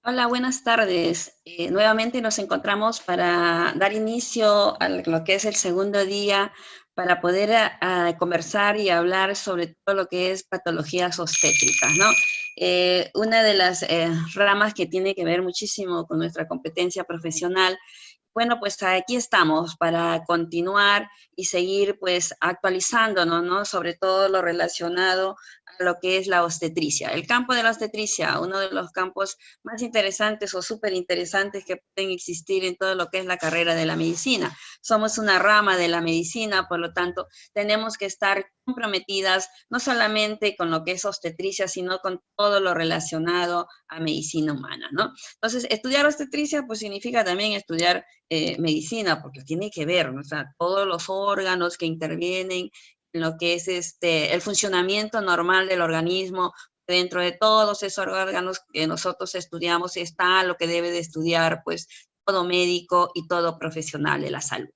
Hola, buenas tardes. Nuevamente nos encontramos para dar inicio a lo que es el segundo día para poder conversar y hablar sobre todo lo que es patologías obstétricas, ¿no? Una de las ramas que tiene que ver muchísimo con nuestra competencia profesional. Bueno, pues aquí estamos para continuar y seguir pues actualizándonos, ¿no? Sobre todo lo relacionado a lo que es la obstetricia. El campo de la obstetricia, uno de los campos más interesantes o súper interesantes que pueden existir en todo lo que es la carrera de la medicina. Somos una rama de la medicina, por lo tanto, tenemos que estar comprometidas no solamente con lo que es obstetricia, sino con todo lo relacionado a medicina humana, ¿no? Entonces, estudiar obstetricia, pues significa también estudiar medicina, porque tiene que ver, ¿no? O sea, todos los órganos que intervienen en lo que es el funcionamiento normal del organismo. Dentro de todos esos órganos que nosotros estudiamos está lo que debe de estudiar, pues, todo médico y todo profesional de la salud.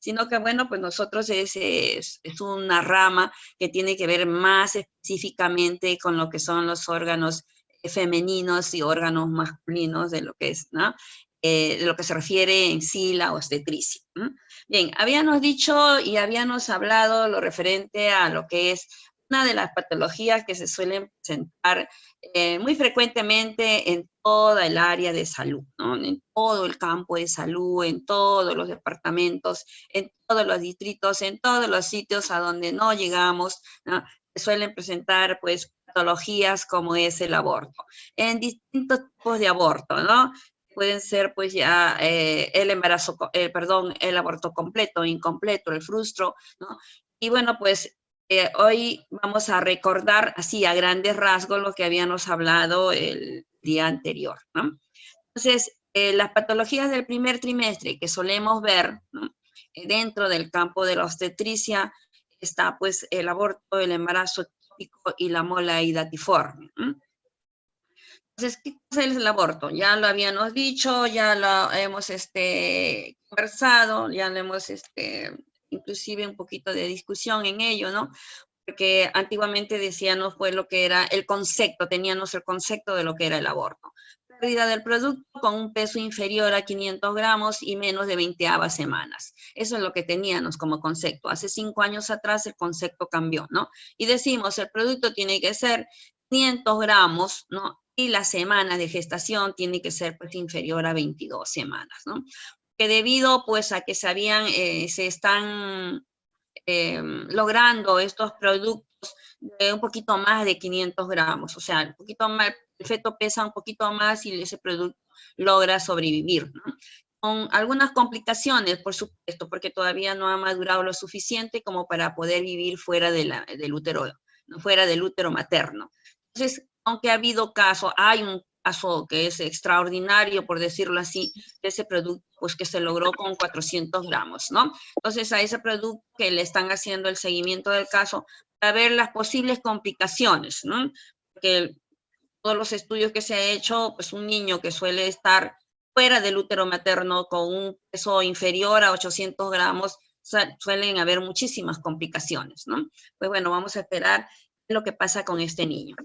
Sino que, bueno, pues nosotros es una rama que tiene que ver más específicamente con lo que son los órganos femeninos y órganos masculinos de lo que es, ¿no? De lo que se refiere en sí la obstetricia. ¿No? Bien, habíamos dicho y habíamos hablado lo referente a lo que es una de las patologías que se suelen presentar muy frecuentemente en toda el área de salud, ¿no? En todo el campo de salud, en todos los departamentos, en todos los distritos, en todos los sitios a donde no llegamos, ¿no? Se suelen presentar pues patologías como es el aborto, en distintos tipos de aborto, ¿no? Pueden ser pues ya el embarazo, perdón, el aborto completo, incompleto, el frustro, ¿no? Y bueno, pues hoy vamos a recordar así a grandes rasgos lo que habíamos hablado el día anterior, ¿no? Entonces, las patologías del primer trimestre que solemos ver, ¿no? Dentro del campo de la obstetricia está pues el aborto, el embarazo ectópico y la mola hidatiforme. ¿No? Entonces, ¿qué cosa es el aborto? Ya lo habíamos dicho, ya lo hemos conversado, ya lo hemos inclusive un poquito de discusión en ello, ¿no? Porque antiguamente decíamos pues lo que era el concepto, teníamos el concepto de lo que era el aborto. Pérdida del producto con un peso inferior a 500 gramos y menos de 20 semanas. Eso es lo que teníamos como concepto. Hace 5 años atrás el concepto cambió, ¿no? Y decimos, el producto tiene que ser 500 gramos, ¿no? Y la semana de gestación tiene que ser pues inferior a 22 semanas, ¿no? Que debido pues a que se están logrando estos productos de un poquito más de 500 gramos, o sea, un poquito más, el feto pesa un poquito más y ese producto logra sobrevivir, ¿no? Con algunas complicaciones, por supuesto, porque todavía no ha madurado lo suficiente como para poder vivir fuera del útero, no fuera del útero materno. Entonces, aunque ha habido casos, hay un caso que es extraordinario, por decirlo así, de ese producto, pues que se logró con 400 gramos, ¿no? Entonces, a ese producto que le están haciendo el seguimiento del caso para ver las posibles complicaciones, ¿no? Porque todos los estudios que se ha hecho, pues un niño que suele estar fuera del útero materno con un peso inferior a 800 gramos, suelen haber muchísimas complicaciones, ¿no? Pues bueno, vamos a esperar lo que pasa con este niño.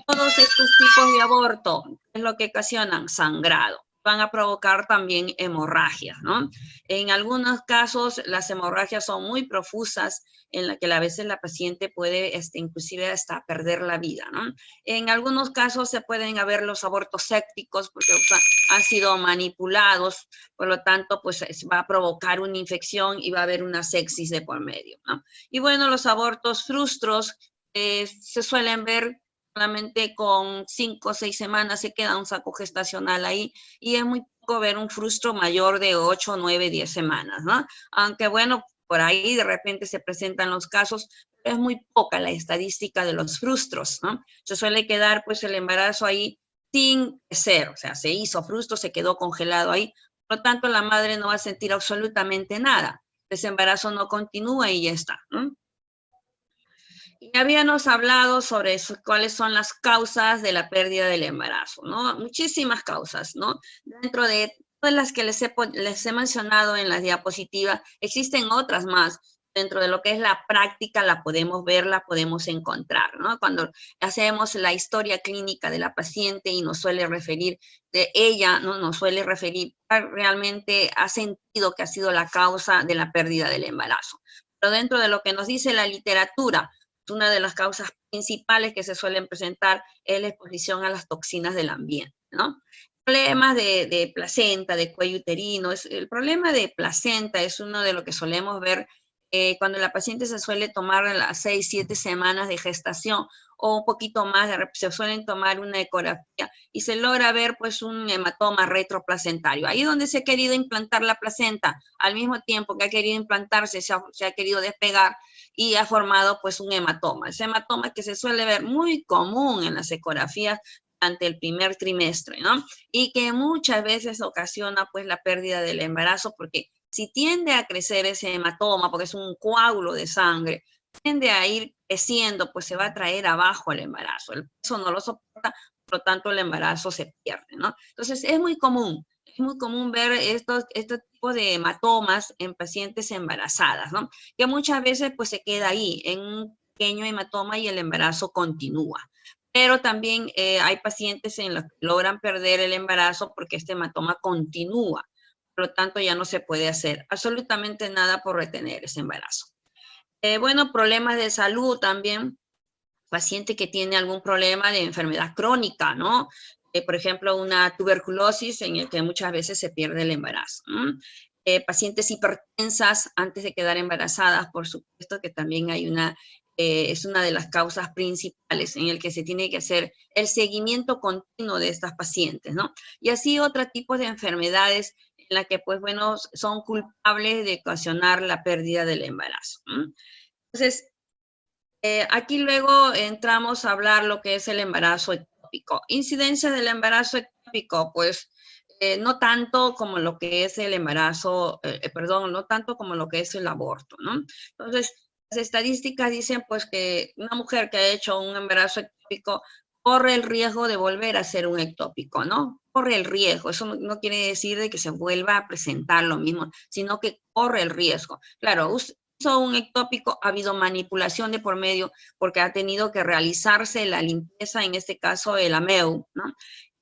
Todos estos tipos de aborto, ¿qué es lo que ocasionan? Sangrado. Van a provocar también hemorragias, ¿no? En algunos casos las hemorragias son muy profusas en la que a veces la paciente puede inclusive hasta perder la vida, ¿no? En algunos casos se pueden haber los abortos sépticos porque han sido manipulados, por lo tanto, pues va a provocar una infección y va a haber una sepsis de por medio, ¿no? Y bueno, los abortos frustros se suelen ver solamente con 5 o 6 semanas se queda un saco gestacional ahí y es muy poco ver un frustro mayor de 8, 9, 10 semanas, ¿no? Aunque bueno, por ahí de repente se presentan los casos, pero es muy poca la estadística de los frustros, ¿no? Se suele quedar pues el embarazo ahí sin ser, o sea, se hizo frustro, se quedó congelado ahí, por lo tanto la madre no va a sentir absolutamente nada, ese embarazo no continúa y ya está, ¿no? Y habíamos hablado sobre eso, cuáles son las causas de la pérdida del embarazo, ¿no? Muchísimas causas, ¿no? Dentro de todas las que les he mencionado en la diapositiva, existen otras más, dentro de lo que es la práctica la podemos ver, la podemos encontrar, ¿no? Cuando hacemos la historia clínica de la paciente y nos suele referir, de ella, ¿no? Nos suele referir, realmente ha sentido que ha sido la causa de la pérdida del embarazo. Pero dentro de lo que nos dice la literatura, una de las causas principales que se suelen presentar es la exposición a las toxinas del ambiente, ¿no? Problemas de placenta, de cuello uterino. El problema de placenta es uno de lo que solemos ver cuando la paciente se suele tomar las 6, 7 semanas de gestación o un poquito más, se suelen tomar una ecografía y se logra ver pues un hematoma retroplacentario. Ahí donde se ha querido implantar la placenta, al mismo tiempo que ha querido implantarse, se ha querido despegar y ha formado pues un hematoma. Ese hematoma que se suele ver muy común en las ecografías durante el primer trimestre, ¿no? Y que muchas veces ocasiona pues la pérdida del embarazo porque si tiende a crecer ese hematoma, porque es un coágulo de sangre, tiende a ir creciendo, pues se va a traer abajo el embarazo. El peso no lo soporta, por lo tanto el embarazo se pierde, ¿no? Entonces es muy común ver estos tipos de hematomas en pacientes embarazadas, ¿no? Que muchas veces pues se queda ahí, en un pequeño hematoma y el embarazo continúa. Pero también hay pacientes en los que logran perder el embarazo porque este hematoma continúa. Por lo tanto, ya no se puede hacer absolutamente nada por retener ese embarazo. Bueno, problemas de salud también. Paciente que tiene algún problema de enfermedad crónica, ¿no? Por ejemplo, una tuberculosis en el que muchas veces se pierde el embarazo. Pacientes hipertensas antes de quedar embarazadas, por supuesto que también hay es una de las causas principales en el que se tiene que hacer el seguimiento continuo de estas pacientes, ¿no? Y así otro tipo de enfermedades en la que, pues bueno, son culpables de ocasionar la pérdida del embarazo. Entonces, aquí luego entramos a hablar lo que es el embarazo ectópico. Incidencia del embarazo ectópico, pues no tanto como lo que es el embarazo, perdón, no tanto como lo que es el aborto, ¿no? Entonces, las estadísticas dicen pues que una mujer que ha hecho un embarazo ectópico corre el riesgo de volver a ser un ectópico, ¿no? Corre el riesgo, eso no quiere decir de que se vuelva a presentar lo mismo, sino que corre el riesgo. Claro, un ectópico, ha habido manipulación de por medio porque ha tenido que realizarse la limpieza, en este caso el AMEU, ¿no?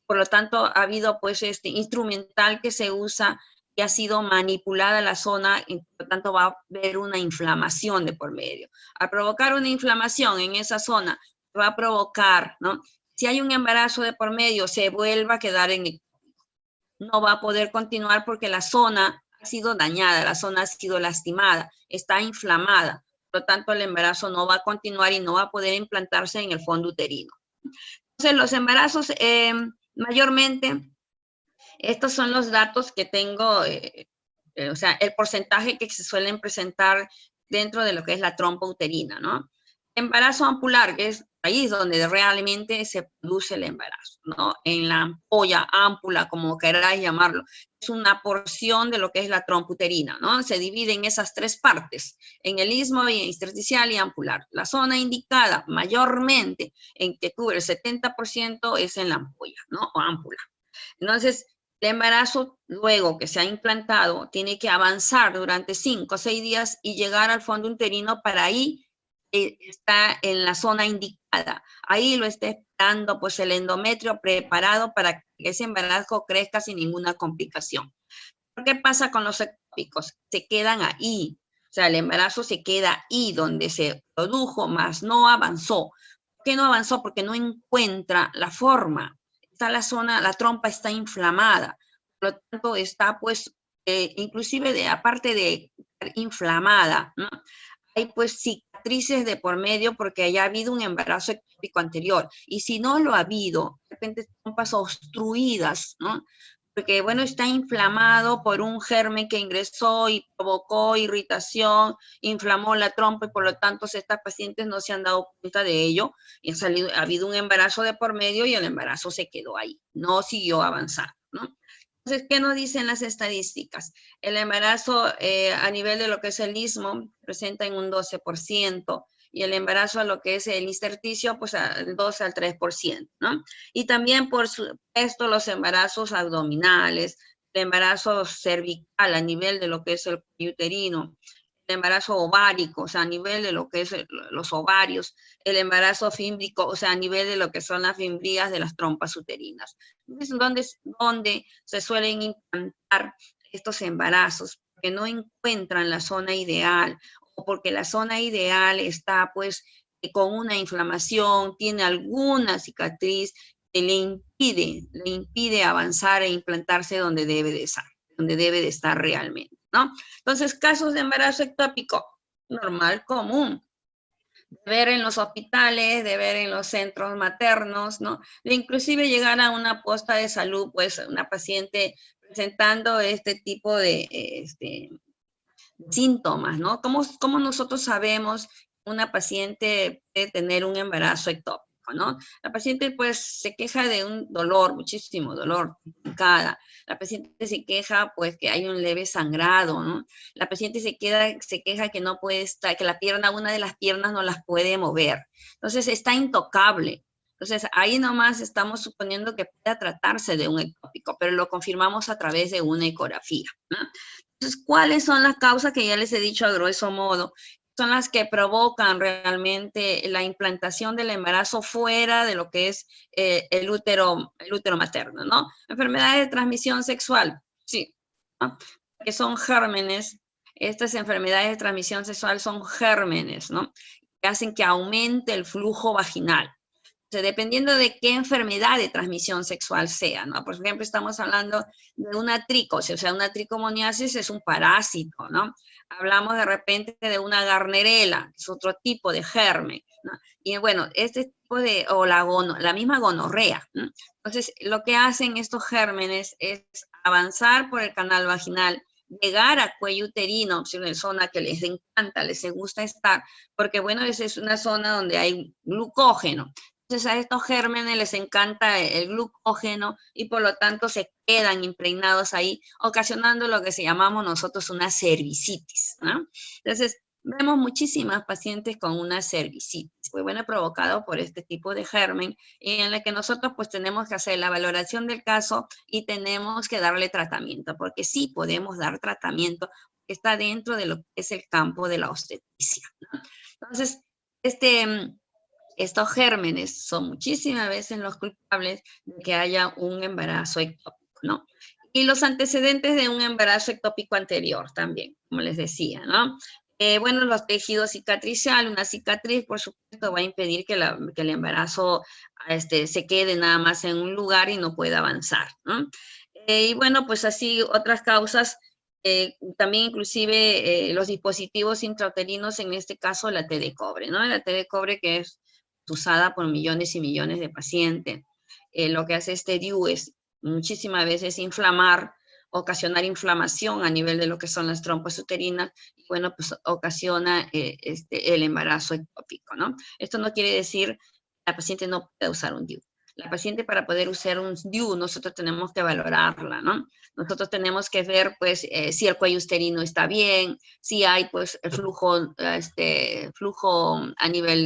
Por lo tanto, ha habido pues este instrumental que se usa y ha sido manipulada la zona y por lo tanto va a haber una inflamación de por medio. Al provocar una inflamación en esa zona, va a provocar, ¿no? Si hay un embarazo de por medio, se vuelva a quedar en ectópico. No va a poder continuar porque la zona ha sido dañada, la zona ha sido lastimada, está inflamada. Por lo tanto, el embarazo no va a continuar y no va a poder implantarse en el fondo uterino. Entonces, los embarazos, mayormente, estos son los datos que tengo, o sea, el porcentaje que se suelen presentar dentro de lo que es la trompa uterina, ¿no? Embarazo ampular, que es ahí donde realmente se produce el embarazo, ¿no? En la ampolla, ámpula, como queráis llamarlo, es una porción de lo que es la trompa uterina, ¿no? Se divide en esas tres partes, en el istmo, y intersticial y ampular. La zona indicada mayormente en que cubre el 70% es en la ampolla, ¿no? O ámpula. Entonces, el embarazo, luego que se ha implantado, tiene que avanzar durante 5 o 6 días y llegar al fondo uterino para ahí está en la zona indicada. Ahí lo está esperando pues el endometrio preparado para que ese embarazo crezca sin ninguna complicación. ¿Qué pasa con los ectópicos? Se quedan ahí. O sea, el embarazo se queda ahí donde se produjo, más no avanzó. ¿Por qué no avanzó? Porque no encuentra la forma. Está la zona, la trompa está inflamada. Por lo tanto, está pues, inclusive aparte de inflamada, ¿no? Hay pues cicatrices de por medio porque haya habido un embarazo ectópico anterior. Y si no lo ha habido, de repente trompas obstruidas, ¿no? Porque, bueno, está inflamado por un germen que ingresó y provocó irritación, inflamó la trompa y por lo tanto estas pacientes no se han dado cuenta de ello y ha habido un embarazo de por medio y el embarazo se quedó ahí, no siguió avanzando, ¿no? Entonces, ¿qué nos dicen las estadísticas? El embarazo a nivel de lo que es el istmo presenta en un 12%, y el embarazo a lo que es el intersticio, pues al 2 al 3%, ¿no? Y también por supuesto los embarazos abdominales, el embarazo cervical a nivel de lo que es el uterino, embarazo ovárico, o sea, a nivel de lo que es los ovarios, el embarazo fímbrico, o sea, a nivel de lo que son las fimbrias de las trompas uterinas. Es donde se suelen implantar estos embarazos, que no encuentran la zona ideal, o porque la zona ideal está pues con una inflamación, tiene alguna cicatriz que le impide avanzar e implantarse donde debe de estar realmente, ¿no? Entonces, casos de embarazo ectópico, normal, común, de ver en los hospitales, de ver en los centros maternos, ¿no? De inclusive llegar a una posta de salud, pues una paciente presentando este tipo de síntomas, ¿no? ¿Cómo nosotros sabemos que una paciente puede tener un embarazo ectópico, ¿no? La paciente pues se queja de un dolor, muchísimo dolor, picada. La paciente se queja pues que hay un leve sangrado, ¿no? La paciente se queja que no puede estar, que una de las piernas no las puede mover. Entonces está intocable. Entonces, ahí nomás estamos suponiendo que pueda tratarse de un ectópico, pero lo confirmamos a través de una ecografía, ¿no? Entonces, ¿cuáles son las causas que ya les he dicho a grueso modo? Son las que provocan realmente la implantación del embarazo fuera de lo que es el útero materno, ¿no? Enfermedades de transmisión sexual, sí, ¿no? Que son gérmenes. Estas enfermedades de transmisión sexual son gérmenes, ¿no? Que hacen que aumente el flujo vaginal. O sea, dependiendo de qué enfermedad de transmisión sexual sea, ¿no? Por ejemplo, estamos hablando de una tricosis, o sea, una tricomoniasis es un parásito, ¿no? Hablamos de repente de una garnerela, que es otro tipo de germen, ¿no? Y bueno, este tipo de, o la misma gonorrea, ¿no? Entonces, lo que hacen estos gérmenes es avanzar por el canal vaginal, llegar a cuello uterino, es una zona que les encanta, les gusta estar, porque bueno, esa es una zona donde hay glucógeno. Entonces a estos gérmenes les encanta el glucógeno y por lo tanto se quedan impregnados ahí, ocasionando lo que se llamamos nosotros una cervicitis, ¿no? Entonces vemos muchísimas pacientes con una cervicitis, pues bueno, provocado por este tipo de germen, en el que nosotros pues tenemos que hacer la valoración del caso y tenemos que darle tratamiento, porque sí podemos dar tratamiento que está dentro de lo que es el campo de la obstetricia, ¿no? Entonces, estos gérmenes son muchísimas veces los culpables de que haya un embarazo ectópico, ¿no? Y los antecedentes de un embarazo ectópico anterior también, como les decía, ¿no? Bueno, los tejidos cicatriciales, una cicatriz, por supuesto, va a impedir que el embarazo se quede nada más en un lugar y no pueda avanzar, ¿no? Y bueno, pues así otras causas, también inclusive los dispositivos intrauterinos, en este caso la T de cobre, ¿no? La T de cobre que es usada por millones y millones de pacientes. Lo que hace este DIU es muchísimas veces ocasionar inflamación a nivel de lo que son las trompas uterinas, y bueno, pues ocasiona el embarazo ectópico, ¿no? Esto no quiere decir que la paciente no pueda usar un DIU. La paciente para poder usar un DIU, nosotros tenemos que valorarla, ¿no? Nosotros tenemos que ver, pues, si el cuello uterino está bien, si hay, pues, el flujo a nivel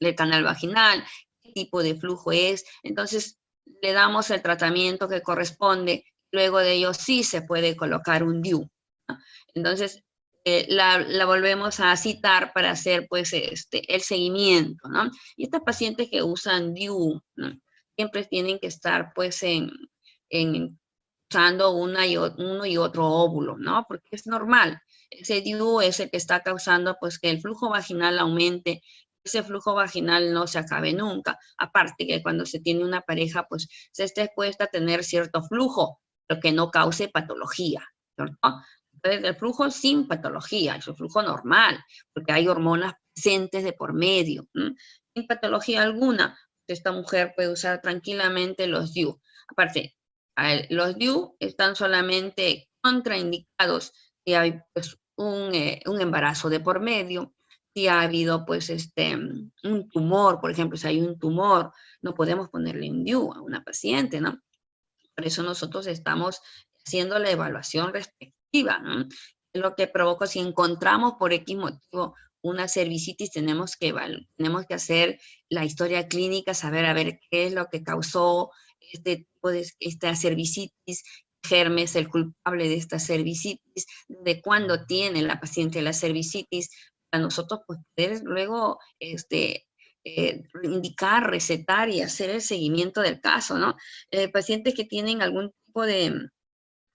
del canal vaginal, qué tipo de flujo es. Entonces, le damos el tratamiento que corresponde. Luego de ello, sí se puede colocar un DIU, ¿no? Entonces, la volvemos a citar para hacer, pues, el seguimiento, ¿no? Y estas pacientes que usan DIU, ¿no? Siempre tienen que estar, pues, usando uno y otro óvulo, ¿no? Porque es normal. Ese DIU es el que está causando, pues, que el flujo vaginal aumente. Ese flujo vaginal no se acabe nunca. Aparte que cuando se tiene una pareja, pues, se está expuesta a tener cierto flujo, pero que no cause patología, ¿cierto? Entonces, el flujo sin patología, es el flujo normal, porque hay hormonas presentes de por medio, ¿no? Sin patología alguna, esta mujer puede usar tranquilamente los DIU. Aparte, los DIU están solamente contraindicados si hay, pues, un embarazo de por medio, si ha habido, pues, un tumor, por ejemplo, si hay un tumor, no podemos ponerle un DIU a una paciente, ¿no? Por eso nosotros estamos haciendo la evaluación respectiva, ¿no? Lo que provoca, si encontramos por X motivo una cervicitis, tenemos que hacer la historia clínica, saber a ver qué es lo que causó este tipo de esta cervicitis, qué germen, el culpable de esta cervicitis, de cuándo tiene la paciente la cervicitis, para nosotros pues poder luego indicar, recetar y hacer el seguimiento del caso, ¿no? Pacientes que tienen algún tipo de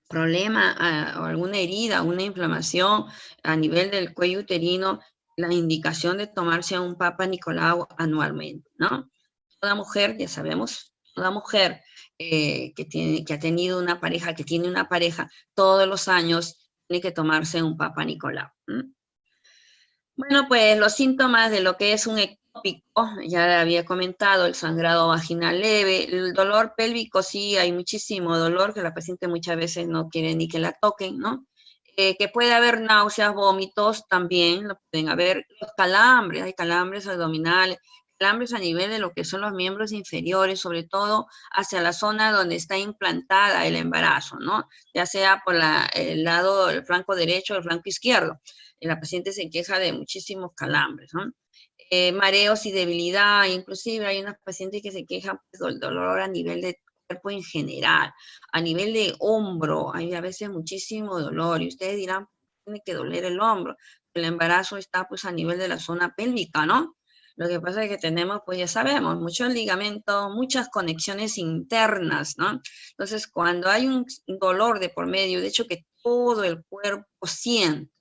problema o alguna herida, una inflamación a nivel del cuello uterino, la indicación de tomarse un Papa Nicolau anualmente, ¿no? Toda mujer, ya sabemos, toda mujer que ha tenido una pareja, que tiene una pareja, todos los años tiene que tomarse un Papa Nicolau. Bueno, pues los síntomas de lo que es un ectópico, ya había comentado, el sangrado vaginal leve, el dolor pélvico, sí, hay muchísimo dolor, que la paciente muchas veces no quiere ni que la toquen, ¿no? Que puede haber náuseas, vómitos, también lo pueden haber, los calambres, hay calambres abdominales, calambres a nivel de lo que son los miembros inferiores, sobre todo hacia la zona donde está implantada el embarazo, ¿no? Ya sea por el lado, el flanco derecho o el flanco izquierdo. La paciente se queja de muchísimos calambres, ¿no? Mareos y debilidad, inclusive hay unas pacientes que se quejan del dolor a nivel de cuerpo en general, a nivel de hombro, hay a veces muchísimo dolor, y ustedes dirán, tiene que doler el hombro, el embarazo está pues a nivel de la zona pélvica, ¿no? Lo que pasa es que tenemos, pues ya sabemos, muchos ligamentos, muchas conexiones internas, ¿no? Entonces, cuando hay un dolor de por medio, de hecho que todo el cuerpo siente,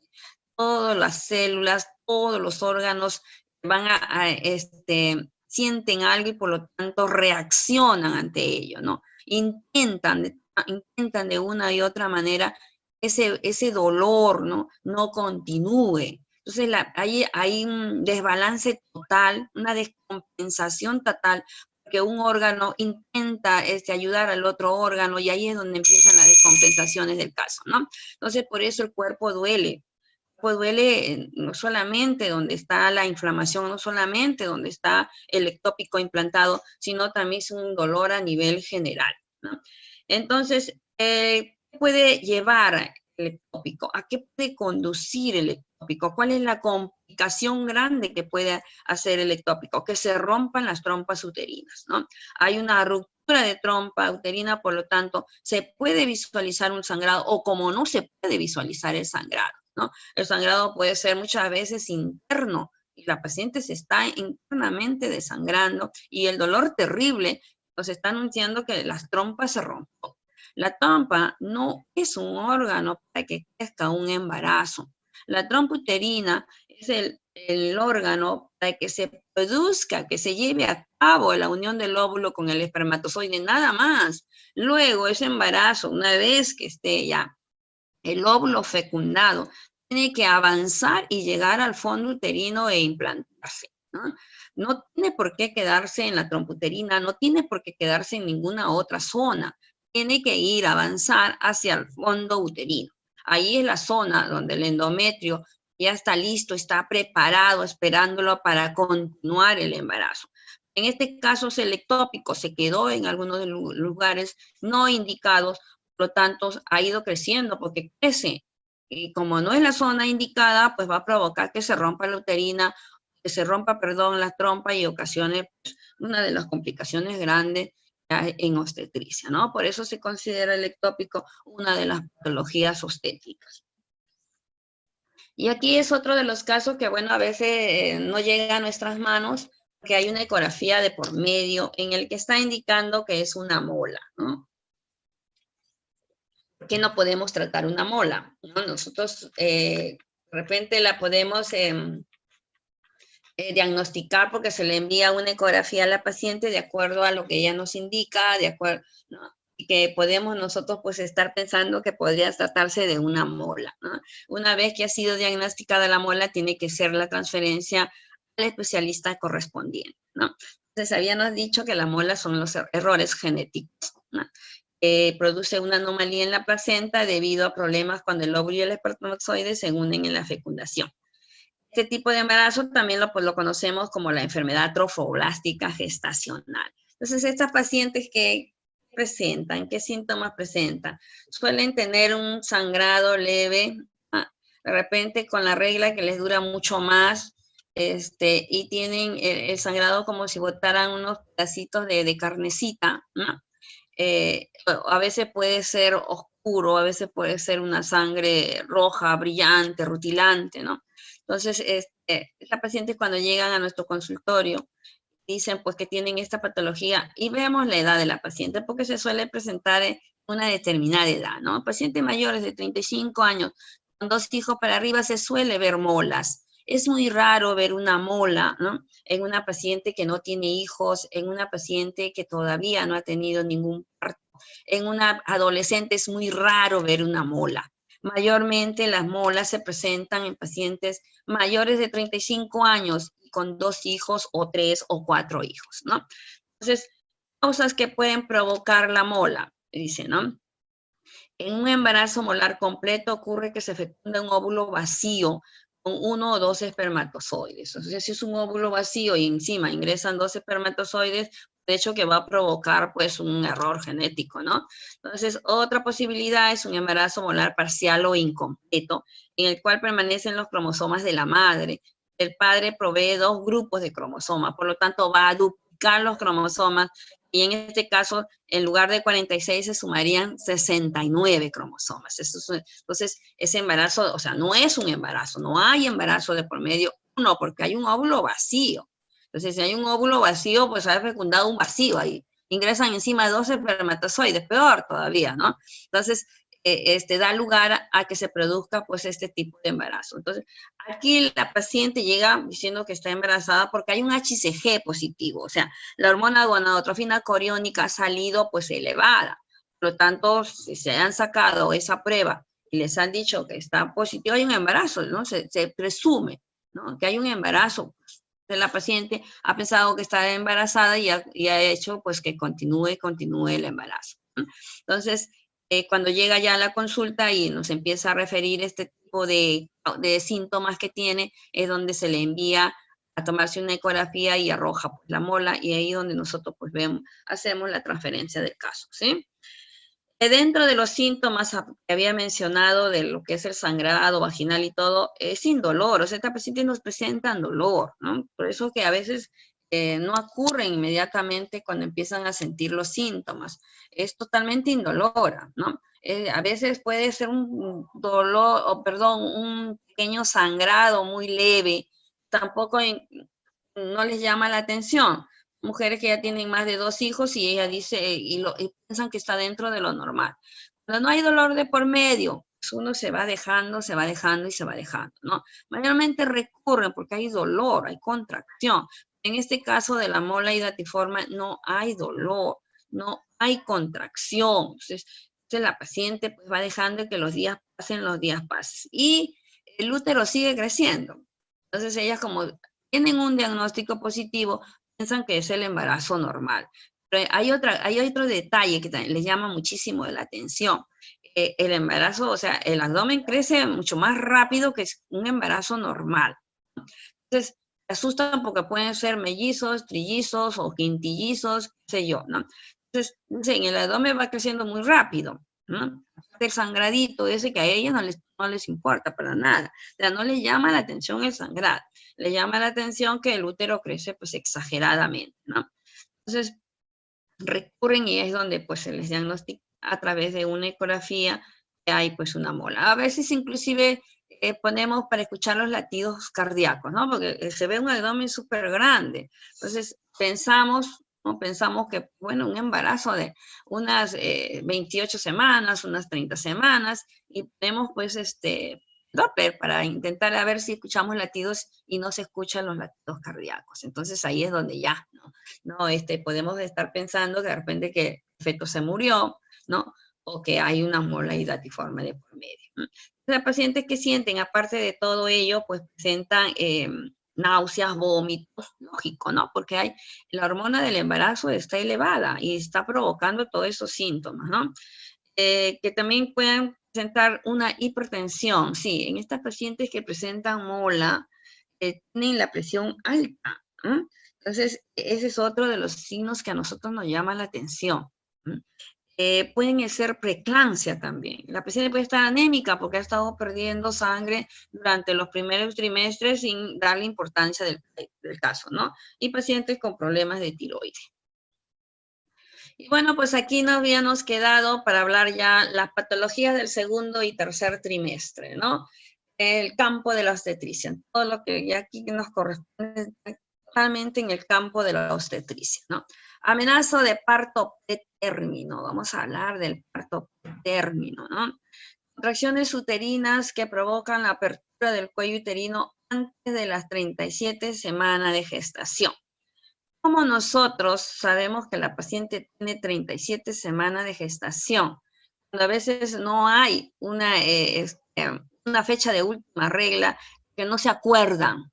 todas las células, todos los órganos van sienten algo y por lo tanto reaccionan ante ello, ¿no? Intentan de una y otra manera ese dolor, ¿no? No continúe. Entonces hay un desbalance total, una descompensación total, que un órgano intenta ayudar al otro órgano y ahí es donde empiezan las descompensaciones del caso, ¿no? Entonces por eso el cuerpo duele. Pues duele no solamente donde está la inflamación, no solamente donde está el ectópico implantado, sino también es un dolor a nivel general, ¿no? Entonces, ¿qué puede llevar el ectópico? ¿A qué puede conducir el ectópico? ¿Cuál es la complicación grande que puede hacer el ectópico? Que se rompan las trompas uterinas, ¿no? Hay una ruptura de trompa uterina, por lo tanto, se puede visualizar un sangrado o como no se puede visualizar el sangrado, ¿no? El sangrado puede ser muchas veces interno y la paciente se está internamente desangrando y el dolor terrible nos está anunciando que las trompas se rompen. La trompa no es un órgano para que crezca un embarazo. La trompa uterina es el órgano para que se produzca, que se lleve a cabo la unión del óvulo con el espermatozoide, nada más. Luego ese embarazo, una vez que esté ya el óvulo fecundado, tiene que avanzar y llegar al fondo uterino e implantarse, ¿no? No tiene por qué quedarse en la trompa uterina, no tiene por qué quedarse en ninguna otra zona. Tiene que ir a avanzar hacia el fondo uterino. Ahí es la zona donde el endometrio ya está listo, está preparado, esperándolo para continuar el embarazo. En este caso, el ectópico se quedó en algunos lugares no indicados, por lo tanto, ha ido creciendo porque crece. Y como no es la zona indicada, pues va a provocar que se rompa la uterina, que se rompa, perdón, la trompa y ocasione pues, una de las complicaciones grandes en obstetricia, ¿no? Por eso se considera el ectópico una de las patologías obstétricas. Y aquí es otro de los casos que, bueno, a veces no llega a nuestras manos, que hay una ecografía de por medio en el que está indicando que es una mola, ¿no? Que no podemos tratar una mola, ¿no? Nosotros de repente la podemos diagnosticar porque se le envía una ecografía a la paciente de acuerdo a lo que ella nos indica, de acuerdo, ¿no? Y que podemos nosotros pues estar pensando que podría tratarse de una mola, ¿no? Una vez que ha sido diagnosticada la mola, tiene que ser la transferencia al especialista correspondiente, ¿no? Entonces habíamos dicho que la mola son los errores genéticos, ¿no? Produce una anomalía en la placenta debido a problemas cuando el óvulo y el espermatozoide se unen en la fecundación. Este tipo de embarazo también lo conocemos como la enfermedad trofoblástica gestacional. Entonces, estas pacientes que presentan, ¿qué síntomas presentan? Suelen tener un sangrado leve, de repente con la regla que les dura mucho más, y tienen el sangrado como si botaran unos pedacitos de carnecita, ¿no? A veces puede ser oscuro, a veces puede ser una sangre roja, brillante, rutilante, ¿no? Entonces, esta paciente cuando llegan a nuestro consultorio, dicen pues que tienen esta patología y vemos la edad de la paciente porque se suele presentar en una determinada edad, ¿no? Pacientes mayores de 35 años, con 2 hijos para arriba se suele ver molas. Es muy raro ver una mola, ¿no? En una paciente que no tiene hijos, en una paciente que todavía no ha tenido ningún parto. En una adolescente es muy raro ver una mola. Mayormente las molas se presentan en pacientes mayores de 35 años con 2 hijos o 3 o 4 hijos, ¿no? Entonces, causas que pueden provocar la mola, dice, ¿no? En un embarazo molar completo ocurre que se fecunda un óvulo vacío con 1 o 2 espermatozoides. O sea, si es un óvulo vacío y encima ingresan 2 espermatozoides, de hecho que va a provocar pues un error genético, ¿no? Entonces, otra posibilidad es un embarazo molar parcial o incompleto, en el cual permanecen los cromosomas de la madre. El padre provee 2 grupos de cromosomas, por lo tanto va a duplicar los cromosomas y en este caso, en lugar de 46 se sumarían 69 cromosomas. Entonces, ese embarazo, o sea, no es un embarazo, no hay embarazo de por medio, no, porque hay un óvulo vacío. Entonces, si hay un óvulo vacío, pues ha fecundado un vacío ahí. Ingresan encima de 12 espermatozoides, peor todavía, ¿no? Entonces, da lugar a que se produzca pues este tipo de embarazo. Entonces, aquí la paciente llega diciendo que está embarazada porque hay un HCG positivo, o sea, la hormona gonadotrofina coriónica ha salido pues elevada. Por lo tanto, si se han sacado esa prueba y les han dicho que está positivo, hay un embarazo, ¿no? Se presume, ¿no? Que hay un embarazo. La paciente ha pensado que está embarazada y ha hecho pues que continúe el embarazo. Entonces, cuando llega ya a la consulta y nos empieza a referir este tipo de síntomas que tiene, es donde se le envía a tomarse una ecografía y arroja pues, la mola, y ahí donde nosotros pues hacemos la transferencia del caso, ¿sí? Dentro de los síntomas que había mencionado de lo que es el sangrado vaginal y todo, es indolor, o sea, esta paciente nos presenta dolor, ¿no? Por eso que a veces no ocurren inmediatamente cuando empiezan a sentir los síntomas, es totalmente indolora, ¿no? A veces puede ser un dolor, o perdón, un pequeño sangrado muy leve, tampoco no les llama la atención. Mujeres que ya tienen más de 2 hijos y ella dice, y piensan que está dentro de lo normal. Cuando no hay dolor de por medio, pues uno se va dejando y se va dejando, ¿no? Mayormente recurren porque hay dolor, hay contracción. En este caso de la mola hidatiforme no hay dolor, no hay contracción. Entonces la paciente pues va dejando que los días pasen. Y el útero sigue creciendo. Entonces ellas como tienen un diagnóstico positivo, piensan que es el embarazo normal. Pero hay otro detalle que también les llama muchísimo la atención. El embarazo, o sea, el abdomen crece mucho más rápido que un embarazo normal. Entonces, se asustan porque pueden ser mellizos, trillizos o quintillizos, qué sé yo, ¿no? Entonces, dicen, el abdomen va creciendo muy rápido, ¿no? El sangradito ese que a ellos no les importa para nada. O sea, no les llama la atención el sangrado. Les llama la atención que el útero crece pues exageradamente, ¿no? Entonces, recurren y es donde pues se les diagnostica a través de una ecografía que hay pues una mola. A veces inclusive ponemos para escuchar los latidos cardíacos, ¿no? Porque se ve un abdomen súper grande. Entonces pensamos, ¿no? Pensamos que, bueno, un embarazo de unas 28 semanas, unas 30 semanas, y tenemos pues Doppler para intentar a ver si escuchamos latidos y no se escuchan los latidos cardíacos. Entonces ahí es donde ya, ¿no? No, podemos estar pensando que de repente que el feto se murió, ¿no? O que hay una mola hidatiforme de por medio, ¿no? Las pacientes que sienten, aparte de todo ello, pues presentan náuseas, vómitos, lógico, ¿no? Porque la hormona del embarazo está elevada y está provocando todos esos síntomas, ¿no? Que también pueden presentar una hipertensión, sí, en estas pacientes que presentan mola, tienen la presión alta, ¿no? Entonces, ese es otro de los signos que a nosotros nos llama la atención. Pueden ser preeclampsia también. La paciente puede estar anémica porque ha estado perdiendo sangre durante los primeros trimestres sin darle importancia del caso, ¿no? Y pacientes con problemas de tiroides. Y bueno, pues aquí nos habíamos quedado para hablar ya las patologías del segundo y tercer trimestre, ¿no? El campo de la obstetricia, todo lo que ya aquí nos corresponde totalmente en el campo de la obstetricia, ¿no? Amenaza de parto pretérmino, vamos a hablar del parto pretérmino, ¿no? Contracciones uterinas que provocan la apertura del cuello uterino antes de las 37 semanas de gestación. Como nosotros sabemos que la paciente tiene 37 semanas de gestación, cuando a veces no hay una fecha de última regla que no se acuerdan.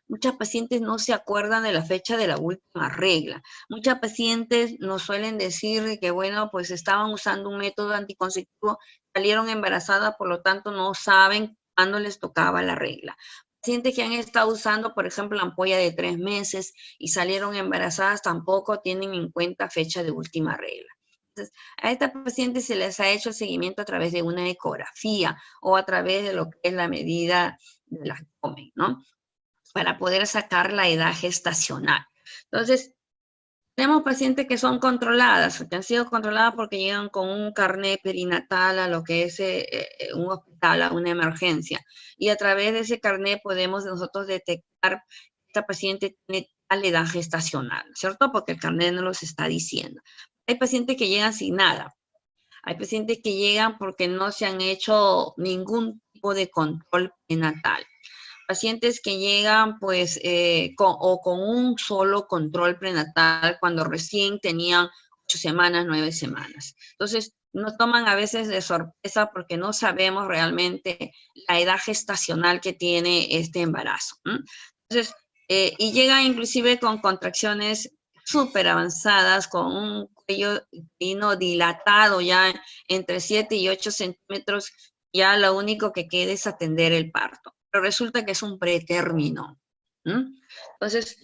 Muchas pacientes no se acuerdan de la fecha de la última regla. Muchas pacientes nos suelen decir que, bueno, pues estaban usando un método anticonceptivo, salieron embarazadas, por lo tanto no saben cuándo les tocaba la regla. Pacientes que han estado usando, por ejemplo, la ampolla de 3 meses y salieron embarazadas tampoco tienen en cuenta fecha de última regla. Entonces, a estas pacientes se les ha hecho seguimiento a través de una ecografía o a través de lo que es la medida del abdomen, ¿no? Para poder sacar la edad gestacional. Entonces, tenemos pacientes que son controladas, que han sido controladas porque llegan con un carnet perinatal a lo que es un hospital, a una emergencia. Y a través de ese carnet podemos nosotros detectar que esta paciente tiene tal edad gestacional, ¿cierto? Porque el carnet no los está diciendo. Hay pacientes que llegan sin nada. Hay pacientes que llegan porque no se han hecho ningún tipo de control prenatal. Pacientes que llegan pues con un solo control prenatal cuando recién tenían 8 semanas, 9 semanas. Entonces, nos toman a veces de sorpresa porque no sabemos realmente la edad gestacional que tiene este embarazo. Entonces, y llegan inclusive con contracciones súper avanzadas, con un cuello uterino dilatado ya entre 7 y 8 centímetros, ya lo único que queda es atender el parto. Pero resulta que es un pretérmino. Entonces,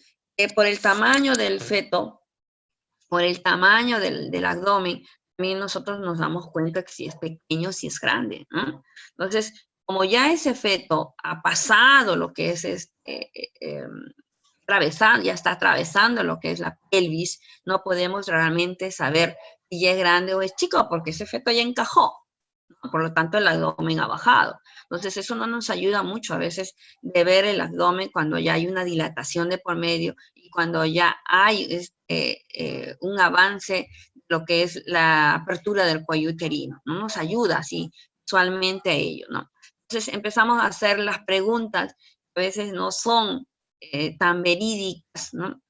por el tamaño del feto, por el tamaño del abdomen, también nosotros nos damos cuenta que si es pequeño, si es grande. Entonces, como ya ese feto ha pasado lo que es ya está atravesando lo que es la pelvis, no podemos realmente saber si es grande o es chico, porque ese feto ya encajó. Por lo tanto, el abdomen ha bajado. Entonces, eso no nos ayuda mucho a veces de ver el abdomen cuando ya hay una dilatación de por medio y cuando ya hay un avance, lo que es la apertura del cuello uterino. No nos ayuda así visualmente a ello, ¿no? Entonces, empezamos a hacer las preguntas que a veces no son tan verídicas, ¿no?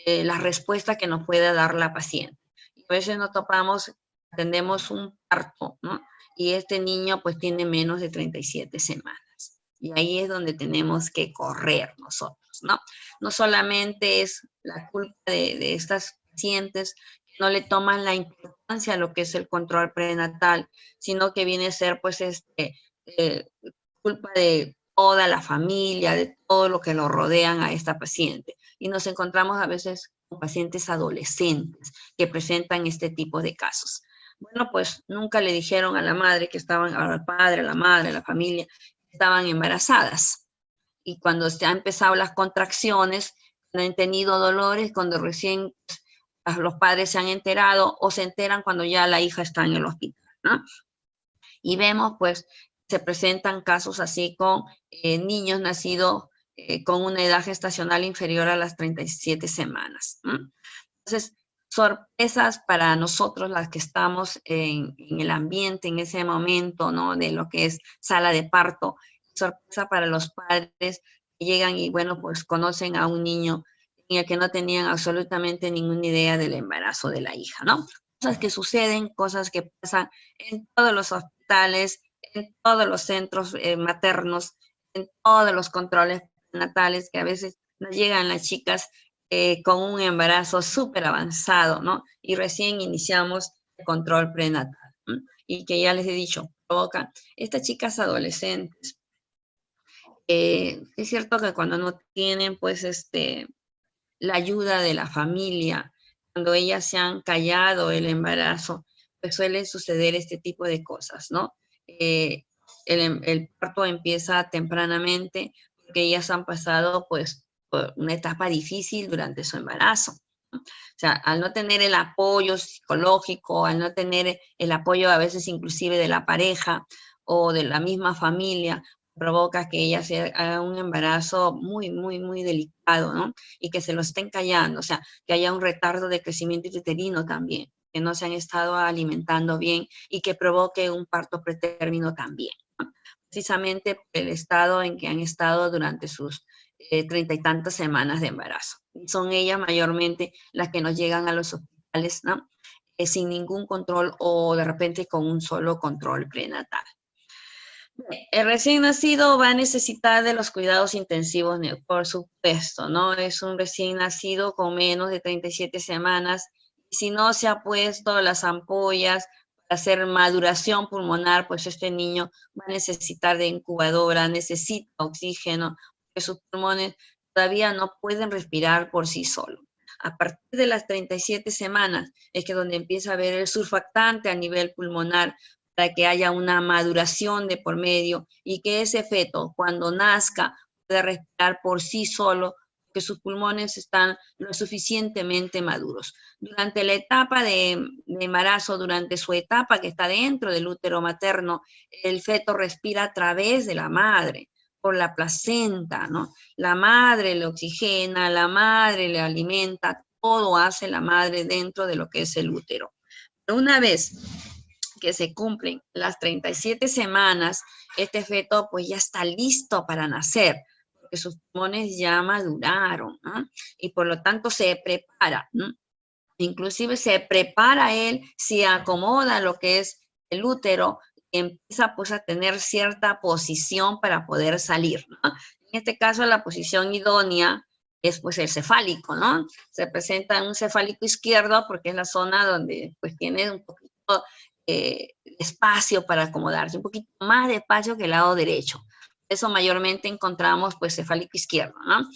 Las respuestas que nos puede dar la paciente. Y a veces nos topamos, atendemos un parto, ¿no? Y este niño pues tiene menos de 37 semanas. Y ahí es donde tenemos que correr nosotros, ¿no? No solamente es la culpa de estas pacientes que no le toman la importancia a lo que es el control prenatal, sino que viene a ser pues culpa de toda la familia, de todo lo que lo rodean a esta paciente. Y nos encontramos a veces con pacientes adolescentes que presentan este tipo de casos. Bueno, pues nunca le dijeron a la madre que estaban, al padre, a la madre, a la familia, que estaban embarazadas. Y cuando se han empezado las contracciones, cuando han tenido dolores, cuando recién los padres se han enterado o se enteran cuando ya la hija está en el hospital, ¿no? Y vemos, pues, se presentan casos así con niños nacidos con una edad gestacional inferior a las 37 semanas. Entonces, sorpresas para nosotros las que estamos en el ambiente en ese momento, ¿no? De lo que es sala de parto. Sorpresa para los padres que llegan y, bueno, pues conocen a un niño en el que no tenían absolutamente ninguna idea del embarazo de la hija, ¿no? Cosas que suceden, cosas que pasan en todos los hospitales, en todos los centros maternos, en todos los controles natales que a veces nos llegan las chicas con un embarazo súper avanzado, ¿no? Y recién iniciamos el control prenatal, ¿no? Y que ya les he dicho, provoca estas chicas adolescentes. Es cierto que cuando no tienen, pues, la ayuda de la familia, cuando ellas se han callado el embarazo, pues suele suceder este tipo de cosas, ¿no? El parto empieza tempranamente porque ellas han pasado, pues, por una etapa difícil durante su embarazo. ¿no? O sea, al no tener el apoyo psicológico, al no tener el apoyo a veces inclusive de la pareja o de la misma familia, provoca que ella se haga un embarazo muy, muy, muy delicado, ¿no? Y que se lo estén callando, o sea, que haya un retardo de crecimiento uterino también, que no se han estado alimentando bien y que provoque un parto pretérmino también, ¿no? Precisamente por el estado en que han estado durante sus 30 y tantas semanas de embarazo. Y son ellas mayormente las que nos llegan a los hospitales, ¿no? Sin ningún control o de repente con un solo control prenatal. El recién nacido va a necesitar de los cuidados intensivos, por supuesto, ¿no? Es un recién nacido con menos de 37 semanas. Si no se ha puesto las ampollas para hacer maduración pulmonar, pues este niño va a necesitar de incubadora, necesita oxígeno, porque sus pulmones todavía no pueden respirar por sí solos. A partir de las 37 semanas es que donde empieza a haber el surfactante a nivel pulmonar, para que haya una maduración de por medio y que ese feto, cuando nazca, pueda respirar por sí solo, que sus pulmones están lo suficientemente maduros. Durante la etapa de embarazo, durante su etapa que está dentro del útero materno, el feto respira a través de la madre, por la placenta, ¿no? La madre le oxigena, la madre le alimenta, todo hace la madre dentro de lo que es el útero. Pero una vez que se cumplen las 37 semanas, este feto pues ya está listo para nacer, porque sus pulmones ya maduraron, ¿no? Y por lo tanto se prepara, ¿no? Inclusive se prepara él, se acomoda lo que es el útero, y empieza pues a tener cierta posición para poder salir, ¿no? En este caso la posición idónea es pues el cefálico, ¿no? Se presenta en un cefálico izquierdo porque es la zona donde pues tiene un poquito espacio para acomodarse, un poquito más de espacio que el lado derecho. Eso mayormente encontramos pues cefálico izquierdo, ¿no?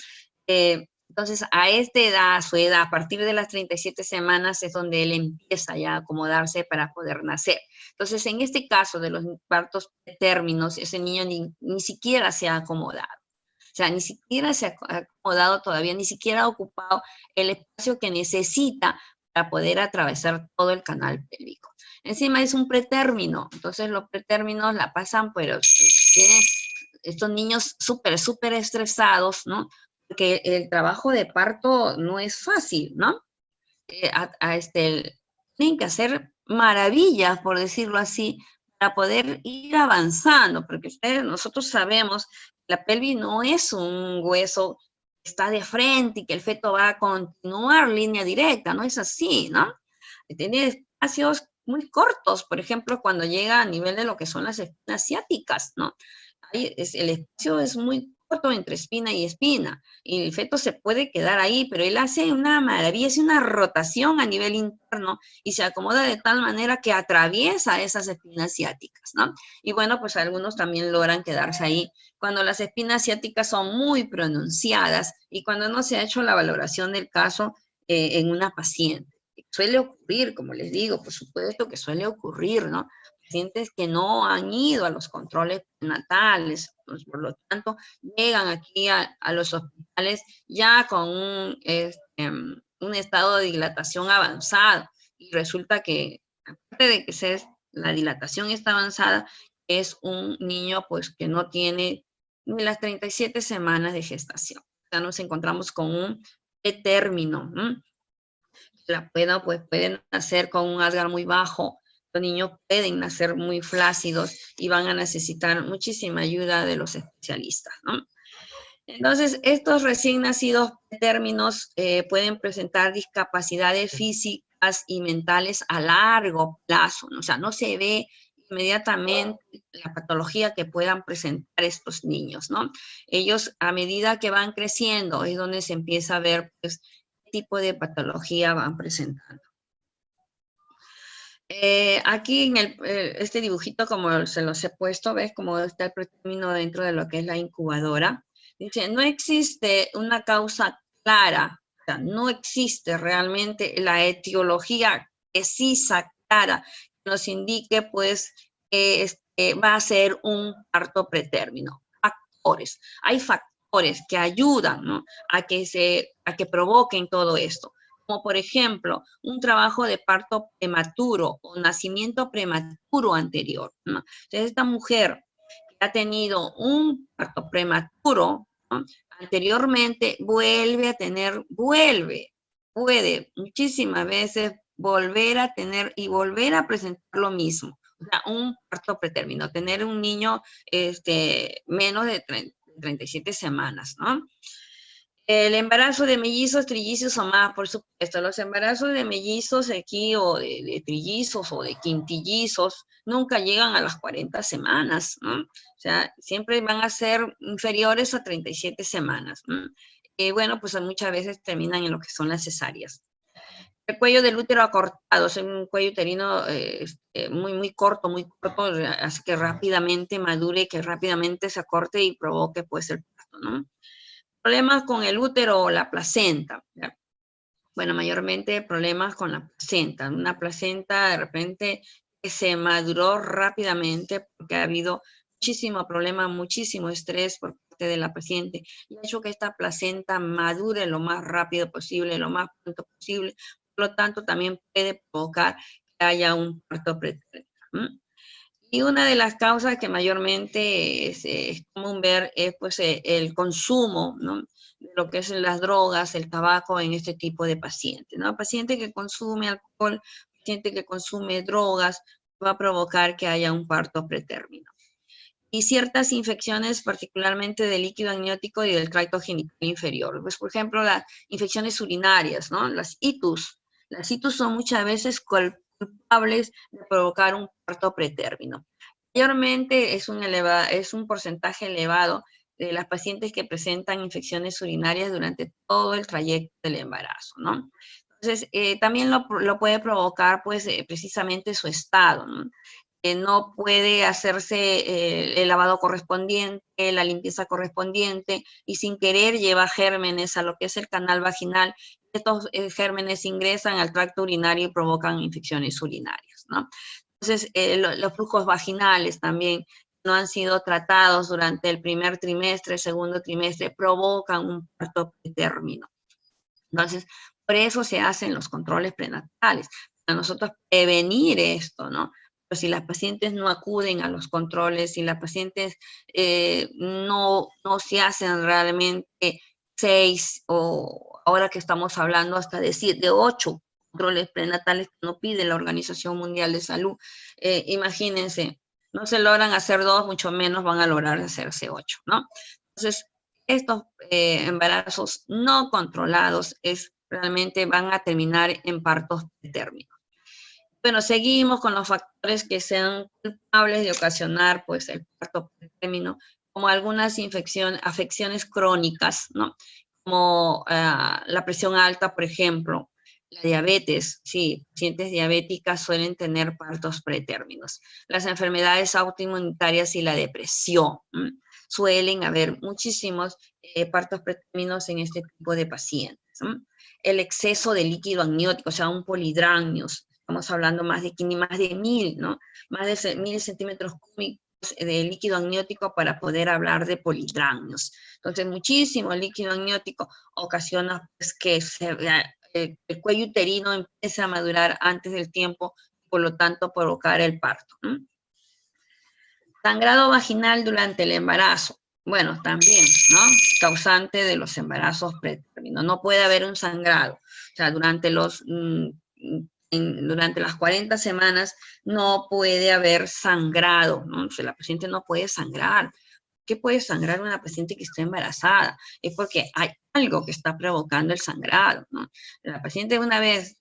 Entonces, a esta edad, a su edad, a partir de las 37 semanas es donde él empieza ya a acomodarse para poder nacer. Entonces, en este caso de los partos términos, ese niño ni siquiera se ha acomodado. O sea, ni siquiera se ha acomodado todavía, ni siquiera ha ocupado el espacio que necesita para poder atravesar todo el canal pélvico. Encima es un pretérmino, entonces los pretérminos la pasan, pero tienen estos niños súper, súper estresados, ¿no? Porque el trabajo de parto no es fácil, ¿no? Tienen que hacer maravillas, por decirlo así, para poder ir avanzando, porque nosotros sabemos que la pelvis no es un hueso que está de frente y que el feto va a continuar línea directa, no es así, ¿no? Tiene espacios muy cortos, por ejemplo, cuando llega a nivel de lo que son las espinas ciáticas, ¿no? El espacio es muy corto entre espina y espina, y el feto se puede quedar ahí, pero él hace una maravilla, hace una rotación a nivel interno y se acomoda de tal manera que atraviesa esas espinas ciáticas, ¿no? Y bueno, pues algunos también logran quedarse ahí cuando las espinas ciáticas son muy pronunciadas y cuando no se ha hecho la valoración del caso en una paciente. Suele ocurrir, como les digo, por supuesto que suele ocurrir, ¿no? Pacientes que no han ido a los controles natales, pues, por lo tanto, llegan aquí a los hospitales ya con un estado de dilatación avanzado y resulta que, aparte de que la dilatación está avanzada, es un niño pues que no tiene ni las 37 semanas de gestación. O sea, nos encontramos con un pretérmino, ¿no? Pueden nacer con un Apgar muy bajo, los niños pueden nacer muy flácidos y van a necesitar muchísima ayuda de los especialistas, ¿no? Entonces, estos recién nacidos términos pueden presentar discapacidades físicas y mentales a largo plazo, ¿no? O sea, no se ve inmediatamente la patología que puedan presentar estos niños, ¿no? Ellos, a medida que van creciendo, es donde se empieza a ver, pues, qué tipo de patología van presentando. Aquí en este dibujito, como se los he puesto, ves cómo está el pretérmino dentro de lo que es la incubadora. Dice, no existe una causa clara, o sea, no existe realmente la etiología precisa, clara, que nos indique, pues, que va a ser un parto pretérmino. Factores. Hay factores que ayudan, ¿no? a que provoquen todo esto. como por ejemplo, un trabajo de parto prematuro o nacimiento prematuro anterior, ¿no? Entonces, esta mujer que ha tenido un parto prematuro, ¿no?, anteriormente, puede muchísimas veces volver a tener y volver a presentar lo mismo. O sea, un parto pretérmino, tener un niño menos de 37 semanas, ¿no? El embarazo de mellizos, trillizos o más, por supuesto. Los embarazos de mellizos aquí o de trillizos o de quintillizos nunca llegan a las 40 semanas, ¿no? O sea, siempre van a ser inferiores a 37 semanas, ¿no? Bueno, pues muchas veces terminan en lo que son las cesáreas. El cuello del útero acortado, es un cuello uterino muy corto, hace que rápidamente madure, que rápidamente se acorte y provoque pues el parto, ¿no? Problemas con el útero o la placenta. Bueno, mayormente problemas con la placenta. Una placenta de repente que se maduró rápidamente porque ha habido muchísimo problema, muchísimo estrés por parte de la paciente y ha hecho que esta placenta madure lo más rápido posible, lo más pronto posible. Por lo tanto, también puede provocar que haya un parto pretérmino. Y una de las causas que mayormente es común ver es pues, el consumo, ¿no?, de lo que son las drogas, el tabaco en este tipo de pacientes, ¿no? Paciente que consume alcohol, paciente que consume drogas, va a provocar que haya un parto pretérmino. Y ciertas infecciones, particularmente del líquido amniótico y del tracto genital inferior. Pues, por ejemplo, las infecciones urinarias, ¿no? Las ITUS. Las ITUS son muchas veces culpables de provocar un parto pretérmino. Mayormente es un porcentaje elevado de las pacientes que presentan infecciones urinarias durante todo el trayecto del embarazo, ¿no? Entonces, también lo puede provocar, pues, precisamente su estado, ¿no? No puede hacerse el lavado correspondiente, la limpieza correspondiente, y sin querer lleva gérmenes a lo que es el canal vaginal. Estos gérmenes ingresan al tracto urinario y provocan infecciones urinarias, ¿no? Entonces, los flujos vaginales también no han sido tratados durante el primer trimestre, el segundo trimestre, provocan un parto pretérmino. Entonces, por eso se hacen los controles prenatales, para nosotros prevenir esto, ¿no? Pero si las pacientes no acuden a los controles, si las pacientes no se hacen realmente 6 o ahora que estamos hablando hasta de 8 controles prenatales que no pide la Organización Mundial de Salud, imagínense, no se logran hacer 2, mucho menos van a lograr hacerse 8, ¿no? Entonces, estos embarazos no controlados realmente van a terminar en partos pretérminos. Bueno, seguimos con los factores que sean culpables de ocasionar pues el parto pretérmino, como algunas afecciones crónicas, ¿no? Como la presión alta, por ejemplo, la diabetes. Sí, pacientes diabéticas suelen tener partos pretérminos. Las enfermedades autoinmunitarias y la depresión. Suelen haber muchísimos partos pretérminos en este tipo de pacientes. El exceso de líquido amniótico, o sea, un polidramnios. Estamos hablando más de 1000, ¿no? Más de 1000 centímetros cúbicos de líquido amniótico para poder hablar de polidramnios. Entonces, muchísimo líquido amniótico ocasiona pues, que el cuello uterino empiece a madurar antes del tiempo, por lo tanto, provocar el parto. Sangrado vaginal durante el embarazo. Bueno, también, ¿no? Causante de los embarazos pretérminos. No puede haber un sangrado. O sea, durante las 40 semanas no puede haber sangrado, ¿no? O sea, la paciente no puede sangrar. ¿Qué puede sangrar una paciente que está embarazada? Es porque hay algo que está provocando el sangrado, ¿no? La paciente una vez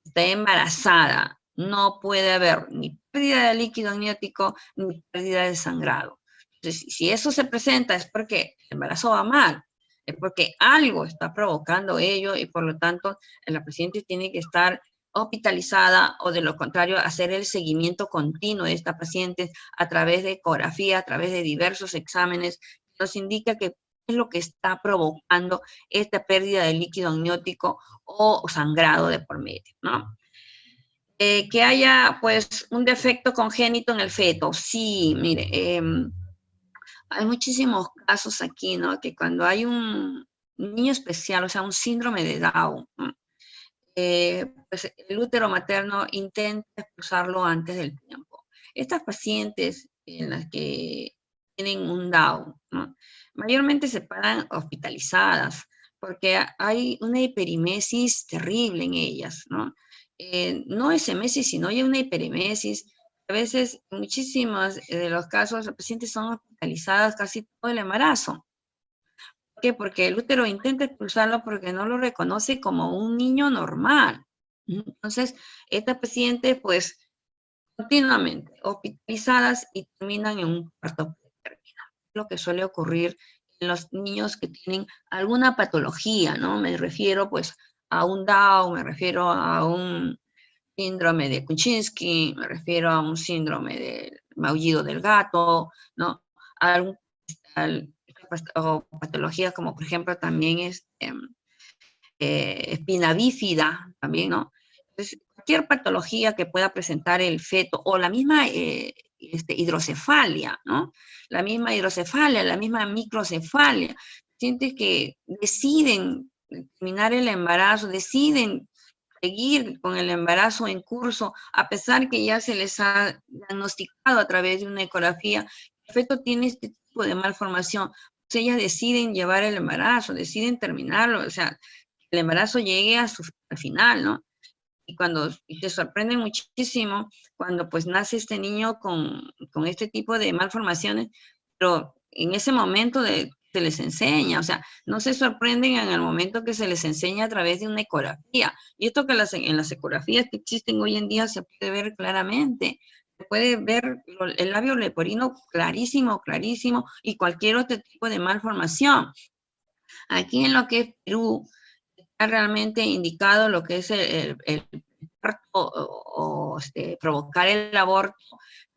está embarazada, no puede haber ni pérdida de líquido amniótico ni pérdida de sangrado. Entonces, si eso se presenta es porque el embarazo va mal, es porque algo está provocando ello y por lo tanto la paciente tiene que estar hospitalizada o de lo contrario hacer el seguimiento continuo de esta paciente a través de ecografía, a través de diversos exámenes, nos indica que es lo que está provocando esta pérdida de líquido amniótico o sangrado de por medio, ¿no? Que haya, pues, un defecto congénito en el feto. Sí, mire, hay muchísimos casos aquí, ¿no? Que cuando hay un niño especial, o sea, un síndrome de Down, ¿no? pues el útero materno intenta expulsarlo antes del tiempo. Estas pacientes en las que tienen un Down, ¿no? Mayormente se paran hospitalizadas porque hay una hiperimesis terrible en ellas, ¿no? No es emesis, sino hay una hiperimesis. A veces, en muchísimos de los casos, las pacientes son hospitalizadas casi todo el embarazo. ¿Por qué? Porque el útero intenta expulsarlo porque no lo reconoce como un niño normal. Entonces, estas pacientes, pues, continuamente hospitalizadas y terminan en un parto pretérmino. Lo que suele ocurrir en los niños que tienen alguna patología, ¿no? Me refiero, pues, a un Down, me refiero a un síndrome de Kuczynski, me refiero a un síndrome del maullido del gato, ¿no? Algún, o patologías como, por ejemplo, también espina bífida, también, ¿no? Entonces, cualquier patología que pueda presentar el feto o la misma hidrocefalia, ¿no? La misma hidrocefalia, la misma microcefalia. Sientes que deciden terminar el embarazo, deciden seguir con el embarazo en curso, a pesar que ya se les ha diagnosticado a través de una ecografía, el feto tiene este tipo de malformación. Pues ellas deciden llevar el embarazo, deciden terminarlo, o sea, el embarazo llegue al final, ¿no? Y te sorprende muchísimo cuando pues nace este niño con este tipo de malformaciones, pero en ese momento se les enseña, o sea, no se sorprenden en el momento que se les enseña a través de una ecografía. Y esto que en las ecografías que existen hoy en día se puede ver claramente. Se puede ver el labio leporino clarísimo, clarísimo, y cualquier otro tipo de malformación. Aquí en lo que es Perú, está realmente indicado lo que es el parto provocar el aborto,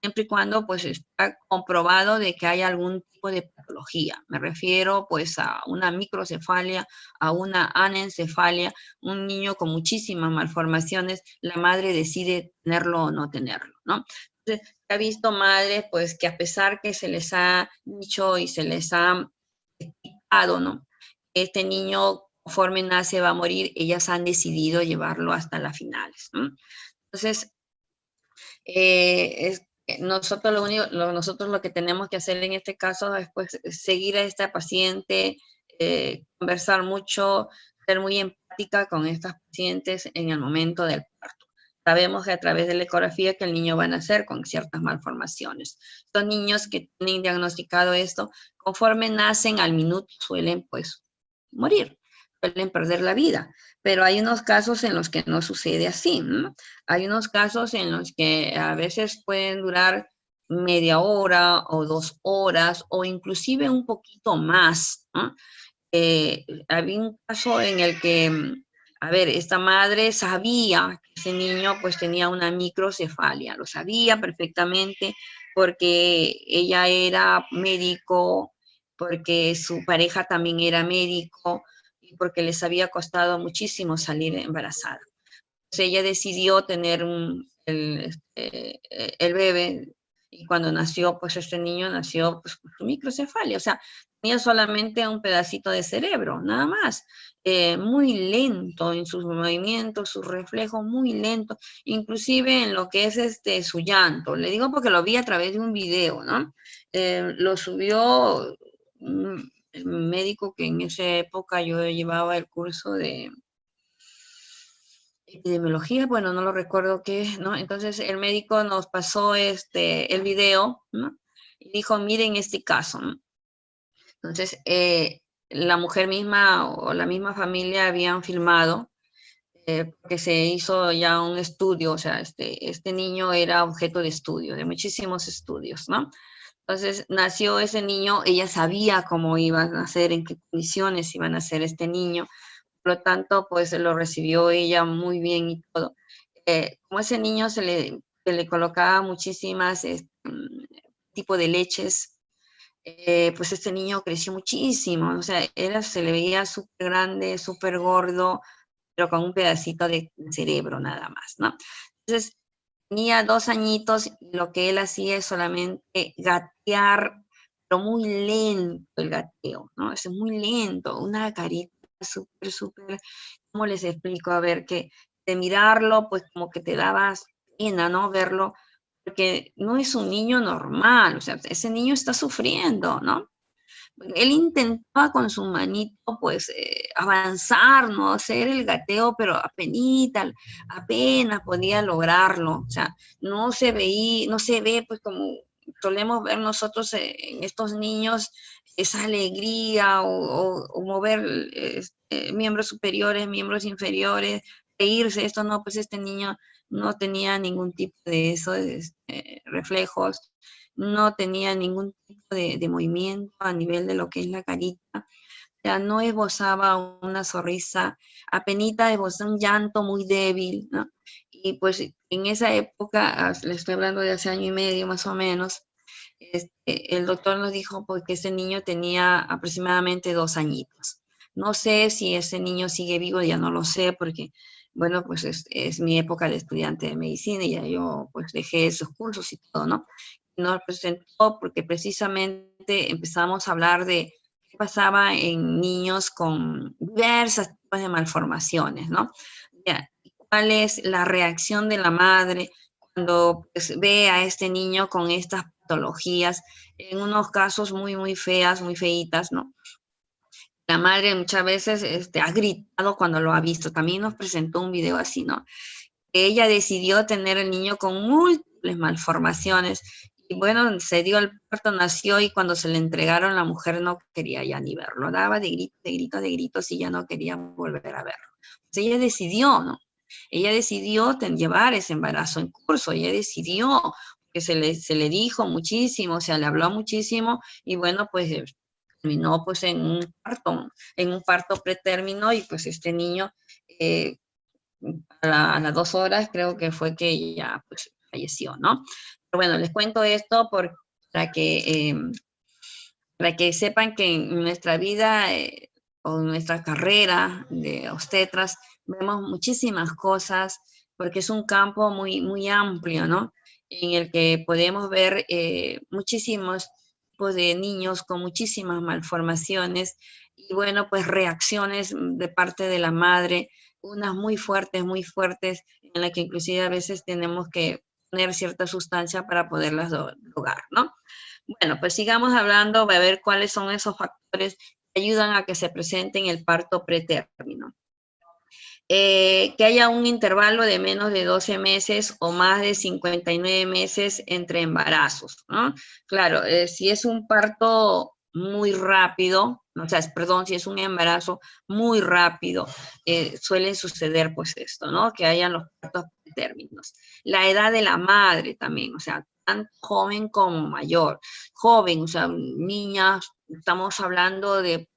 siempre y cuando pues está comprobado de que hay algún tipo de patología. Me refiero pues a una microcefalia, a una anencefalia, un niño con muchísimas malformaciones, la madre decide tenerlo o no tenerlo, ¿no? Entonces, se ha visto madres pues que a pesar que se les ha dicho y se les ha explicado, ¿no? Este niño conforme nace va a morir, ellas han decidido llevarlo hasta las finales, ¿no? Entonces, nosotros nosotros lo que tenemos que hacer en este caso es pues, seguir a esta paciente, conversar mucho, ser muy empática con estas pacientes en el momento del parto. Sabemos que a través de la ecografía que el niño va a nacer con ciertas malformaciones. Estos niños que tienen diagnosticado esto, conforme nacen al minuto suelen pues morir, suelen perder la vida. Pero hay unos casos en los que no sucede así, ¿no? Hay unos casos en los que a veces pueden durar media hora o 2 horas o inclusive un poquito más, ¿no? Había un caso en el que, a ver, esta madre sabía que ese niño pues tenía una microcefalia, lo sabía perfectamente porque ella era médico, porque su pareja también era médico y porque les había costado muchísimo salir embarazada. Entonces ella decidió tener el bebé y cuando nació, pues este niño nació pues, con su microcefalia, o sea, tenía solamente un pedacito de cerebro, nada más. Muy lento en sus movimientos, sus reflejos muy lentos, inclusive en lo que es su llanto. Le digo porque lo vi a través de un video, ¿no? Lo subió un médico que en esa época yo llevaba el curso de epidemiología, bueno, no lo recuerdo qué, ¿no? Entonces el médico nos pasó el video, ¿no? Y dijo, miren este caso, ¿no? Entonces, la mujer misma o la misma familia habían filmado, porque se hizo ya un estudio, o sea, este niño era objeto de estudio, de muchísimos estudios, ¿no? Entonces, nació ese niño, ella sabía cómo iba a nacer, en qué condiciones iba a nacer este niño, por lo tanto, pues lo recibió ella muy bien y todo. Como ese niño se le colocaba muchísimas tipo de leches, pues este niño creció muchísimo, o sea, se le veía súper grande, súper gordo, pero con un pedacito de cerebro nada más, ¿no? Entonces, tenía 2 añitos y lo que él hacía es solamente gatear, pero muy lento el gateo, ¿no? Es muy lento, una carita súper, súper, ¿cómo les explico? A ver, que de mirarlo, pues como que te dabas pena, ¿no? Verlo, porque no es un niño normal, o sea, ese niño está sufriendo, ¿no? Él intentaba con su manito, pues, avanzar, ¿no? Hacer el gateo, pero apenas podía lograrlo. O sea, no se ve, pues, como solemos ver nosotros en estos niños, esa alegría o mover miembros superiores, miembros inferiores, reírse. Esto no, pues este niño no tenía ningún tipo de esos reflejos, no tenía ningún tipo de movimiento a nivel de lo que es la carita, o sea, no esbozaba una sonrisa, apenita esbozaba un llanto muy débil, ¿no? Y pues en esa época, le estoy hablando de hace año y medio más o menos, el doctor nos dijo pues, que ese niño tenía aproximadamente 2 añitos. No sé si ese niño sigue vivo, ya no lo sé, porque, bueno, pues es mi época de estudiante de medicina y ya yo pues dejé esos cursos y todo, ¿no? Nos presentó porque precisamente empezamos a hablar de qué pasaba en niños con diversas tipos de malformaciones, ¿no? Ya, ¿cuál es la reacción de la madre cuando pues, ve a este niño con estas patologías, en unos casos muy, muy feas, muy feitas, ¿no? La madre muchas veces ha gritado cuando lo ha visto. También nos presentó un video así, ¿no? Ella decidió tener el niño con múltiples malformaciones y bueno, se dio el parto, nació y cuando se le entregaron la mujer no quería ya ni verlo, daba de gritos, de gritos, de gritos y ya no quería volver a verlo. Entonces ella decidió, ¿no? Ella decidió llevar ese embarazo en curso, ella decidió, que se le dijo muchísimo, o sea, le habló muchísimo y bueno, pues terminó pues en un parto pretérmino y pues este niño eh, a las 2 horas creo que fue que ella pues falleció, ¿no? Pero bueno, les cuento esto para que, para que sepan que en nuestra vida o en nuestra carrera de obstetras vemos muchísimas cosas porque es un campo muy, muy amplio, ¿no? En el que podemos ver muchísimos tipos de niños con muchísimas malformaciones y bueno, pues reacciones de parte de la madre, unas muy fuertes, en las que inclusive a veces tenemos que poner cierta sustancia para poderlas drogar, ¿no? Bueno, pues sigamos hablando, va a ver cuáles son esos factores que ayudan a que se presente en el parto pretérmino. Que haya un intervalo de menos de 12 meses o más de 59 meses entre embarazos, ¿no? Claro, si es un parto muy rápido, o sea, perdón, si es un embarazo muy rápido, suele suceder pues esto, ¿no? Que hayan los partos pretérminos. La edad de la madre también, o sea, tanto joven como mayor. Joven, o sea, niñas, estamos hablando de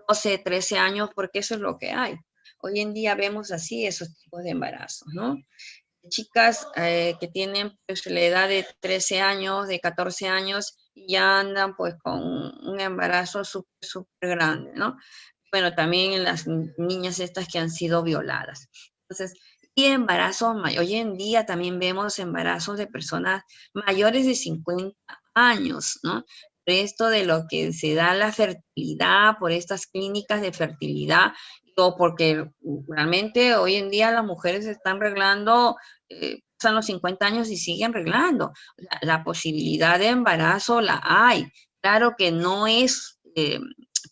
12, 13 años, porque eso es lo que hay. Hoy en día vemos así esos tipos de embarazos, ¿no? Chicas que tienen pues, la edad de 13 años, de 14 años, y ya andan pues con un embarazo súper, súper grande, ¿no? Bueno, también en las niñas estas que han sido violadas. Entonces, y embarazos, hoy en día también vemos embarazos de personas mayores de 50 años, ¿no? Esto de lo que se da la fertilidad por estas clínicas de fertilidad, o porque realmente hoy en día las mujeres están reglando, pasan los 50 años y siguen reglando. La posibilidad de embarazo la hay. Claro que no es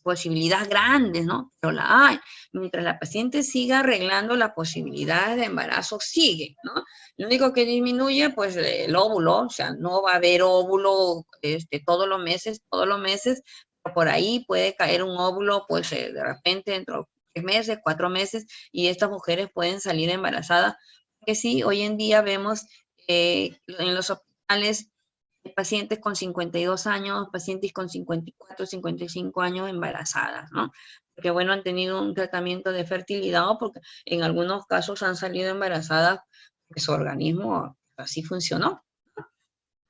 posibilidad grande, ¿no? Pero la hay. Mientras la paciente siga arreglando, la posibilidad de embarazo sigue, ¿no? Lo único que disminuye, pues, el óvulo, o sea, no va a haber óvulo todos los meses, pero por ahí puede caer un óvulo, pues, de repente dentro de 3 meses, 4 meses, y estas mujeres pueden salir embarazadas. Que sí, hoy en día vemos en los hospitales pacientes con 52 años, pacientes con 54, 55 años embarazadas, ¿no? Porque, bueno, han tenido un tratamiento de fertilidad o porque en algunos casos han salido embarazadas porque su organismo así funcionó.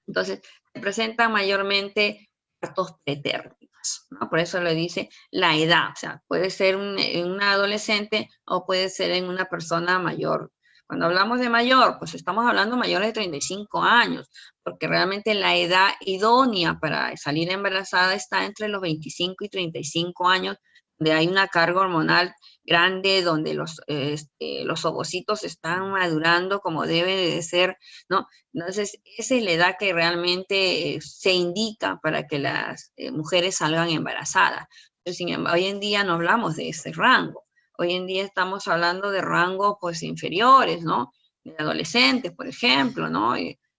Entonces, se presentan mayormente partos pretérmicos, ¿no? Por eso le dice la edad, o sea, puede ser en una adolescente o puede ser en una persona mayor. Cuando hablamos de mayor, pues estamos hablando mayores de 35 años, porque realmente la edad idónea para salir embarazada está entre los 25 y 35 años, donde hay una carga hormonal grande, donde los ovocitos están madurando como debe de ser, ¿no? Entonces, esa es la edad que realmente se indica para que las mujeres salgan embarazadas. Pero, sin embargo, hoy en día no hablamos de ese rango. Hoy en día estamos hablando de rangos pues inferiores, ¿no? De adolescentes, por ejemplo, ¿no?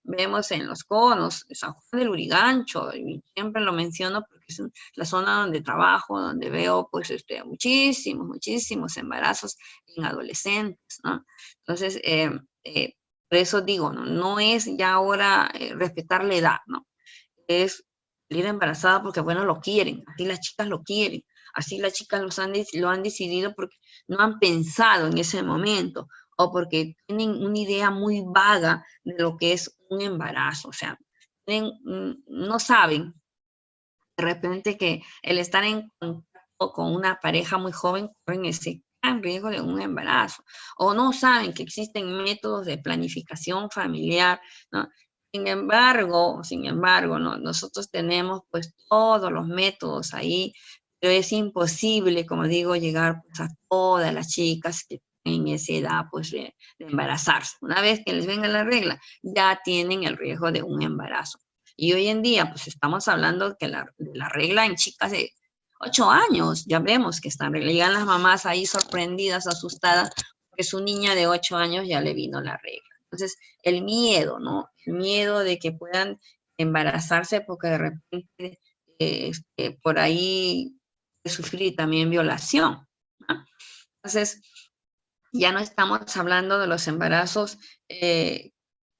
Vemos en los conos, San Juan del Urigancho, y siempre lo menciono porque es la zona donde trabajo, donde veo pues muchísimos embarazos en adolescentes, ¿no? Entonces, por eso digo, ¿no? No es ya ahora respetar la edad, ¿no? Es salir embarazada porque, bueno, lo quieren, así las chicas lo quieren, así las chicas lo han decidido porque no han pensado en ese momento o porque tienen una idea muy vaga de lo que es un embarazo, o sea, no saben de repente que el estar en contacto con una pareja muy joven corren ese gran riesgo de un embarazo, o no saben que existen métodos de planificación familiar, ¿no? Sin embargo, ¿no? Nosotros tenemos pues todos los métodos ahí, pero es imposible, como digo, llegar pues, a todas las chicas que en esa edad pues de embarazarse. Una vez que les venga la regla, ya tienen el riesgo de un embarazo. Y hoy en día, pues estamos hablando que de la regla en chicas de 8 años, ya vemos que están regla. Llegan las mamás ahí sorprendidas, asustadas, porque su niña de 8 años ya le vino la regla. Entonces, el miedo, ¿no? El miedo de que puedan embarazarse porque de repente por ahí sufrir también violación, ¿no? Entonces, ya no estamos hablando de los embarazos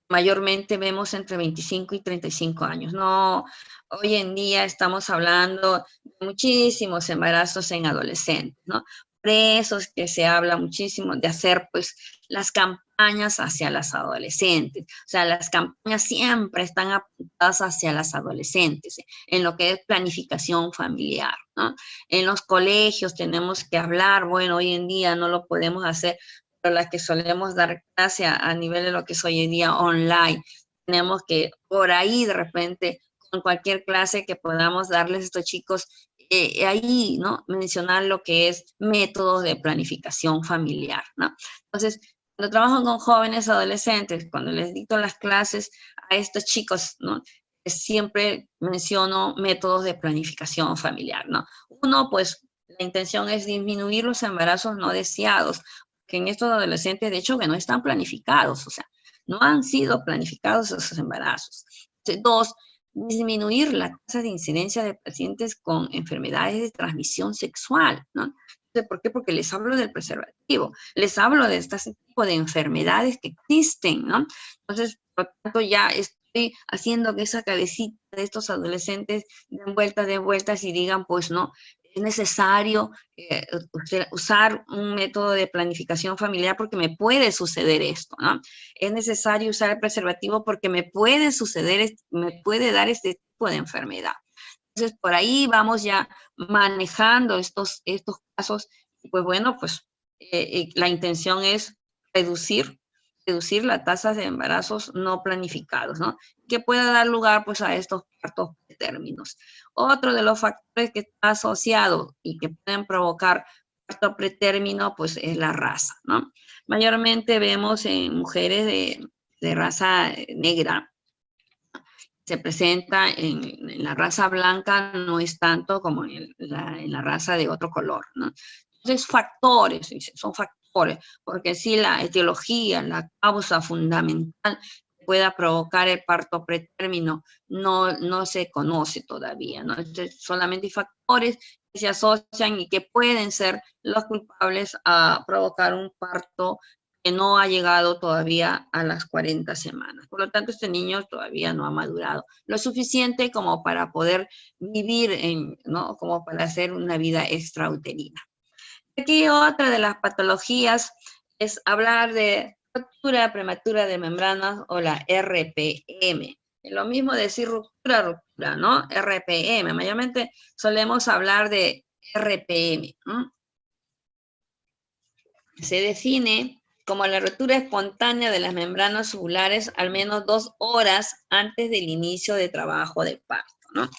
mayormente vemos entre 25 y 35 años. No, hoy en día estamos hablando de muchísimos embarazos en adolescentes, ¿no? Por eso es que se habla muchísimo de hacer, pues, las campañas hacia las adolescentes. O sea, las campañas siempre están apuntadas hacia las adolescentes, en lo que es planificación familiar, ¿no? En los colegios tenemos que hablar, bueno, hoy en día no lo podemos hacer las que solemos dar clase a nivel de lo que es hoy en día online. Tenemos que por ahí de repente, con cualquier clase que podamos darles a estos chicos, ahí, ¿no? Mencionar lo que es métodos de planificación familiar, ¿no? Entonces, cuando trabajo con jóvenes adolescentes, cuando les dicto las clases a estos chicos, ¿no? Siempre menciono métodos de planificación familiar, ¿no? Uno, pues, la intención es disminuir los embarazos no deseados, que en estos adolescentes, de hecho, que no están planificados, o sea, no han sido planificados esos embarazos. Dos, disminuir la tasa de incidencia de pacientes con enfermedades de transmisión sexual, ¿no? ¿Por qué? Porque les hablo del preservativo, les hablo de este tipo de enfermedades que existen, ¿no? Entonces, por lo tanto, ya estoy haciendo que esa cabecita de estos adolescentes den vueltas y digan, pues no, es necesario usar un método de planificación familiar porque me puede suceder esto, ¿no? Es necesario usar el preservativo porque me puede suceder, me puede dar este tipo de enfermedad. Entonces, por ahí vamos ya manejando estos casos. Y pues bueno, pues la intención es reducir la tasa de embarazos no planificados, ¿no? Que pueda dar lugar pues a estos partos pretérminos. Otro de los factores que está asociado y que pueden provocar parto pretérmino pues es la raza, ¿no? Mayormente vemos en mujeres de raza negra, se presenta en la raza blanca, no es tanto como en la raza de otro color, ¿no? Entonces, factores, son factores, porque si la etiología, la causa fundamental que pueda provocar el parto pretérmino no se conoce todavía, ¿no? Entonces, solamente hay factores que se asocian y que pueden ser los culpables a provocar un parto que no ha llegado todavía a las 40 semanas. Por lo tanto, este niño todavía no ha madurado lo suficiente como para poder vivir, ¿no? Como para hacer una vida extrauterina. Aquí otra de las patologías es hablar de ruptura prematura de membranas o la RPM. Es lo mismo decir ruptura, ¿no? RPM. Mayormente solemos hablar de RPM, ¿no? Se define como la ruptura espontánea de las membranas ovulares al menos 2 horas antes del inicio de trabajo de parto, ¿no?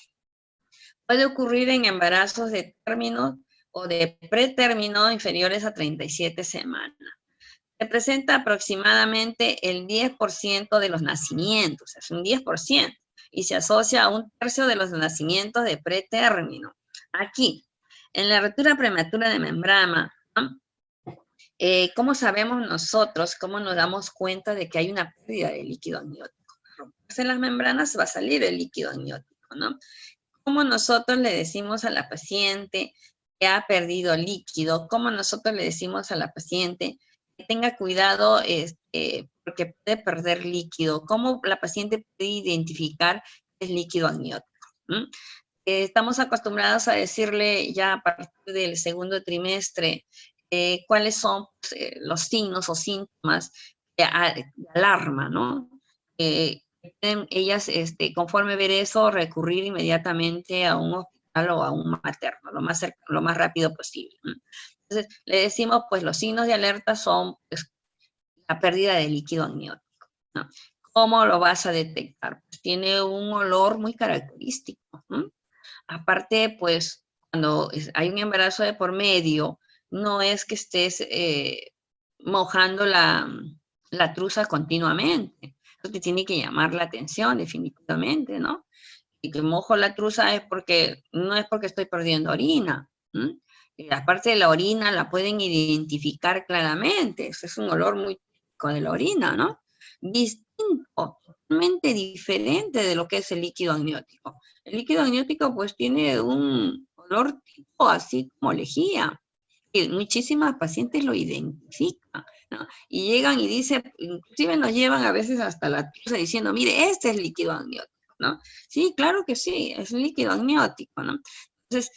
Puede ocurrir en embarazos de término o de pretérmino inferiores a 37 semanas. Representa aproximadamente el 10% de los nacimientos, es un 10%, y se asocia a 1/3 de los nacimientos de pretérmino. Aquí, en la ruptura prematura de membrana, ¿no? ¿Cómo sabemos nosotros, cómo nos damos cuenta de que hay una pérdida de líquido amniótico? Romperse las membranas va a salir el líquido amniótico, ¿no? ¿Cómo nosotros le decimos a la paciente que ha perdido líquido? ¿Cómo nosotros le decimos a la paciente que tenga cuidado porque puede perder líquido? ¿Cómo la paciente puede identificar el líquido amniótico? Estamos acostumbrados a decirle ya a partir del segundo trimestre cuáles son pues, los signos o síntomas de alarma, ¿no? Ellas, conforme ver eso, recurrir inmediatamente a un hospital o a un materno, lo más rápido posible, ¿no? Entonces, le decimos, pues los signos de alerta son pues, la pérdida de líquido amniótico, ¿no? ¿Cómo lo vas a detectar? Pues tiene un olor muy característico, ¿no? Aparte, pues, cuando hay un embarazo de por medio, no es que estés mojando la truza continuamente. Eso te tiene que llamar la atención, definitivamente, ¿no? Y que mojo la truza no es porque estoy perdiendo orina. Y aparte de la orina, la pueden identificar claramente. Eso es un olor muy típico de la orina, ¿no? Distinto, totalmente diferente de lo que es el líquido amniótico. El líquido amniótico pues tiene un olor tipo así como lejía. Y muchísimas pacientes lo identifican, ¿no? Y llegan y dicen, inclusive nos llevan a veces hasta la truza diciendo, mire, este es líquido amniótico, ¿no? Sí, claro que sí, es líquido amniótico, ¿no? Entonces,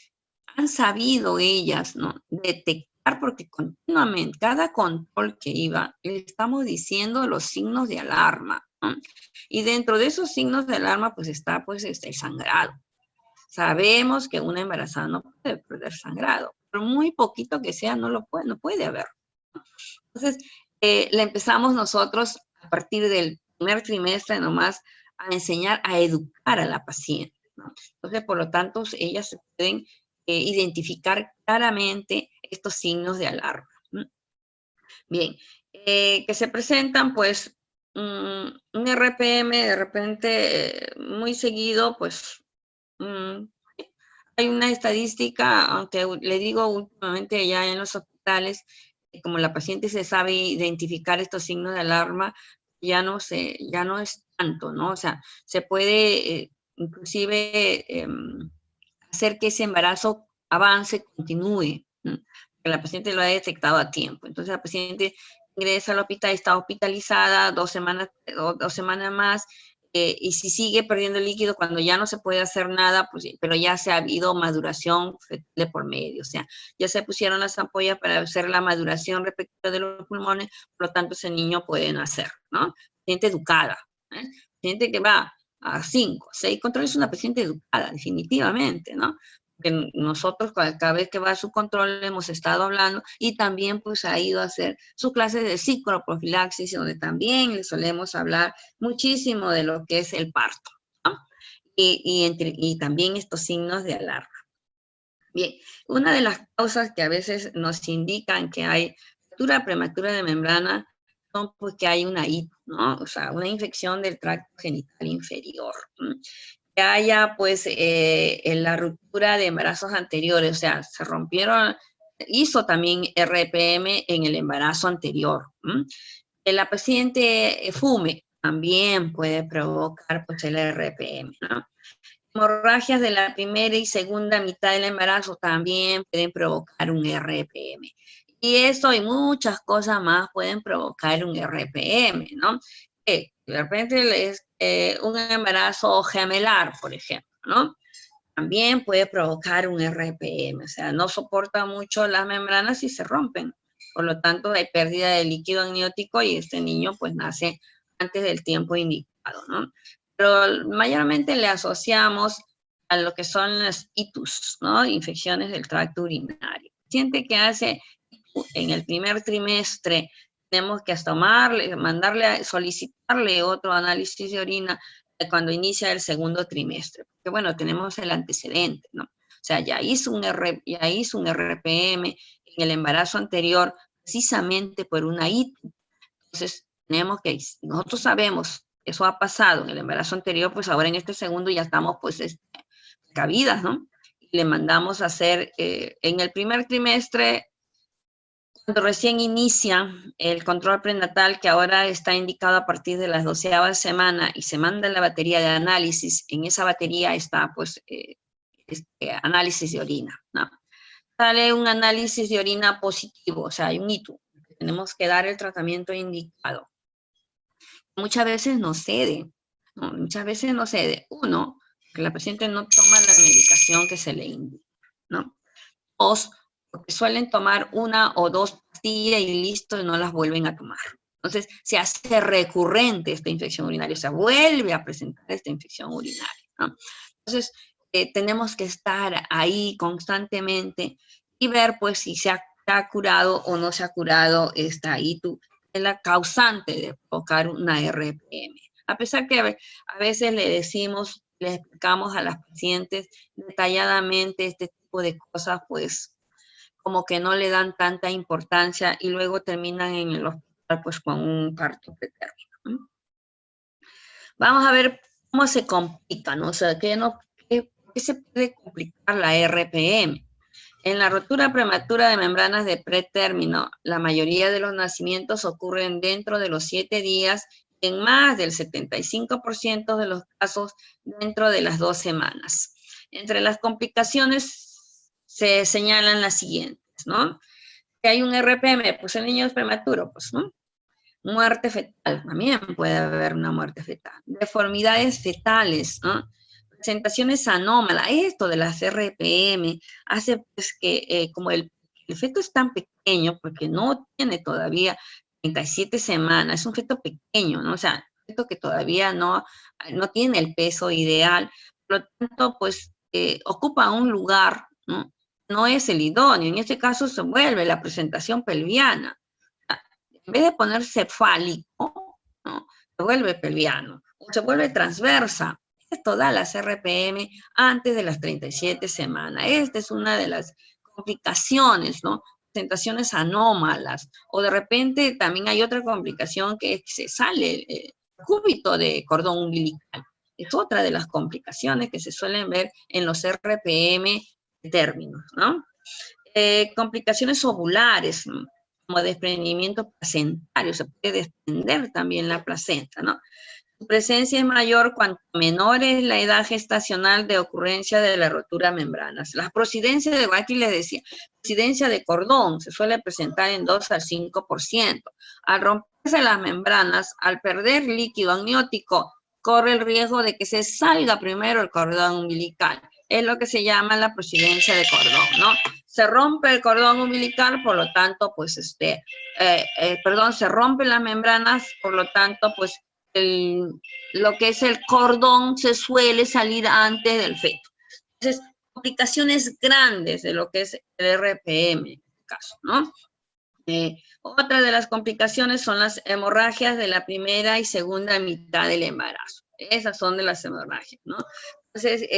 han sabido ellas, ¿no? Detectar, porque continuamente, cada control que iba, le estamos diciendo los signos de alarma, ¿no? Y dentro de esos signos de alarma, pues está pues, el sangrado. Sabemos que una embarazada no puede perder sangrado, pero muy poquito que sea, no puede haber. Entonces, le empezamos nosotros a partir del primer trimestre nomás a enseñar a educar a la paciente, ¿no? Entonces, por lo tanto, ellas se pueden identificar claramente estos signos de alarma, ¿no? Bien, que se presentan, pues, un RPM de repente muy seguido, pues, hay una estadística, aunque le digo últimamente ya en los hospitales, como la paciente se sabe identificar estos signos de alarma, ya no es tanto, ¿no? O sea, se puede inclusive hacer que ese embarazo avance, continúe, ¿no? Que la paciente lo ha detectado a tiempo. Entonces la paciente ingresa al hospital, está hospitalizada 2 semanas, 2 semanas más, y si sigue perdiendo líquido cuando ya no se puede hacer nada, pues, pero ya se ha habido maduración de por medio, o sea, ya se pusieron las ampollas para hacer la maduración respecto de los pulmones, por lo tanto ese niño puede nacer, ¿no? Paciente educada, paciente que va a 5, 6 controles, es una paciente educada, definitivamente, ¿no? Que nosotros cada vez que va a su control hemos estado hablando y también pues ha ido a hacer sus clases de psicoprofilaxis, donde también le solemos hablar muchísimo de lo que es el parto, ¿no? Y también estos signos de alarma. Bien, una de las causas que a veces nos indican que hay ruptura prematura de membrana son pues que hay una ITU, ¿no? O sea, una infección del tracto genital inferior. Que haya pues en la ruptura de embarazos anteriores, o sea, se rompieron, hizo también RPM en el embarazo anterior. Que la paciente fume también puede provocar pues el RPM, ¿no? Hemorragias de la primera y segunda mitad del embarazo también pueden provocar un RPM. Y eso y muchas cosas más pueden provocar un RPM, ¿no? De repente es un embarazo gemelar, por ejemplo, ¿no? También puede provocar un RPM, o sea, no soporta mucho las membranas y se rompen. Por lo tanto, hay pérdida de líquido amniótico y este niño pues nace antes del tiempo indicado, ¿no? Pero mayormente le asociamos a lo que son las ITUs, ¿no? Infecciones del tracto urinario. Paciente que hace en el primer trimestre, tenemos que solicitarle otro análisis de orina cuando inicia el segundo trimestre. Porque bueno, tenemos el antecedente, ¿no? sea, ya hizo un RPM en el embarazo anterior, precisamente por una ITU. Entonces, nosotros sabemos que eso ha pasado en el embarazo anterior, pues ahora en este segundo ya estamos, pues, cabidas, ¿no? Y le mandamos a hacer, en el primer trimestre, cuando recién inicia el control prenatal, que ahora está indicado a partir de la 12ª semana, y se manda la batería de análisis, en esa batería está, pues, análisis de orina, ¿no? Sale un análisis de orina positivo, o sea, hay un ITU. Tenemos que dar el tratamiento indicado. Muchas veces no cede, ¿no? Muchas veces no cede. Uno, que la paciente no toma la medicación que se le indica, ¿no? Dos, porque suelen tomar una o dos pastillas y listo, y no las vuelven a tomar. Entonces, se hace recurrente esta infección urinaria, o sea, vuelve a presentar esta infección urinaria, ¿no? Entonces, tenemos que estar ahí constantemente y ver, pues, si se ha curado o no se ha curado esta ITU, es la causante de provocar una RPM. A pesar que a veces le explicamos a las pacientes detalladamente este tipo de cosas, pues, como que no le dan tanta importancia y luego terminan en el hospital, pues, con un parto pretérmino, ¿no? Vamos a ver cómo se complica, ¿no? O sea, ¿qué se puede complicar la RPM? En la rotura prematura de membranas de pretérmino, la mayoría de los nacimientos ocurren dentro de los 7 días, en más del 75% de los casos dentro de las 2 semanas. Entre las complicaciones se señalan las siguientes, ¿no? Que hay un RPM, pues el niño es prematuro, pues, ¿no? Muerte fetal, también puede haber una muerte fetal. Deformidades fetales, ¿no? Presentaciones anómalas. Esto de las RPM hace, pues, que como el feto es tan pequeño, porque no tiene todavía 37 semanas, es un feto pequeño, ¿no? O sea, un feto que todavía no tiene el peso ideal, por lo tanto, pues, ocupa un lugar, ¿no? No es el idóneo. En este caso se vuelve la presentación pelviana. En vez de poner cefálico, ¿no? Se vuelve pelviano, o se vuelve transversa. Esto da las RPM antes de las 37 semanas. Esta es una de las complicaciones, ¿no? Presentaciones anómalas. O de repente también hay otra complicación que es que se sale el cúbito de cordón umbilical. Es otra de las complicaciones que se suelen ver en los RPM de términos, ¿no? Complicaciones ovulares, ¿no? Como desprendimiento placentario, se puede desprender también la placenta, ¿no? Su presencia es mayor cuanto menor es la edad gestacional de ocurrencia de la rotura de membranas. Las procidencias de, aquí les decía, procidencia de cordón se suele presentar en 2 al 5%. Al romperse las membranas, al perder líquido amniótico, corre el riesgo de que se salga primero el cordón umbilical. Es lo que se llama la procidencia de cordón, ¿no? Se rompe el cordón umbilical, por lo tanto, pues, se rompen las membranas, por lo tanto, pues, lo que es el cordón se suele salir antes del feto. Entonces, complicaciones grandes de lo que es el RPM, en este caso, ¿no? Otra de las complicaciones son las hemorragias de la primera y segunda mitad del embarazo. Esas son de las hemorragias, ¿no? Entonces,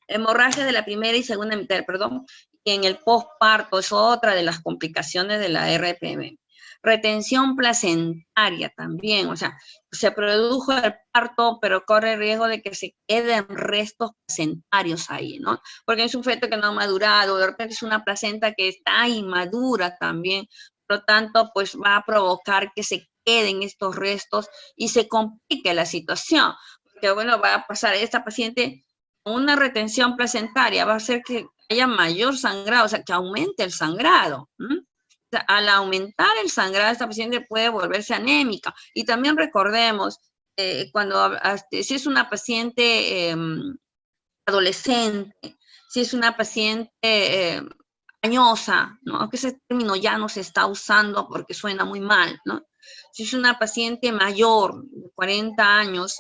hemorragias de la primera y segunda mitad, perdón, y en el posparto es otra de las complicaciones de la RPM. Retención placentaria también, o sea, se produjo el parto, pero corre el riesgo de que se queden restos placentarios ahí, ¿no? Porque es un feto que no ha madurado, de repente es una placenta que está inmadura también, por lo tanto, pues va a provocar que se queden estos restos y se complique la situación, porque bueno, va a pasar esta paciente con una retención placentaria, va a hacer que haya mayor sangrado, o sea, que aumente el sangrado, ¿m? Al aumentar el sangrado, esta paciente puede volverse anémica. Y también recordemos, si es una paciente adolescente, si es una paciente añosa, ¿no? Aunque ese término ya no se está usando porque suena muy mal, ¿no? Si es una paciente mayor, de 40 años,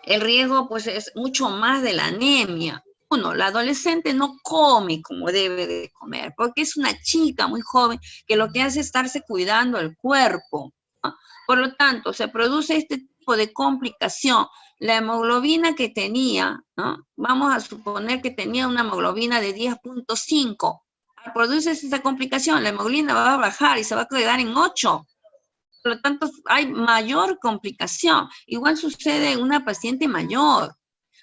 el riesgo pues es mucho más de la anemia. Uno, la adolescente no come como debe de comer, porque es una chica muy joven que lo que hace es estarse cuidando el cuerpo, ¿no? Por lo tanto, se produce este tipo de complicación la hemoglobina que tenía, ¿no? Vamos a suponer que tenía una hemoglobina de 10.5. Al producirse esta complicación, la hemoglobina va a bajar y se va a quedar en 8. Por lo tanto, hay mayor complicación. Igual sucede en una paciente mayor.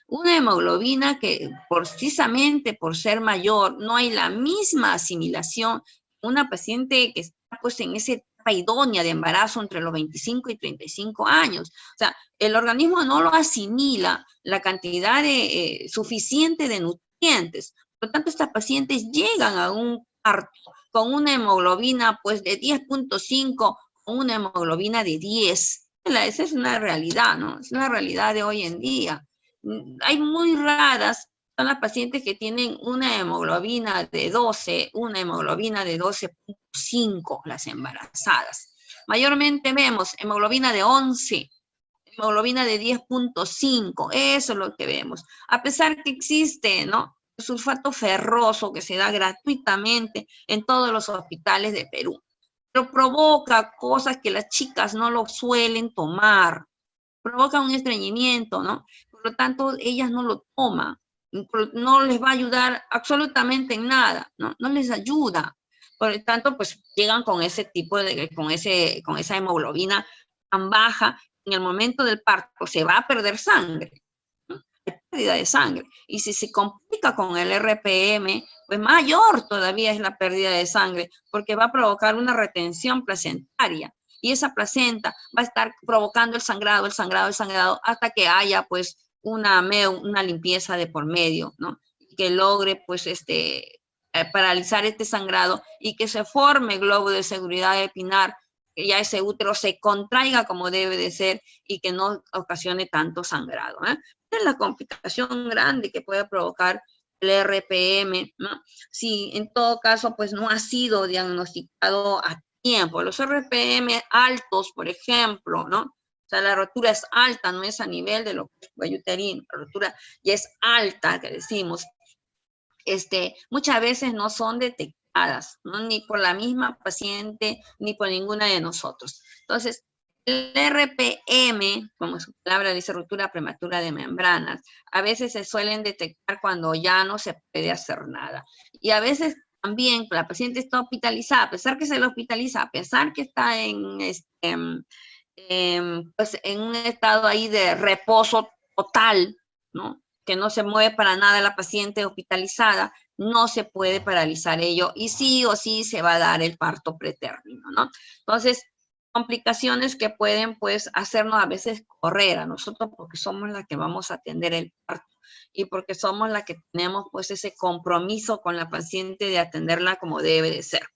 Una hemoglobina que precisamente por ser mayor no hay la misma asimilación. Una paciente que está pues en esa etapa idónea de embarazo entre los 25 y 35 años. O sea, el organismo no lo asimila la cantidad suficiente de nutrientes. Por lo tanto, estas pacientes llegan a un parto con una hemoglobina pues de 10.5, con una hemoglobina de 10. Esa es una realidad, ¿no? Es una realidad de hoy en día. Hay muy raras, son las pacientes que tienen una hemoglobina de 12, una hemoglobina de 12.5, las embarazadas. Mayormente vemos hemoglobina de 11, hemoglobina de 10.5, eso es lo que vemos. A pesar que existe, ¿no?, el sulfato ferroso que se da gratuitamente en todos los hospitales de Perú, pero provoca cosas que las chicas no lo suelen tomar, provoca un estreñimiento, ¿no? Por lo tanto, ellas no lo toman, no les va a ayudar absolutamente en nada, ¿no? No les ayuda. Por lo tanto, pues llegan con ese tipo de, con esa hemoglobina tan baja, en el momento del parto se va a perder sangre, ¿no? Hay pérdida de sangre. Y si se complica con el RPM, pues mayor todavía es la pérdida de sangre, porque va a provocar una retención placentaria. Y esa placenta va a estar provocando el sangrado, hasta que haya pues una limpieza de por medio, ¿no? Que logre pues paralizar este sangrado y que se forme globo de seguridad epinar, que ya ese útero se contraiga como debe de ser y que no ocasione tanto sangrado, ¿eh? Es la complicación grande que puede provocar el RPM, ¿no? Si en todo caso pues no ha sido diagnosticado a tiempo. Los RPM altos, por ejemplo, ¿no? O sea, la rotura es alta, no es a nivel de lo que es cuello uterino, la rotura ya es alta, que decimos. Muchas veces no son detectadas, ¿no?, ni por la misma paciente, ni por ninguna de nosotros. Entonces, el RPM, como su palabra dice, ruptura prematura de membranas, a veces se suelen detectar cuando ya no se puede hacer nada. Y a veces también la paciente está hospitalizada, a pesar que se la hospitaliza, a pesar que está pues en un estado ahí de reposo total, ¿no?, que no se mueve para nada la paciente hospitalizada, no se puede paralizar ello y sí o sí se va a dar el parto pretérmino, ¿no? Entonces, complicaciones que pueden pues hacernos a veces correr a nosotros porque somos las que vamos a atender el parto y porque somos las que tenemos pues ese compromiso con la paciente de atenderla como debe de ser.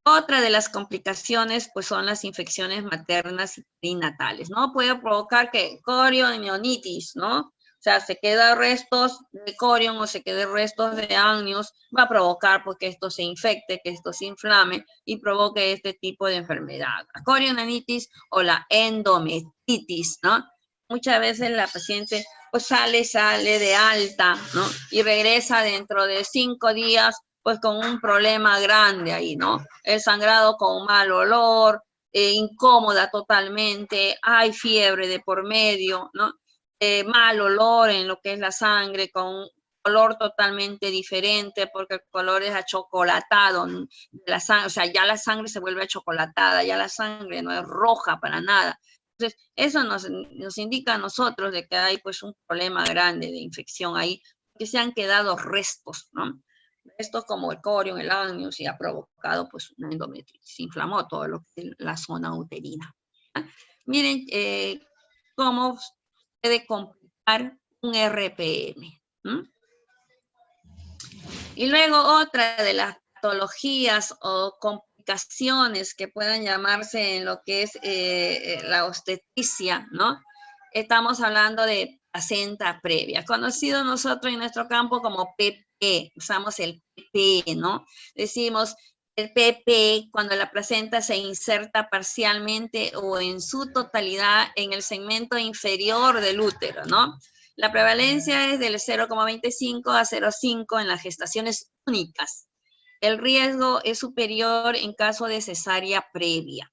Otra de las complicaciones, pues, son las infecciones maternas y natales, ¿no? Puede provocar que corionionitis, ¿no? O sea, se quedan restos de corion o se quedan restos de amnios, va a provocar pues, que esto se infecte, que esto se inflame y provoque este tipo de enfermedad. La corionionitis o la endometritis, ¿no? Muchas veces la paciente pues sale de alta, ¿no? Y regresa dentro de 5 días pues con un problema grande ahí, ¿no? El sangrado con mal olor, incómoda totalmente, hay fiebre de por medio, ¿no? Mal olor en lo que es la sangre, con un color totalmente diferente, porque el color es achocolatado, la sangre, o sea, ya la sangre se vuelve achocolatada, ya la sangre no es roja para nada. Entonces, eso nos indica a nosotros de que hay pues un problema grande de infección ahí, que se han quedado restos, ¿no? Esto como el corion, el amnios, y ha provocado pues una endometritis, se inflamó todo lo que es la zona uterina. Miren cómo puede complicar un RPM. Y luego otra de las patologías o complicaciones que puedan llamarse en lo que es la obstetricia, ¿no? Estamos hablando de placenta previa, conocido nosotros en nuestro campo como PP, usamos el PP, ¿no? Decimos el PP cuando la placenta se inserta parcialmente o en su totalidad en el segmento inferior del útero, ¿no? La prevalencia es del 0,25 a 0,5 en las gestaciones únicas. El riesgo es superior en caso de cesárea previa.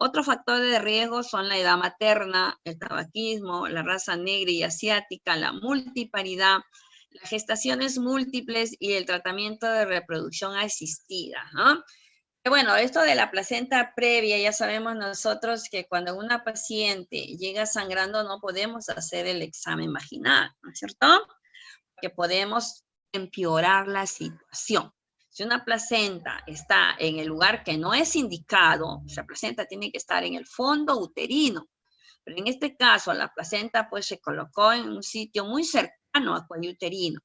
Otros factores de riesgo son la edad materna, el tabaquismo, la raza negra y asiática, la multiparidad, las gestaciones múltiples y el tratamiento de reproducción asistida, ¿no? Bueno, esto de la placenta previa, ya sabemos nosotros que cuando una paciente llega sangrando no podemos hacer el examen vaginal, ¿no es cierto? Que podemos empeorar la situación. Si una placenta está en el lugar que no es indicado, esa placenta tiene que estar en el fondo uterino. Pero en este caso, la placenta pues se colocó en un sitio muy cercano al cuello uterino.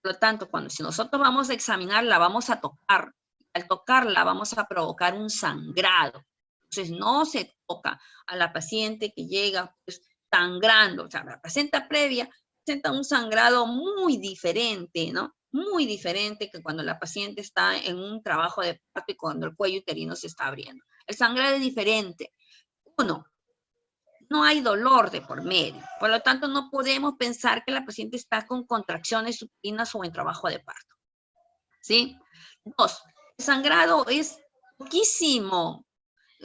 Por lo tanto, si nosotros vamos a examinarla, vamos a tocar. Al tocarla vamos a provocar un sangrado. Entonces no se toca a la paciente que llega pues, sangrando. O sea, la placenta previa presenta un sangrado muy diferente, ¿no? Muy diferente que cuando la paciente está en un trabajo de parto y cuando el cuello uterino se está abriendo. El sangrado es diferente. Uno, no hay dolor de por medio. Por lo tanto, no podemos pensar que la paciente está con contracciones uterinas o en trabajo de parto. ¿Sí? Dos, el sangrado es poquísimo.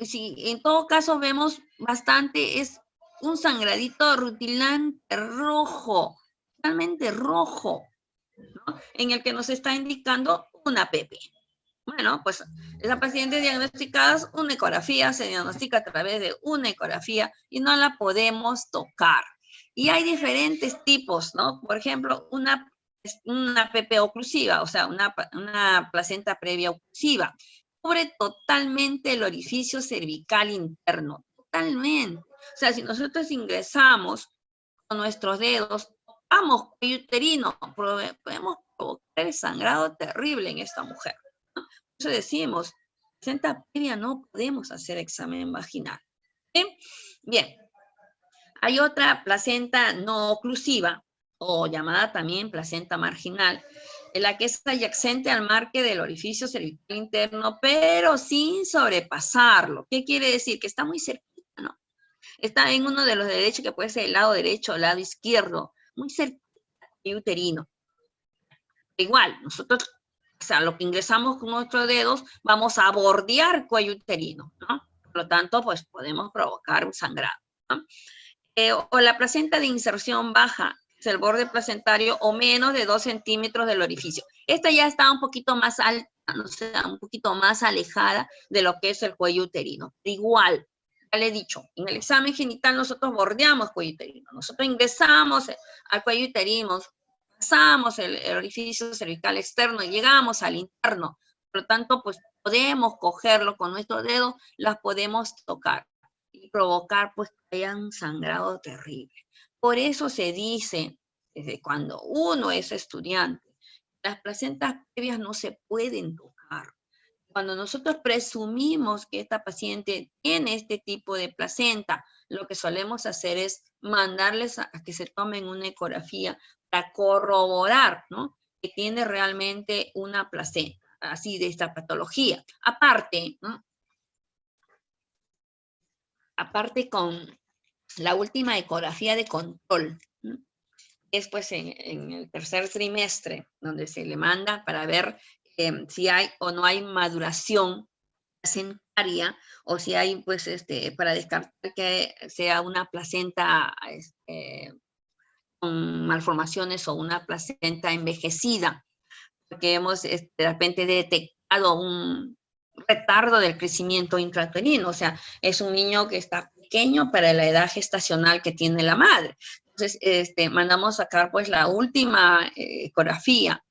Sí, en todo caso vemos bastante, es un sangradito rutilante rojo, totalmente rojo, ¿no? En el que nos está indicando una PP. Bueno, pues esa paciente diagnosticada, una ecografía, se diagnostica a través de una ecografía y no la podemos tocar. Y hay diferentes tipos, ¿no? Por ejemplo, una PP oclusiva, o sea, una placenta previa oclusiva. Cubre totalmente el orificio cervical interno, totalmente. O sea, si nosotros ingresamos con nuestros dedos, tocamos cuello uterino, podemos provocar el sangrado terrible en esta mujer. Por eso decimos, placenta previa no podemos hacer examen vaginal. ¿Sí? Bien, hay otra placenta no oclusiva, o llamada también placenta marginal, en la que es adyacente al marque del orificio cervical interno, pero sin sobrepasarlo. ¿Qué quiere decir? Que está muy cerquita, ¿no? Está en uno de los derechos, que puede ser el lado derecho o el lado izquierdo, muy cerquita del uterino. Igual, nosotros, o sea, lo que ingresamos con nuestros dedos, vamos a bordear cuello uterino, ¿no? Por lo tanto, pues podemos provocar un sangrado, ¿no? O la placenta de inserción baja, es el borde placentario o menos de 2 centímetros del orificio. Esta ya está un poquito más alta, o sea, un poquito más alejada de lo que es el cuello uterino. Igual, ya le he dicho, en el examen genital nosotros bordeamos cuello uterino, nosotros ingresamos al cuello uterino, pasamos el orificio cervical externo y llegamos al interno. Por lo tanto, pues podemos cogerlo con nuestros dedos, las podemos tocar y provocar pues que haya un sangrado terrible. Por eso se dice, desde cuando uno es estudiante, las placentas previas no se pueden tocar. Cuando nosotros presumimos que esta paciente tiene este tipo de placenta, lo que solemos hacer es mandarles a que se tomen una ecografía para corroborar, ¿no?, que tiene realmente una placenta, así de esta patología. Aparte, ¿no?, aparte con la última ecografía de control, ¿no?, es pues en el tercer trimestre, donde se le manda para ver si hay o no hay maduración placentaria, o si hay, pues, para descartar que sea una placenta con malformaciones o una placenta envejecida, porque hemos de repente detectado un retardo del crecimiento intrauterino, o sea, es un niño que está pequeño para la edad gestacional que tiene la madre. Entonces, mandamos sacar pues la última ecografía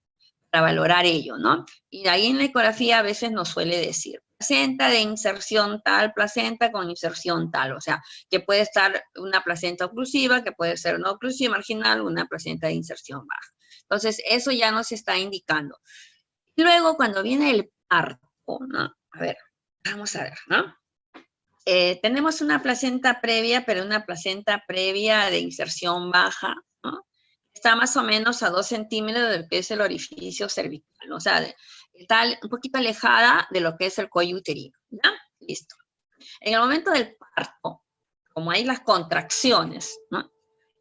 para valorar ello, ¿no? Y ahí en la ecografía a veces nos suele decir, placenta de inserción tal, placenta con inserción tal, o sea, que puede estar una placenta oclusiva, que puede ser no oclusiva marginal, una placenta de inserción baja. Entonces, eso ya nos está indicando. Luego, cuando viene el parto, ¿no? A ver, vamos a ver, ¿no? Tenemos una placenta previa, pero una placenta previa de inserción baja, ¿no? Está más o menos a 2 centímetros de lo que es el orificio cervical, ¿no? O sea, está un poquito alejada de lo que es el cuello uterino, ¿ya? Listo. En el momento del parto, como hay las contracciones, ¿no?,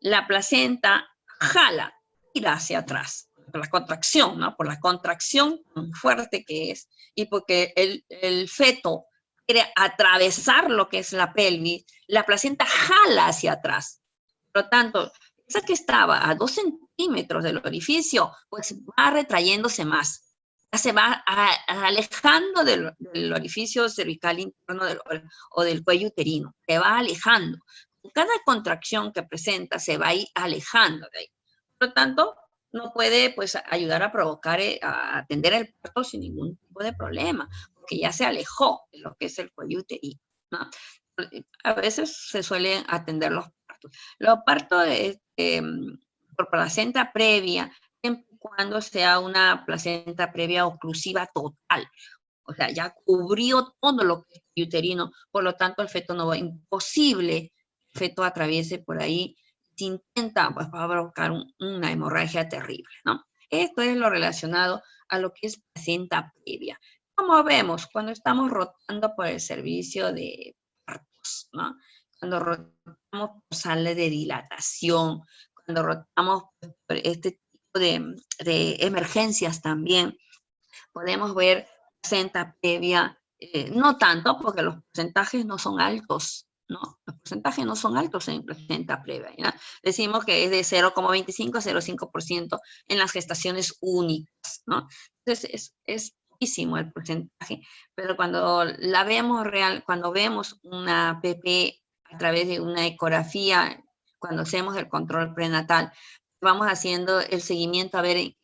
la placenta jala, tira hacia atrás, por la contracción, ¿no? Por la contracción tan fuerte que es, y porque el feto quiere atravesar lo que es la pelvis, la placenta jala hacia atrás. Por lo tanto, esa que estaba a 2 centímetros del orificio, pues va retrayéndose más. Ya se va alejando del orificio cervical interno o del cuello uterino. Se va alejando. Con cada contracción que presenta, se va a ir alejando de ahí. Por lo tanto, no puede pues ayudar a provocar, a atender el parto sin ningún tipo de problema, porque ya se alejó de lo que es el cuello uterino, ¿no? A veces se suelen atender los partos. Los partos por placenta previa, siempre y cuando sea una placenta previa oclusiva total. O sea, ya cubrió todo lo que es uterino, por lo tanto el feto no va, imposible el feto atraviese por ahí, si intenta, pues va a provocar una hemorragia terrible, ¿no? Esto es lo relacionado a lo que es placenta previa. Como vemos, cuando estamos rotando por el servicio de partos, ¿no? Cuando rotamos por sala de dilatación, cuando rotamos por este tipo de emergencias también, podemos ver placenta previa, no tanto porque los porcentajes no son altos, ¿no? Los porcentajes no son altos en placenta previa, ¿ya? Decimos que es de 0,25 a 0,5% en las gestaciones únicas, ¿no? Entonces es poquísimo el porcentaje, pero cuando la vemos real, cuando vemos una PP a través de una ecografía, cuando hacemos el control prenatal, vamos haciendo el seguimiento a ver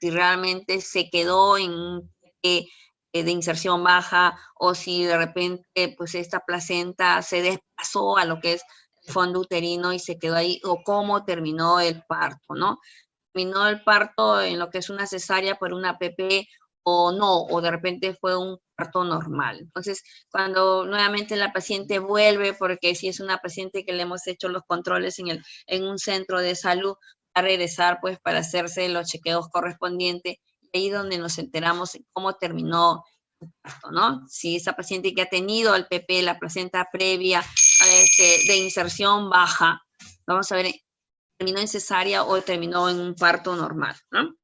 si realmente se quedó en un de inserción baja o si de repente pues esta placenta se desplazó a lo que es el fondo uterino y se quedó ahí, o cómo terminó el parto, ¿no? Terminó el parto en lo que es una cesárea por una PP o no, o de repente fue un parto normal. Entonces, cuando nuevamente la paciente vuelve, porque si es una paciente que le hemos hecho los controles en un centro de salud, a regresar pues para hacerse los chequeos correspondientes, ahí donde nos enteramos cómo terminó el parto, ¿no? Si esa paciente que ha tenido el PP, la placenta previa de inserción baja, vamos a ver, terminó en cesárea o terminó en un parto normal, ¿no?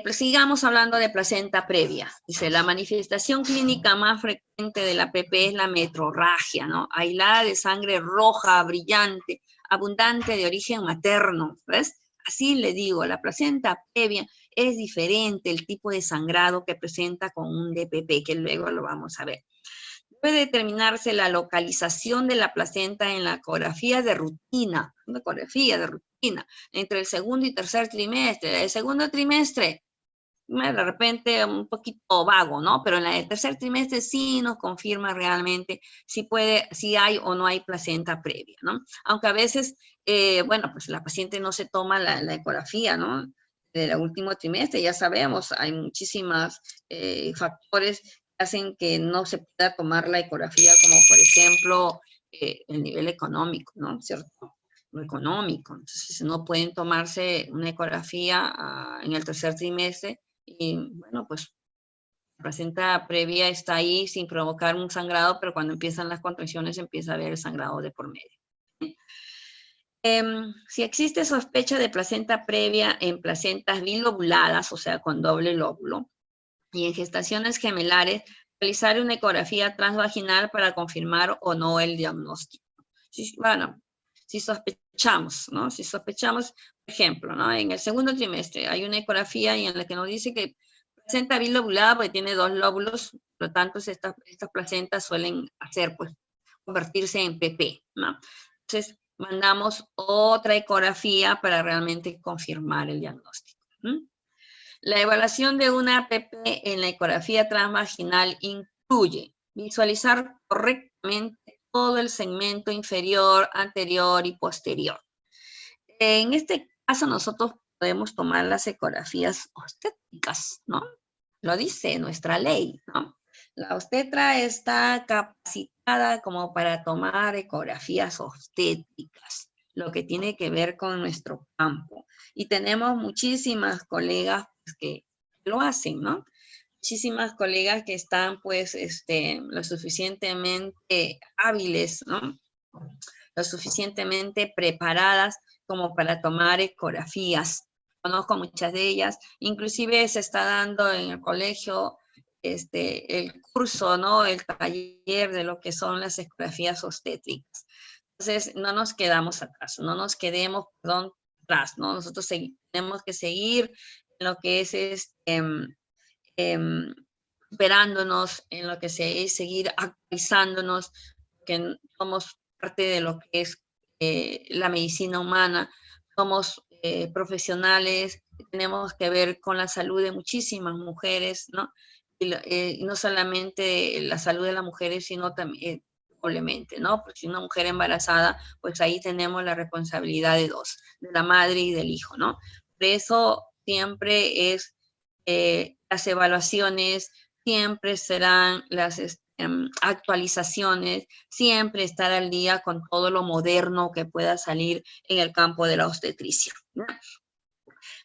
Pues sigamos hablando de placenta previa. Dice, la manifestación clínica más frecuente de la PP es la metrorragia, ¿no? Aislada de sangre roja, brillante, abundante de origen materno, ¿ves? Así le digo, la placenta previa es diferente el tipo de sangrado que presenta con un DPP, que luego lo vamos a ver. Debe determinarse la localización de la placenta en la ecografía de rutina, entre el segundo y tercer trimestre. El segundo trimestre, de repente un poquito vago, ¿no? Pero en el tercer trimestre sí nos confirma realmente si hay o no hay placenta previa, ¿no? Aunque a veces, bueno, pues la paciente no se toma la ecografía, ¿no? Del último trimestre, ya sabemos, hay muchísimos factores que hacen que no se pueda tomar la ecografía, como por ejemplo el nivel económico, ¿no? ¿Cierto? Lo económico. Entonces no pueden tomarse una ecografía en el tercer trimestre y bueno, pues la placenta previa está ahí sin provocar un sangrado, pero cuando empiezan las contracciones empieza a haber el sangrado de por medio. Si existe sospecha de placenta previa en placentas bilobuladas, o sea, con doble lóbulo, y en gestaciones gemelares, realizar una ecografía transvaginal para confirmar o no el diagnóstico. Bueno, si sospechamos, ¿no? Si sospechamos, por ejemplo, ¿no? En el segundo trimestre hay una ecografía y en la que nos dice que placenta bilobulada porque tiene 2 lóbulos, por lo tanto estas placentas suelen pues, convertirse en PP, ¿no? Entonces, mandamos otra ecografía para realmente confirmar el diagnóstico. La evaluación de una PP en la ecografía transvaginal incluye visualizar correctamente todo el segmento inferior, anterior y posterior. En este caso nosotros podemos tomar las ecografías obstétricas, ¿no? Lo dice nuestra ley, ¿no? La obstetra está capacitada como para tomar ecografías obstétricas, lo que tiene que ver con nuestro campo. Y tenemos muchísimas colegas pues, que lo hacen, ¿no? Muchísimas colegas que están, pues, lo suficientemente hábiles, ¿no? Lo suficientemente preparadas como para tomar ecografías. Conozco muchas de ellas, inclusive se está dando en el colegio el curso, ¿no? El taller de lo que son las ecografías obstétricas. Entonces, no nos quedamos atrás, no nos quedemos, perdón, atrás, ¿no? Nosotros tenemos que seguir en lo que es superándonos, en lo que es seguir actualizándonos, que somos parte de lo que es la medicina humana, somos profesionales, tenemos que ver con la salud de muchísimas mujeres, ¿no? Y no solamente la salud de las mujeres, sino también, probablemente, ¿no? Porque si una mujer embarazada, pues ahí tenemos la responsabilidad de dos, de la madre y del hijo, ¿no? Por eso siempre es las evaluaciones, siempre serán las actualizaciones, siempre estar al día con todo lo moderno que pueda salir en el campo de la obstetricia, ¿no?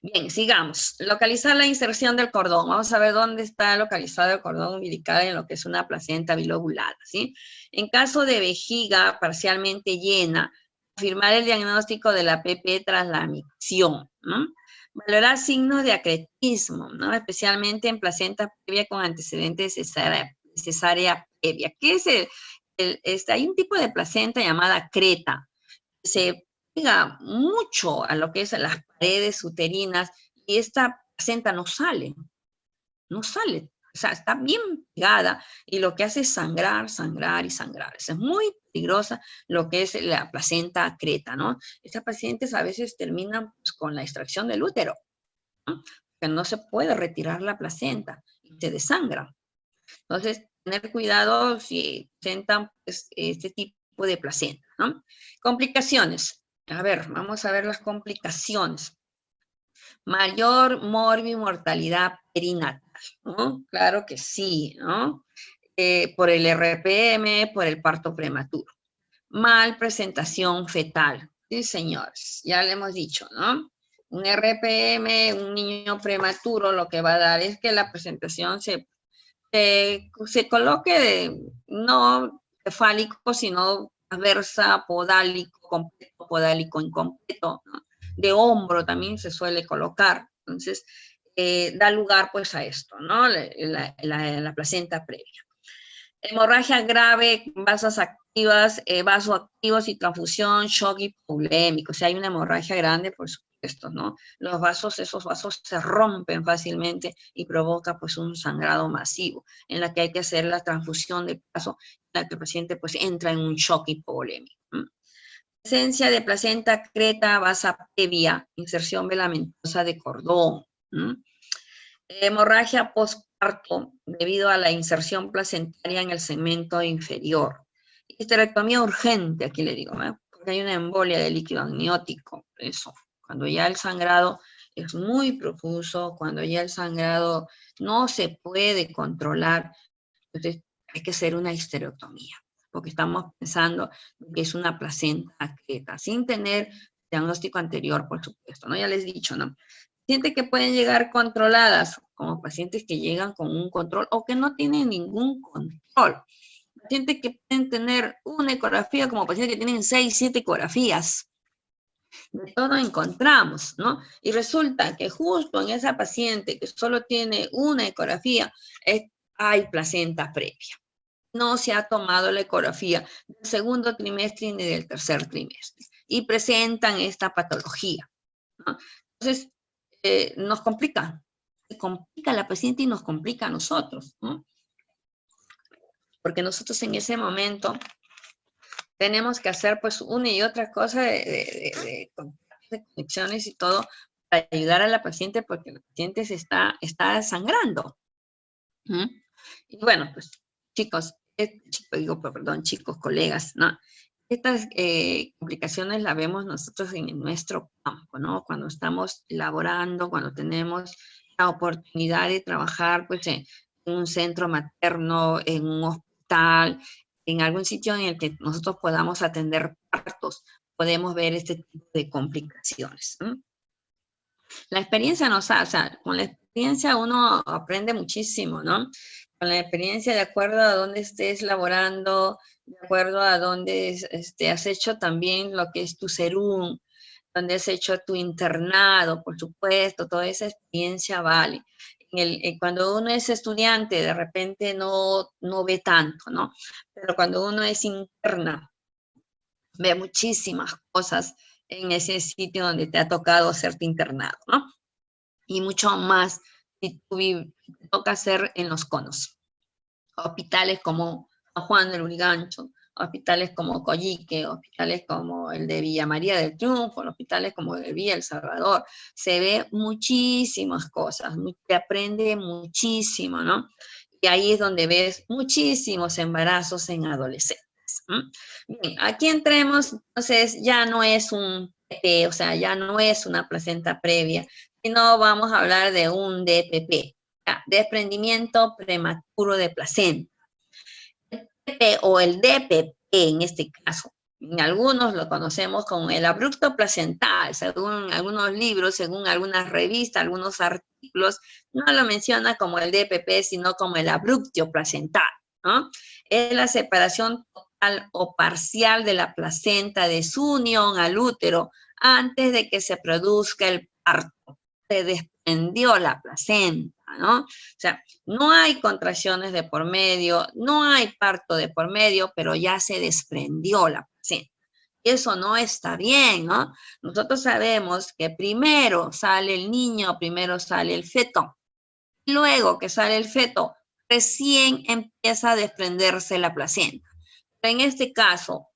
Bien, sigamos. Localizar la inserción del cordón. Vamos a ver dónde está localizado el cordón umbilical en lo que es una placenta bilobulada, ¿sí? En caso de vejiga parcialmente llena, confirmar el diagnóstico de la PP tras la micción, ¿no? Valorar signos de acretismo, ¿no? Especialmente en placenta previa con antecedentes de cesárea previa. ¿Qué es hay un tipo de placenta llamada creta. Se pega mucho a lo que es a las paredes uterinas y esta placenta no sale, no sale. O sea, está bien pegada y lo que hace es sangrar, sangrar y sangrar. Es muy peligrosa lo que es la placenta creta, ¿no? Estas pacientes a veces terminan pues, con la extracción del útero, ¿no? Que no se puede retirar la placenta y se desangra. Entonces, tener cuidado si presentan pues, este tipo de placenta, ¿no? Complicaciones. A ver, vamos a ver las complicaciones. Mayor mortalidad perinatal, ¿no? Claro que sí, ¿no? Por el RPM, por el parto prematuro. Mal presentación fetal. Sí, señores, ya le hemos dicho, ¿no? Un RPM, un niño prematuro, lo que va a dar es que la presentación se coloque no cefálico, sino transversa, podálico, completo, podálico, incompleto, ¿no? De hombro también se suele colocar. Entonces, da lugar pues a esto, ¿no? La placenta previa. Hemorragia grave, vasos activas, vasoactivos y transfusión, shock hipovolémico. Si hay una hemorragia grande, por supuesto, ¿no? Los vasos, esos vasos se rompen fácilmente y provoca pues un sangrado masivo en la que hay que hacer la transfusión de vaso, en la que el paciente pues entra en un shock hipovolémico. Presencia de placenta creta, vasa previa, inserción velamentosa de cordón. Hemorragia postparto debido a la inserción placentaria en el segmento inferior. Histerectomía urgente, aquí le digo, ¿eh? Porque hay una embolia de líquido amniótico, eso. Cuando ya el sangrado es muy profuso, cuando ya el sangrado no se puede controlar, entonces hay que hacer una histerectomía, porque estamos pensando que es una placenta creta, sin tener diagnóstico anterior, por supuesto, ¿no? Ya les he dicho, ¿no? Pacientes que pueden llegar controladas, como pacientes que llegan con un control o que no tienen ningún control. Pacientes que pueden tener una ecografía, como pacientes que tienen 6, 7 ecografías. De todo encontramos, ¿no? Y resulta que justo en esa paciente que solo tiene una ecografía, hay placenta previa. No se ha tomado la ecografía del segundo trimestre ni del tercer trimestre. Y presentan esta patología, ¿no? Entonces, nos complica. Se complica a la paciente y nos complica a nosotros, ¿no? Porque nosotros en ese momento tenemos que hacer pues una y otra cosa de conexiones y todo para ayudar a la paciente porque la paciente está sangrando. ¿Mm? Y bueno, pues chicos, chicos, colegas, ¿no? Estas complicaciones las vemos nosotros en nuestro campo, ¿no? Cuando estamos laborando, cuando tenemos la oportunidad de trabajar pues en un centro materno, en un hospital, en algún sitio en el que nosotros podamos atender partos, podemos ver este tipo de complicaciones. La experiencia nos hace, o sea, con la experiencia uno aprende muchísimo, ¿no? Con la experiencia, de acuerdo a dónde estés laborando, de acuerdo a dónde has hecho también lo que es tu serum, donde has hecho tu internado, por supuesto, toda esa experiencia vale. cuando uno es estudiante, de repente no ve tanto, ¿no? Pero cuando uno es interna, ve muchísimas cosas en ese sitio donde te ha tocado hacerte internado, ¿no? Y mucho más si te toca hacer en los conos. Hospitales como San Juan del Lurigancho, hospitales como Coyique, hospitales como el de Villa María del Triunfo, hospitales como el de Villa El Salvador. Se ve muchísimas cosas, se aprende muchísimo, ¿no? Y ahí es donde ves muchísimos embarazos en adolescentes. Bien, aquí entremos, entonces ya no es un PP, o sea, ya no es una placenta previa, sino vamos a hablar de un DPP, desprendimiento prematuro de placenta. El DPP o el DPP en este caso, en algunos lo conocemos como el abrupto placental, según algunos libros, según algunas revistas, algunos artículos, no lo menciona como el DPP, sino como el abrupto placental, ¿no? Es la separación total o parcial de la placenta de su unión al útero antes de que se produzca el parto. Se desprendió la placenta, ¿no? O sea, no hay contracciones de por medio, no hay parto de por medio, pero ya se desprendió la placenta. Eso no está bien, ¿no? Nosotros sabemos que primero sale el niño, primero sale el feto. Luego que sale el feto, recién empieza a desprenderse la placenta. Pero en este caso,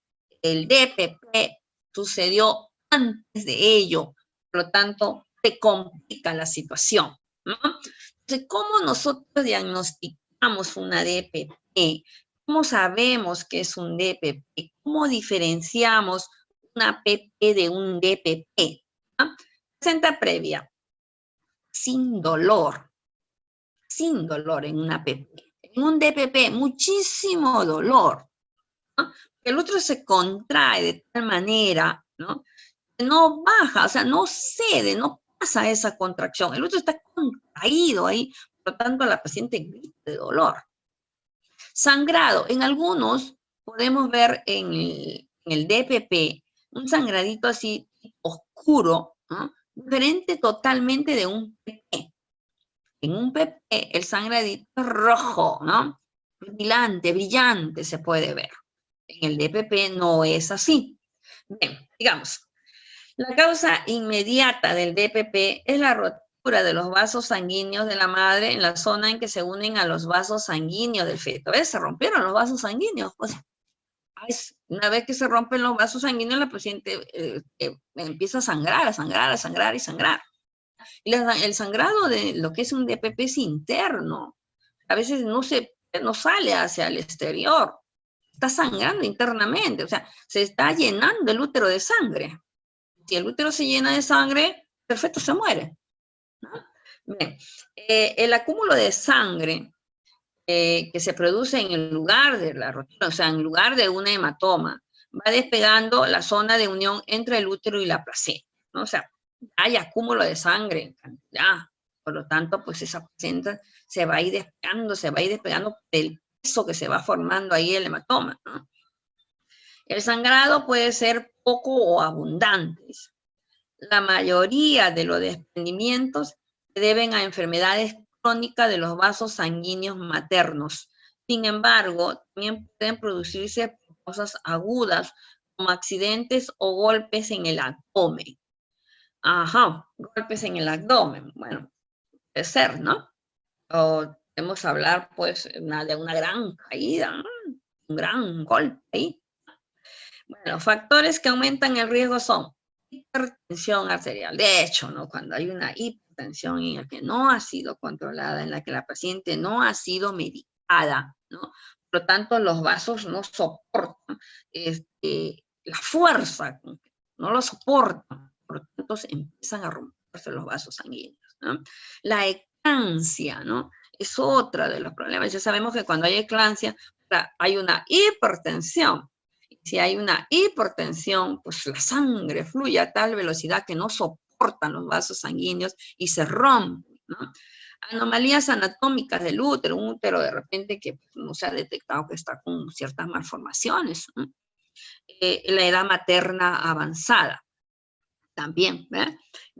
el DPP sucedió antes de ello, por lo tanto, se complica la situación, ¿no? Entonces, ¿cómo nosotros diagnosticamos una DPP? ¿Cómo sabemos que es un DPP? ¿Cómo diferenciamos una PP de un DPP? ¿No? Placenta previa, sin dolor en una PP. En un DPP, muchísimo dolor, ¿no? El útero se contrae de tal manera, ¿no? Que no baja, o sea, no cede, no pasa esa contracción. El útero está contraído ahí, por lo tanto la paciente grita de dolor. Sangrado, en algunos podemos ver en el DPP un sangradito así oscuro, ¿no? Diferente totalmente de un PP. En un PP el sangradito es rojo, ¿no? Brillante se puede ver. En el DPP no es así. Bien, digamos, la causa inmediata del DPP es la rotura de los vasos sanguíneos de la madre en la zona en que se unen a los vasos sanguíneos del feto. ¿Ves? Se rompieron los vasos sanguíneos. Pues, una vez que se rompen los vasos sanguíneos, la paciente empieza a sangrar, a sangrar, a sangrar y sangrar. Y el sangrado de lo que es un DPP es interno. A veces no sale hacia el exterior. Está sangrando internamente, o sea, se está llenando el útero de sangre. Si el útero se llena de sangre, el feto se muere, ¿no? Bien, el acúmulo de sangre que se produce en el lugar de la rotura, o sea, en lugar de una hematoma, va despegando la zona de unión entre el útero y la placenta, ¿no? O sea, hay acúmulo de sangre en cantidad, por lo tanto, pues esa placenta se va a ir despegando del peso que se va formando ahí el hematoma, ¿no? El sangrado puede ser poco o abundante. La mayoría de los desprendimientos se deben a enfermedades crónicas de los vasos sanguíneos maternos. Sin embargo, también pueden producirse por causas agudas, como accidentes o golpes en el abdomen. Ajá, golpes en el abdomen. Bueno, puede ser, ¿no? O podemos hablar, pues, de una gran caída, ¿no? Un gran golpe ahí. Bueno, factores que aumentan el riesgo son hipertensión arterial. De hecho, ¿no? Cuando hay una hipertensión en la que no ha sido controlada, en la que la paciente no ha sido medicada, ¿no? Por lo tanto, los vasos no soportan la fuerza, no lo soportan. Por lo tanto, empiezan a romperse los vasos sanguíneos, ¿no? La eclampsia, ¿no? Es otra de los problemas. Ya sabemos que cuando hay eclampsia, hay una hipertensión. Si hay una hipertensión, pues la sangre fluye a tal velocidad que no soportan los vasos sanguíneos y se rompen, ¿no? Anomalías anatómicas del útero, un útero de repente que no se ha detectado que está con ciertas malformaciones, ¿no? La edad materna avanzada también, ¿verdad?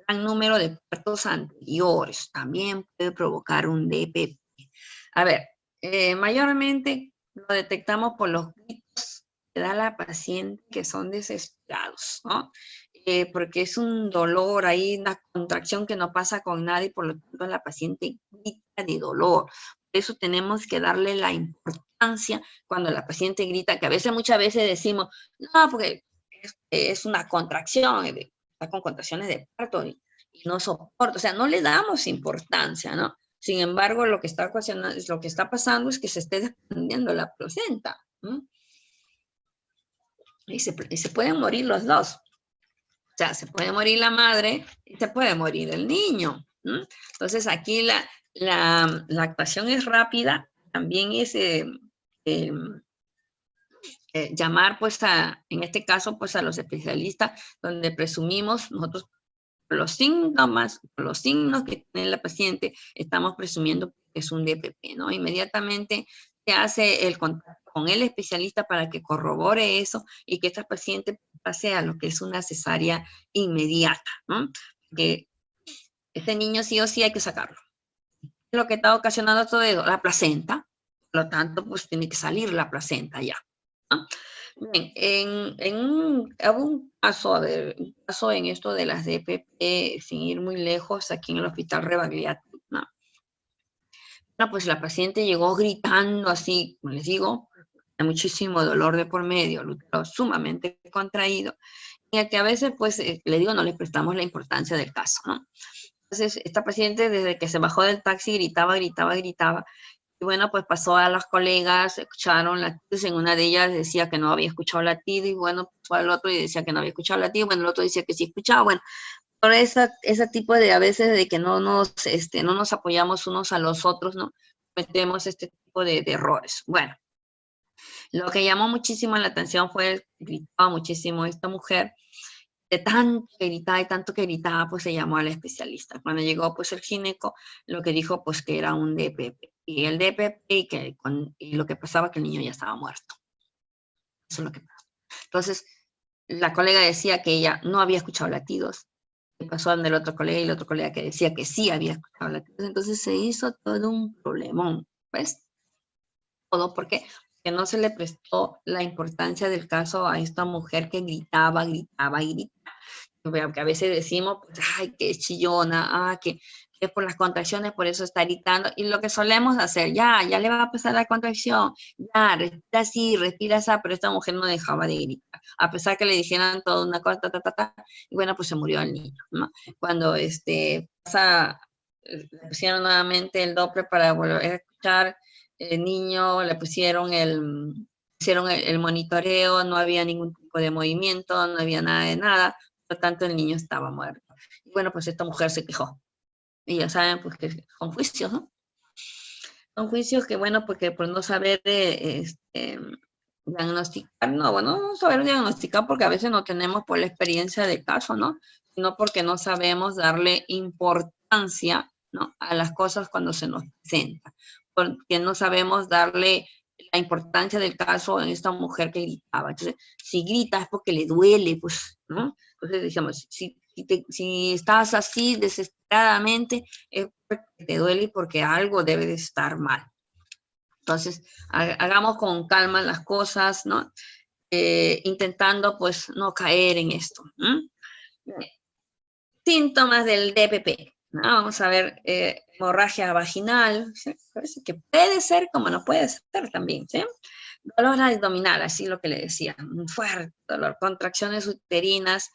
gran número de partos anteriores. También puede provocar un DPP. A ver, mayormente lo detectamos por los gritos que da la paciente que son desesperados, ¿no? Porque es un dolor ahí, una contracción que no pasa con nadie, por lo tanto la paciente grita de dolor. Por eso tenemos que darle la importancia cuando la paciente grita, que a veces, muchas veces decimos, no, porque es una contracción, está con contracciones de parto y no soporta, o sea, no le damos importancia, ¿no? Sin embargo, lo que está pasando es que se esté desprendiendo la placenta, ¿no? Y se pueden morir los dos. O sea, se puede morir la madre y se puede morir el niño, ¿no? Entonces, aquí la actuación es rápida, también es llamar, pues, en este caso, pues, a los especialistas, donde presumimos nosotros los signos que tiene la paciente, estamos presumiendo que es un DPP, ¿no? Inmediatamente se hace el contacto con el especialista para que corrobore eso y que esta paciente pase a lo que es una cesárea inmediata, ¿no? Que este niño sí o sí hay que sacarlo. Lo que está ocasionando todo eso, la placenta, por lo tanto, pues tiene que salir la placenta ya, ¿no? Bien, hubo un caso en esto de las DPP, sin ir muy lejos, aquí en el Hospital Rebagliati, ¿no? Bueno, pues la paciente llegó gritando así, como les digo, de muchísimo dolor de por medio, el útero sumamente contraído, y a que a veces, pues, le digo, no le prestamos la importancia del caso, ¿no? Entonces, esta paciente, desde que se bajó del taxi, gritaba, gritaba, gritaba. Y bueno, pues pasó a las colegas, escucharon latidos, en una de ellas decía que no había escuchado latido, y bueno, pasó al otro y decía que no había escuchado latido, bueno, el otro decía que sí escuchaba, bueno, por ese tipo de, a veces, de que no nos apoyamos unos a los otros, ¿no? Cometemos este tipo de errores. Bueno, lo que llamó muchísimo la atención fue que gritaba muchísimo esta mujer, de tanto que gritaba y tanto que gritaba, pues se llamó al especialista. Cuando llegó, pues el gineco, lo que dijo, pues que era un DPP. Y el DPP, y lo que pasaba, que el niño ya estaba muerto. Eso es lo que pasó. Entonces, la colega decía que ella no había escuchado latidos. Y pasó donde el otro colega, y el otro colega que decía que sí había escuchado latidos. Entonces se hizo todo un problemón, ¿ves? Todo porque no se le prestó la importancia del caso a esta mujer que gritaba, gritaba y gritaba. Que a veces decimos, pues, ay, que es chillona, que es por las contracciones, por eso está gritando. Y lo que solemos hacer, ya le va a pasar la contracción, ya, respira así, respira así, pero esta mujer no dejaba de gritar. A pesar que le dijeran toda una cosa, y bueno, pues se murió el niño, ¿no? Cuando le pusieron nuevamente el Doppler para volver a escuchar, el niño, le pusieron el monitoreo, no había ningún tipo de movimiento, no había nada de nada, por lo tanto el niño estaba muerto. Y bueno, pues esta mujer se quejó. Y ya saben, pues que son juicios, ¿no? Son juicios que, bueno, porque por no saber diagnosticar, no saber diagnosticar porque a veces no tenemos por la experiencia del caso, ¿no? Sino porque no sabemos darle importancia, ¿no?, a las cosas cuando se nos presenta. Porque no sabemos darle la importancia del caso en esta mujer que gritaba. Entonces, si grita es porque le duele, pues, ¿no? Entonces, digamos, si estás así desesperadamente, es porque te duele y porque algo debe de estar mal. Entonces, hagamos con calma las cosas, ¿no? Intentando, pues, no caer en esto. Síntomas del DPP, ¿no? Vamos a ver, hemorragia vaginal, ¿sí? Que puede ser como no puede ser también, ¿sí? Dolor abdominal, así lo que le decía, un fuerte dolor, contracciones uterinas,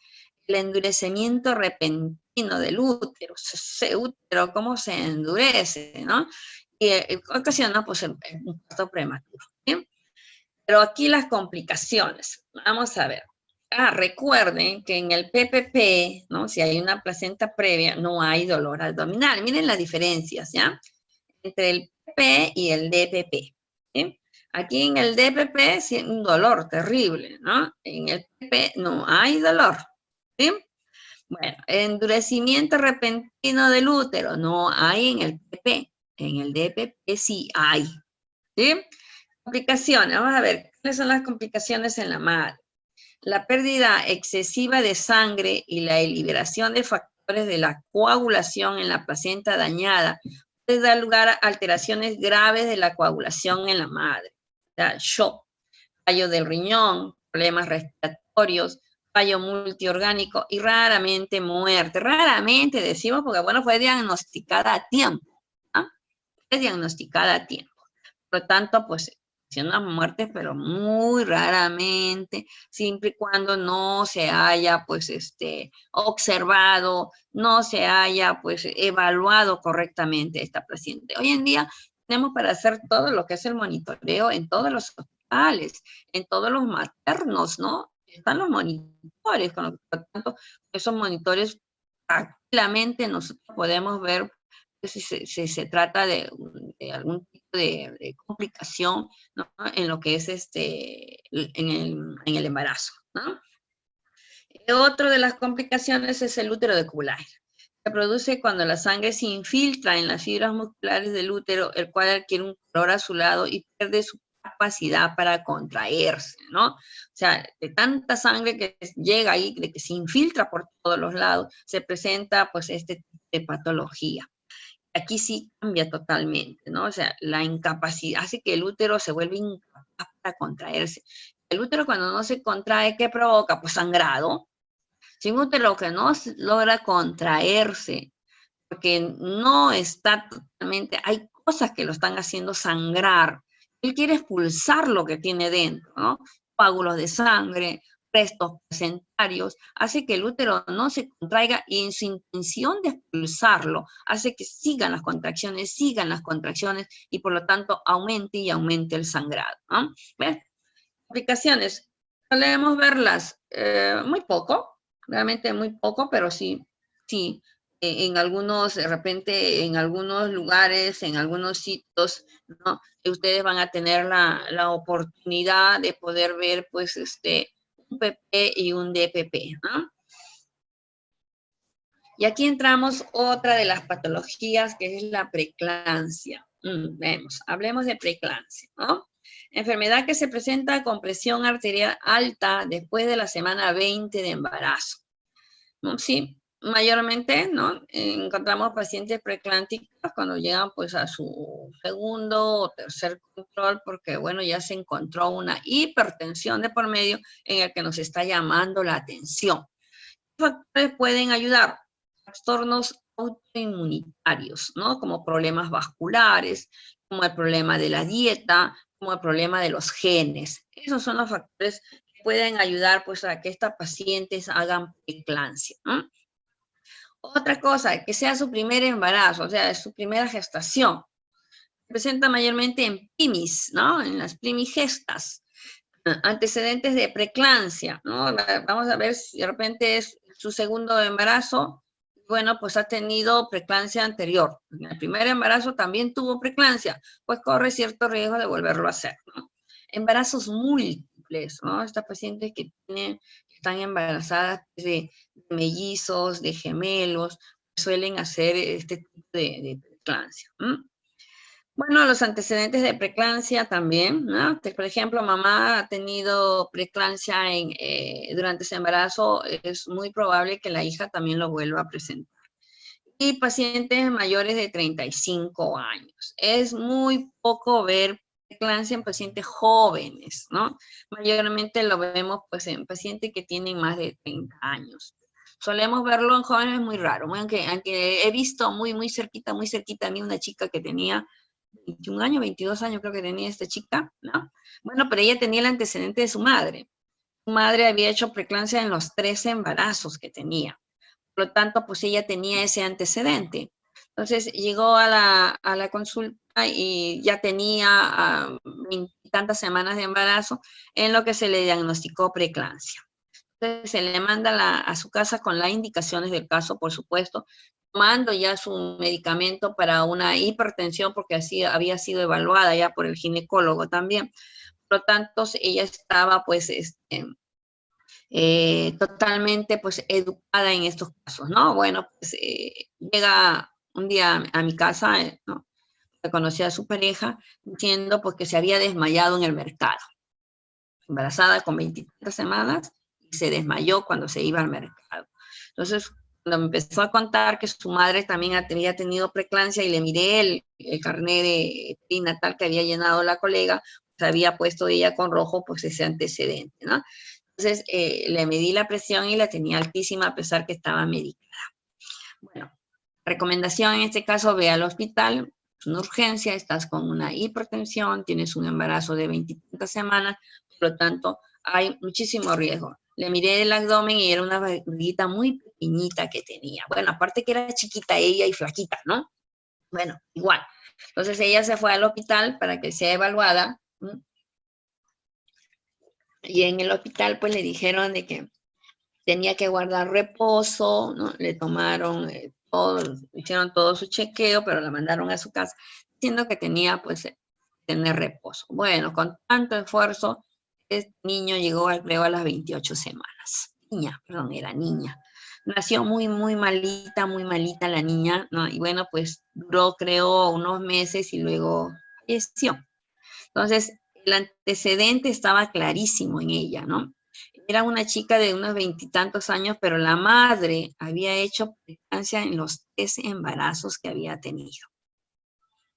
el endurecimiento repentino del útero, ese útero, cómo se endurece, ¿no? Y ocasiona, pues, un parto prematuro, ¿sí? Pero aquí las complicaciones, vamos a ver. Recuerden que en el PPP, ¿no?, si hay una placenta previa, no hay dolor abdominal. Miren las diferencias, ¿ya? Entre el PP y el DPP, ¿sí? Aquí en el DPP sí hay un dolor terrible, ¿no? En el PP no hay dolor, ¿sí? Bueno, endurecimiento repentino del útero no hay en el PP. En el DPP sí hay, ¿sí? Complicaciones, vamos a ver, ¿cuáles son las complicaciones en la madre? La pérdida excesiva de sangre y la liberación de factores factores de la coagulación en la placenta dañada, puede dar lugar a alteraciones graves de la coagulación en la madre. O sea, shock, fallo del riñón, problemas respiratorios, fallo multiorgánico y raramente muerte. Raramente decimos porque, bueno, fue diagnosticada a tiempo. ¿Ah? Fue diagnosticada a tiempo. Por lo tanto, pues, unas muertes, pero muy raramente, siempre y cuando no se haya, pues, observado, no se haya, pues, evaluado correctamente esta paciente. Hoy en día tenemos para hacer todo lo que es el monitoreo en todos los hospitales, en todos los maternos, ¿no? Están los monitores, por lo tanto, esos monitores tranquilamente nosotros podemos ver si se trata de algún tipo de complicación, ¿no? En lo que es en el embarazo, ¿no? Otro de las complicaciones es el útero decular. Se produce cuando la sangre se infiltra en las fibras musculares del útero, el cual adquiere un color azulado y pierde su capacidad para contraerse, ¿no? O sea, de tanta sangre que llega ahí, de que se infiltra por todos los lados, se presenta pues este tipo de patología. Aquí sí cambia totalmente, ¿no? O sea, la incapacidad hace que el útero se vuelva incapaz para contraerse. El útero cuando no se contrae, ¿qué provoca? Pues sangrado. Si un útero que no logra contraerse, porque no está totalmente, hay cosas que lo están haciendo sangrar. Él quiere expulsar lo que tiene dentro, ¿no? Coágulos de sangre, restos placentarios, hace que el útero no se contraiga y en su intención de expulsarlo, hace que sigan las contracciones y por lo tanto aumente y aumente el sangrado, ¿no? ¿Ves? Aplicaciones, solemos verlas muy poco, realmente muy poco, pero sí, en algunos, de repente, en algunos lugares, en algunos sitios, ¿no? Ustedes van a tener la oportunidad de poder ver, pues, un PP y un DPP, ¿no? Y aquí entramos otra de las patologías, que es la preeclampsia. Hablemos de preeclampsia, ¿no? Enfermedad que se presenta con presión arterial alta después de la semana 20 de embarazo, ¿no? Sí, mayormente, ¿no? Encontramos pacientes preeclámpticos cuando llegan pues a su segundo o tercer control porque, bueno, ya se encontró una hipertensión de por medio en el que nos está llamando la atención. ¿Qué factores pueden ayudar? Trastornos autoinmunitarios, ¿no? Como problemas vasculares, como el problema de la dieta, como el problema de los genes. Esos son los factores que pueden ayudar pues a que estas pacientes hagan preeclampsia, ¿no? Otra cosa, que sea su primer embarazo, o sea, su primera gestación. Se presenta mayormente en PIMIS, ¿no? En las primigestas. Antecedentes de preeclampsia, ¿no? Vamos a ver si de repente es su segundo embarazo. Bueno, pues ha tenido preeclampsia anterior. En el primer embarazo también tuvo preeclampsia, pues corre cierto riesgo de volverlo a hacer, ¿no? Embarazos múltiples, ¿no? Estas pacientes que están embarazadas de mellizos, de gemelos, suelen hacer este tipo de preeclampsia. Bueno, los antecedentes de preeclampsia también, ¿no? Por ejemplo, mamá ha tenido preeclampsia durante ese embarazo, es muy probable que la hija también lo vuelva a presentar. Y pacientes mayores de 35 años. Es muy poco ver preeclampsia en pacientes jóvenes, ¿no? Mayormente lo vemos pues en pacientes que tienen más de 30 años. Solemos verlo en jóvenes muy raro, aunque he visto muy cerquita a mí una chica que tenía 21 años, 22 años creo que tenía esta chica, ¿no? Bueno, pero ella tenía el antecedente de su madre. Su madre había hecho preeclampsia en los 13 embarazos que tenía. Por lo tanto, pues ella tenía ese antecedente. Entonces llegó a la consulta y ya tenía 20 y tantas semanas de embarazo, en lo que se le diagnosticó preeclampsia. Entonces se le manda a su casa con las indicaciones del caso, por supuesto, tomando ya su medicamento para una hipertensión, porque así había sido evaluada ya por el ginecólogo también. Por lo tanto, ella estaba pues totalmente pues educada en estos casos, ¿no? Bueno, pues llega un día a mi casa, ¿no? Conocí a su pareja diciendo pues que se había desmayado en el mercado, embarazada con 23 semanas, y se desmayó cuando se iba al mercado. Entonces, cuando me empezó a contar que su madre también había tenido preeclampsia y le miré el carnet de prenatal que había llenado la colega, pues había puesto ella con rojo pues ese antecedente, ¿no? Entonces le medí la presión y la tenía altísima a pesar que estaba medicada. Bueno, recomendación en este caso, ve al hospital, es una urgencia, estás con una hipertensión, tienes un embarazo de 20 semanas, por lo tanto hay muchísimo riesgo. Le miré el abdomen y era una barriguita muy pequeñita que tenía. Bueno, aparte que era chiquita ella y flaquita, ¿no? Bueno, igual. Entonces ella se fue al hospital para que sea evaluada. Y en el hospital pues le dijeron de que tenía que guardar reposo, ¿no? Le tomaron hicieron todo su chequeo, pero la mandaron a su casa, diciendo que tenía pues tener reposo. Bueno, con tanto esfuerzo, este niño llegó creo a las 28 semanas. Niña, perdón, era niña. Nació muy malita la niña, ¿no? Y bueno, pues duró creo unos meses y luego falleció. Entonces, el antecedente estaba clarísimo en ella, ¿no? Era una chica de unos 20 años, pero la madre había hecho preeclampsia en los 3 embarazos que había tenido.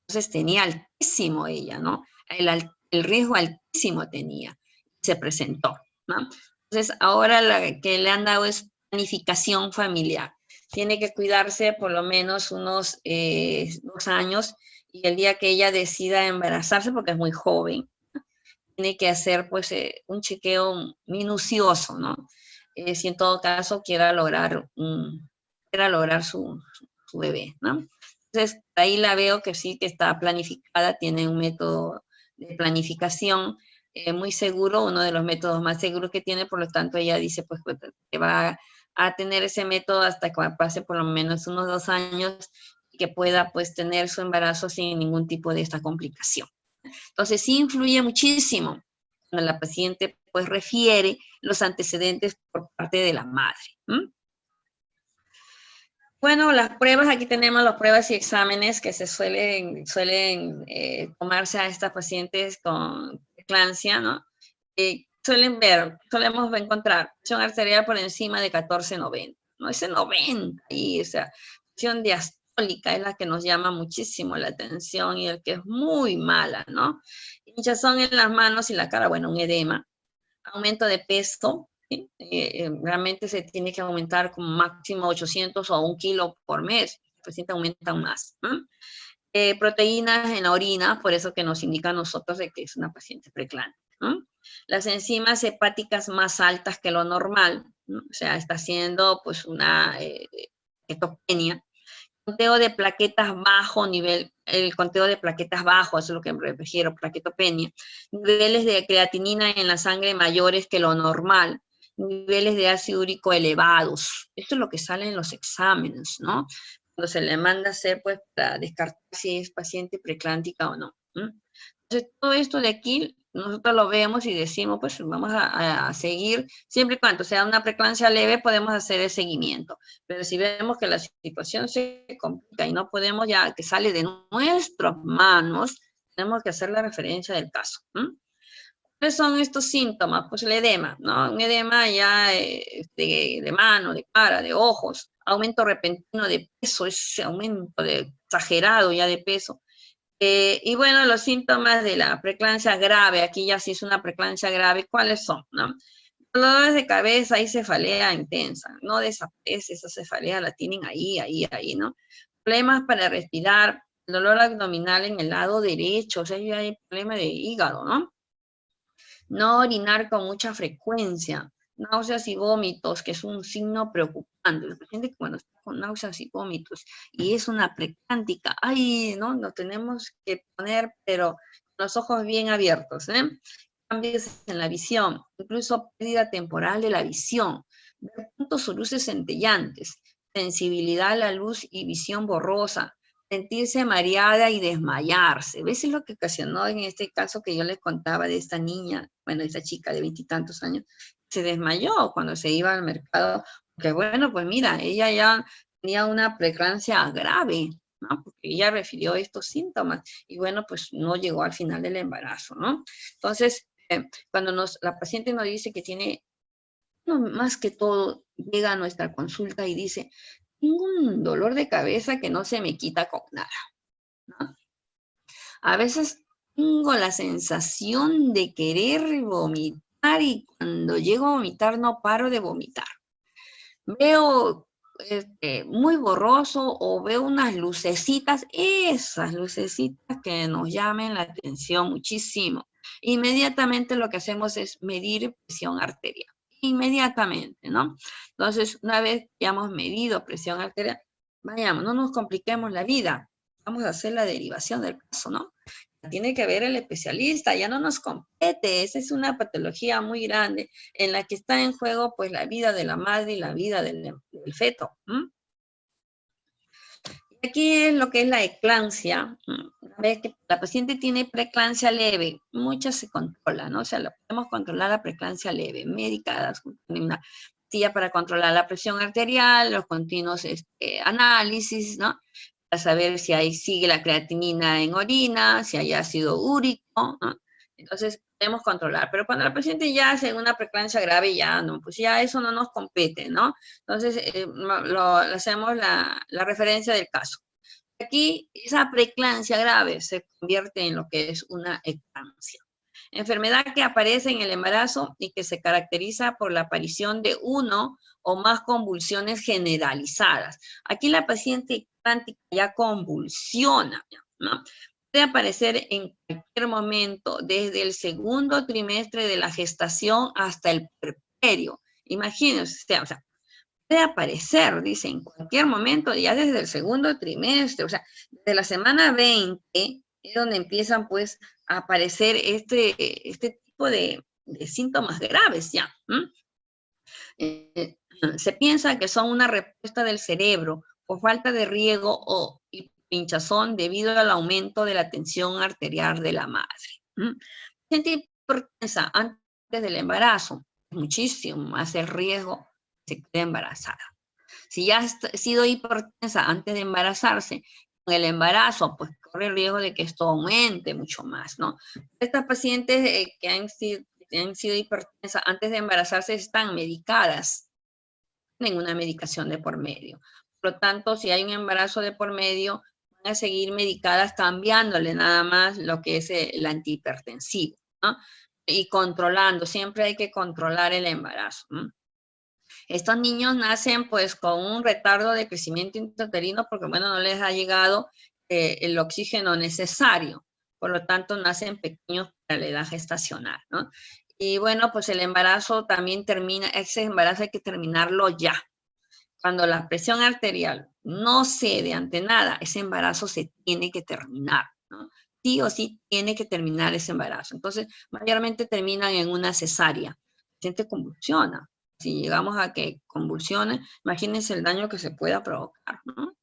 Entonces tenía altísimo ella, ¿no? El riesgo altísimo tenía. Se presentó, ¿no? Entonces ahora la que le han dado es planificación familiar. Tiene que cuidarse por lo menos unos 2 años y el día que ella decida embarazarse, porque es muy joven, tiene que hacer pues un chequeo minucioso, ¿no? Si en todo caso quiera lograr su bebé, ¿no? Entonces, ahí la veo que sí que está planificada, tiene un método de planificación muy seguro, uno de los métodos más seguros que tiene, por lo tanto ella dice pues que va a tener ese método hasta que pase por lo menos unos 2 años y que pueda pues tener su embarazo sin ningún tipo de esta complicación. Entonces sí influye muchísimo cuando la paciente pues refiere los antecedentes por parte de la madre. Bueno, las pruebas, aquí tenemos las pruebas y exámenes que se suelen tomarse a estas pacientes con preeclampsia, ¿no? Solemos encontrar presión arterial por encima de 14,90, ¿no? Ese 90 y esa presión diastólica es la que nos llama muchísimo la atención y el que es muy mala, ¿no? Hinchazón en las manos y la cara, bueno, un edema, aumento de peso, ¿sí? Realmente se tiene que aumentar como máximo 800 o 1 kilo por mes, el paciente aumenta más. Proteínas en la orina, por eso que nos indica a nosotros de que es una paciente preeclampsia. Las enzimas hepáticas más altas que lo normal, ¿no? O sea, está haciendo pues una cetopenia. Conteo de plaquetas bajo nivel, el conteo de plaquetas bajo, eso es lo que me refiero, plaquetopenia. Niveles de creatinina en la sangre mayores que lo normal. Niveles de ácido úrico elevados. Esto es lo que sale en los exámenes, ¿no? Cuando se le manda a hacer, pues, para descartar si es paciente preeclántica o no. Entonces, todo esto de aquí, nosotros lo vemos y decimos, pues, vamos a seguir, siempre y cuando sea una preeclampsia leve, podemos hacer el seguimiento. Pero si vemos que la situación se complica y no podemos ya, que sale de nuestras manos, tenemos que hacer la referencia del caso. ¿Cuáles son estos síntomas? Pues el edema, ¿no? Un edema ya de mano, de cara, de ojos, aumento repentino de peso, ese aumento exagerado ya de peso. Y bueno, los síntomas de la preeclampsia grave, aquí ya sí es una preeclampsia grave, ¿cuáles son? ¿No? Dolores de cabeza y cefalea intensa, no desaparece, esa cefalea la tienen ahí, ¿no? Problemas para respirar, dolor abdominal en el lado derecho, o sea, ya hay problema de hígado, ¿no? No orinar con mucha frecuencia, náuseas y vómitos, que es un signo preocupante. El paciente cuando está con náuseas y vómitos y es una preeclámptica, ay, ¿no? Lo tenemos que poner, pero con los ojos bien abiertos, ¿eh? Cambios en la visión, incluso pérdida temporal de la visión, ver puntos o luces centellantes, sensibilidad a la luz y visión borrosa, sentirse mareada y desmayarse. ¿Ves? Es lo que ocasionó en este caso que yo les contaba de esta niña, bueno, esta chica de 20 años, se desmayó cuando se iba al mercado, porque bueno, pues mira, ella ya tenía una preeclampsia grave, ¿no? Porque ella refirió estos síntomas y bueno, pues no llegó al final del embarazo, ¿no? Entonces, cuando la paciente nos dice que tiene No, más que todo, llega a nuestra consulta y dice, tengo un dolor de cabeza que no se me quita con nada, ¿no? A veces tengo la sensación de querer vomitar y cuando llego a vomitar no paro de vomitar. Veo muy borroso o veo unas lucecitas, esas lucecitas que nos llamen la atención muchísimo. Inmediatamente lo que hacemos es medir presión arterial. Inmediatamente, ¿no? Entonces, una vez que hemos medido presión arterial, vayamos, no nos compliquemos la vida. Vamos a hacer la derivación del caso, ¿no? Tiene que ver el especialista, ya no nos compete, esa es una patología muy grande en la que está en juego pues la vida de la madre y la vida del feto. Aquí es lo que es la eclampsia. Una vez que la paciente tiene preeclampsia leve, muchas se controlan, ¿no? O sea, podemos controlar la preeclampsia leve, medicadas, con una pastilla para controlar la presión arterial, los continuos análisis, ¿no? Para saber si ahí sigue la creatinina en orina, si hay ácido úrico, ¿no? Entonces, podemos controlar. Pero cuando la paciente ya hace una preeclampsia grave, ya no, pues ya eso no nos compete, ¿no? Entonces, hacemos la referencia del caso. Aquí, esa preeclampsia grave se convierte en lo que es una eclampsia. Enfermedad que aparece en el embarazo y que se caracteriza por la aparición de uno o más convulsiones generalizadas. Aquí la paciente eclántica ya convulsiona, ¿no? Puede aparecer en cualquier momento, desde el segundo trimestre de la gestación hasta el puerperio. Imagínense, o sea, puede aparecer, dice, en cualquier momento, ya desde el segundo trimestre, o sea, desde la semana 20 es donde empiezan pues a aparecer este tipo de síntomas graves ya. Se piensa que son una respuesta del cerebro por falta de riego o hinchazón debido al aumento de la tensión arterial de la madre. Gente hipertensa antes del embarazo, muchísimo más el riesgo de se quede embarazada. Si ya ha sido hipertensa antes de embarazarse, con el embarazo, pues corre el riesgo de que esto aumente mucho más, ¿no? Estas pacientes que han sido hipertensas antes de embarazarse están medicadas, tienen una medicación de por medio. Por lo tanto, si hay un embarazo de por medio, van a seguir medicadas cambiándole nada más lo que es el antihipertensivo, ¿no? Y controlando, siempre hay que controlar el embarazo, ¿no? Estos niños nacen pues con un retardo de crecimiento intrauterino porque, bueno, no les ha llegado el oxígeno necesario. Por lo tanto, nacen pequeños para la edad gestacional, ¿no? Y bueno, pues el embarazo también termina, ese embarazo hay que terminarlo ya. Cuando la presión arterial no cede ante nada, ese embarazo se tiene que terminar, ¿no? Sí o sí tiene que terminar ese embarazo. Entonces, mayormente terminan en una cesárea. La paciente convulsiona. Si llegamos a que convulsione, imagínense el daño que se pueda provocar, ¿no?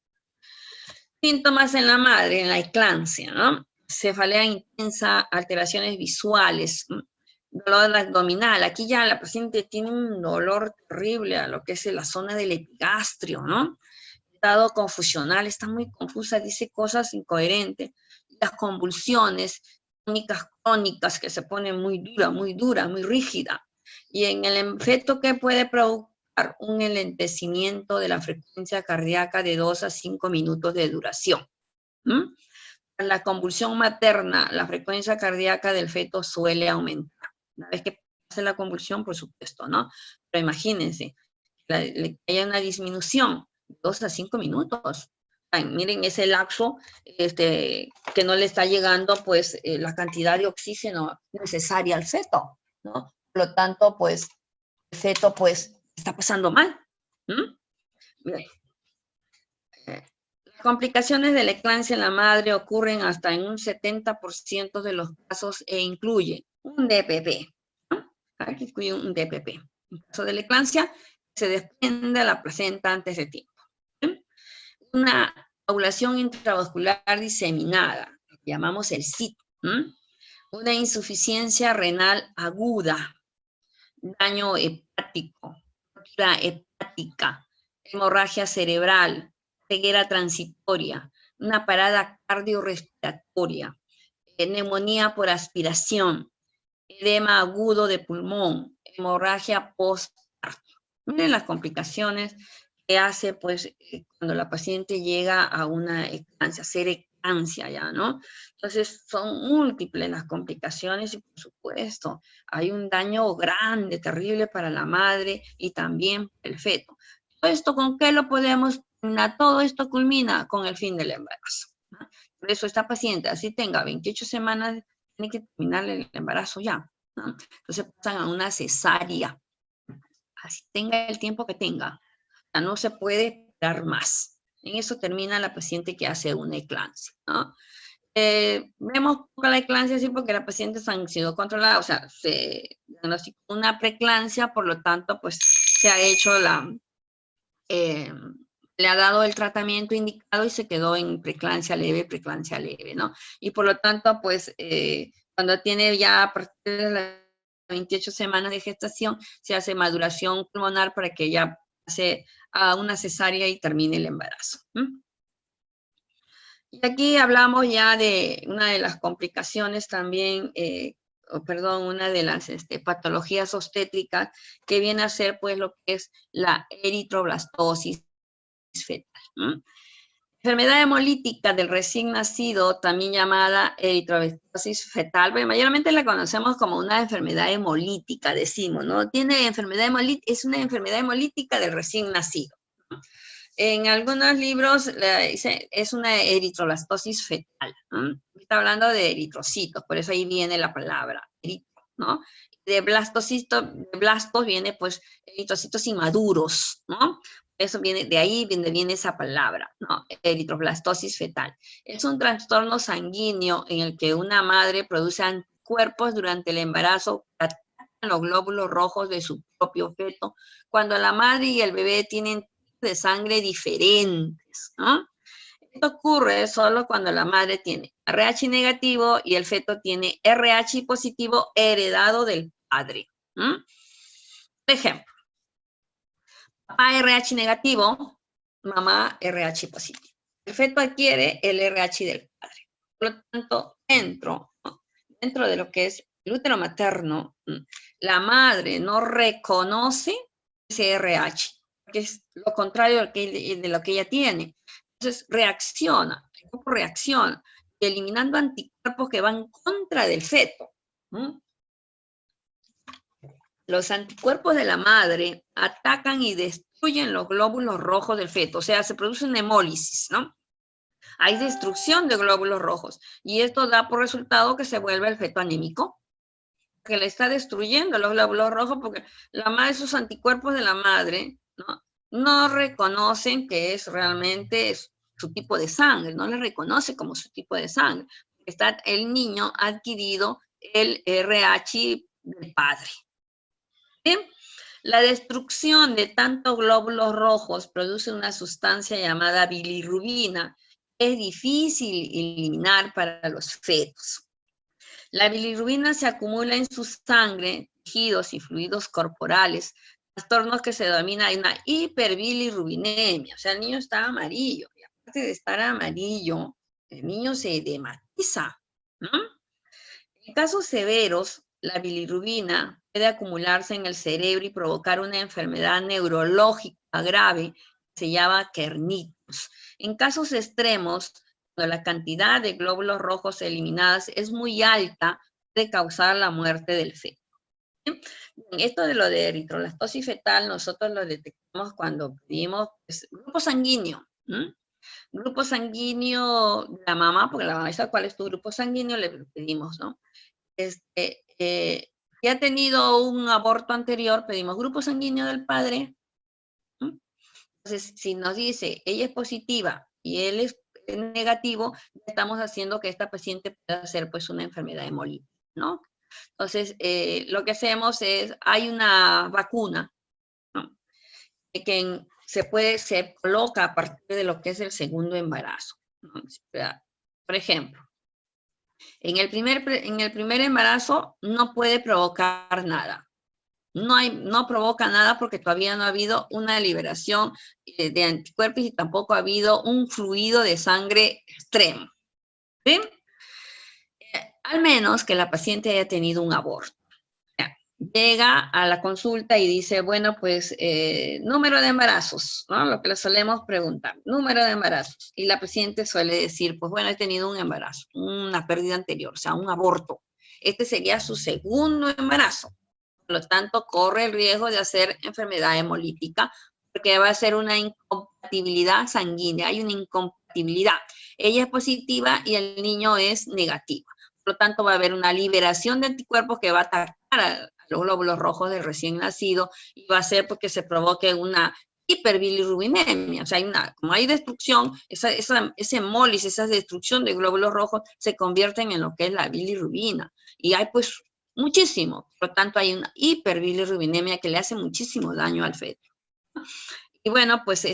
Síntomas en la madre, en la eclampsia, ¿no? Cefalea intensa, alteraciones visuales, dolor abdominal. Aquí ya la paciente tiene un dolor terrible a lo que es la zona del epigastrio, ¿no? Estado confusional, está muy confusa, dice cosas incoherentes. Las convulsiones crónicas que se ponen muy dura, muy rígida. Y en el feto, ¿qué puede provocar? Un enlentecimiento de la frecuencia cardíaca de 2 a 5 minutos de duración. La convulsión materna, la frecuencia cardíaca del feto suele aumentar. Una vez que pase la convulsión, por supuesto, ¿no? Pero imagínense, que haya una disminución, 2 a 5 minutos. Ay, miren ese lapso que no le está llegando pues la cantidad de oxígeno necesaria al feto, ¿no? Por lo tanto, pues, el feto pues está pasando mal. Bien. Las complicaciones de la eclampsia en la madre ocurren hasta en un 70% de los casos e incluye un DPP, ¿no? Aquí incluye un DPP. En caso de la eclampsia, se desprende la placenta antes de tiempo. Una ovulación intravascular diseminada, lo que llamamos el CIT. Una insuficiencia renal aguda, daño hepático, rotura hepática, hemorragia cerebral, ceguera transitoria, una parada cardiorrespiratoria, neumonía por aspiración, edema agudo de pulmón, hemorragia postparto. Miren las complicaciones que hace, pues, cuando la paciente llega a una eclampsia, hacer eclampsia ya, ¿no? Entonces, son múltiples las complicaciones y, por supuesto, hay un daño grande, terrible para la madre y también el feto. ¿Todo esto con qué lo podemos terminar? Todo esto culmina con el fin del embarazo, ¿no? Por eso esta paciente, así tenga 28 semanas, tiene que terminar el embarazo ya, ¿no? Entonces pasan a una cesárea, así tenga el tiempo que tenga, ya no se puede dar más. En eso termina la paciente que hace una eclampsia, ¿no? Vemos poco la eclampsia así porque la paciente han sido controlada, o sea, se diagnosticó una preeclampsia, por lo tanto, pues se ha hecho le ha dado el tratamiento indicado y se quedó en preeclampsia leve, ¿no? Y por lo tanto, pues, cuando tiene ya a partir de las 28 semanas de gestación, se hace maduración pulmonar para que ya pase a una cesárea y termine el embarazo. Y aquí hablamos ya de una de las complicaciones también, una de las patologías obstétricas que viene a ser pues lo que es la eritroblastosis fetal. Enfermedad hemolítica del recién nacido, también llamada eritroblastosis fetal, pues mayormente la conocemos como una enfermedad hemolítica, decimos, ¿no? Tiene enfermedad hemolítica, es una enfermedad hemolítica del recién nacido, ¿no? En algunos libros es una eritroblastosis fetal, ¿no? Está hablando de eritrocitos, por eso ahí viene la palabra eritro, ¿no? De blastos viene pues eritrocitos inmaduros, ¿no? Eso viene, de ahí viene esa palabra, ¿no? Eritroblastosis fetal. Es un trastorno sanguíneo en el que una madre produce anticuerpos durante el embarazo que atacan los glóbulos rojos de su propio feto, cuando la madre y el bebé tienen de sangre diferentes, ¿no? Esto ocurre solo cuando la madre tiene RH negativo y el feto tiene RH positivo heredado del padre. Por ejemplo, papá RH negativo, mamá RH positivo. El feto adquiere el RH del padre. Por lo tanto, dentro de lo que es el útero materno, la madre no reconoce ese RH, que es lo contrario de lo que ella tiene. Entonces reacciona, el cuerpo reacciona, eliminando anticuerpos que van contra del feto. Los anticuerpos de la madre atacan y destruyen los glóbulos rojos del feto, o sea, se produce una hemólisis, ¿no? Hay destrucción de glóbulos rojos y esto da por resultado que se vuelve el feto anémico, que le está destruyendo los glóbulos rojos porque esos anticuerpos de la madre, ¿no? No reconocen que es realmente su tipo de sangre, no le reconoce como su tipo de sangre. El niño ha adquirido el RH del padre. ¿Bien? La destrucción de tantos glóbulos rojos produce una sustancia llamada bilirrubina, que es difícil eliminar para los fetos. La bilirrubina se acumula en su sangre, tejidos y fluidos corporales, trastornos que se denominan una hiperbilirrubinemia, o sea, el niño está amarillo, y aparte de estar amarillo, el niño se edematiza, ¿no? En casos severos, la bilirrubina puede acumularse en el cerebro y provocar una enfermedad neurológica grave que se llama kernitis. En casos extremos, cuando la cantidad de glóbulos rojos eliminadas es muy alta, puede causar la muerte del feto. Esto de lo de eritroblastosis fetal, nosotros lo detectamos cuando pedimos grupo sanguíneo. Grupo sanguíneo de la mamá, porque la mamá sabe cuál es tu grupo sanguíneo, le pedimos, ¿no? Si ha tenido un aborto anterior, pedimos grupo sanguíneo del padre. Entonces, si nos dice, ella es positiva y él es negativo, estamos haciendo que esta paciente pueda hacer pues una enfermedad hemolítica, ¿no? Entonces, lo que hacemos es, hay una vacuna, ¿no? Que se coloca a partir de lo que es el segundo embarazo, ¿no? Por ejemplo, en el primer embarazo no puede provocar nada. No provoca nada porque todavía no ha habido una liberación de anticuerpos y tampoco ha habido un fluido de sangre extremo. ¿Sí? Al menos que la paciente haya tenido un aborto. llega a la consulta y dice, bueno, pues número de embarazos, ¿no? Lo que le solemos preguntar, número de embarazos. Y la paciente suele decir, pues bueno, he tenido un embarazo, una pérdida anterior, o sea, un aborto. Este sería su segundo embarazo. Por lo tanto, corre el riesgo de hacer enfermedad hemolítica porque va a ser una incompatibilidad sanguínea, hay una incompatibilidad. Ella es positiva y el niño es negativo. Por lo tanto, va a haber una liberación de anticuerpos que va a atacar a los glóbulos rojos del recién nacido y va a hacer porque se provoque una hiperbilirrubinemia. O sea, como hay destrucción, ese hemólisis, esa destrucción de glóbulos rojos se convierten en lo que es la bilirrubina. Y hay pues muchísimo. Por lo tanto, hay una hiperbilirrubinemia que le hace muchísimo daño al feto. Y bueno, pues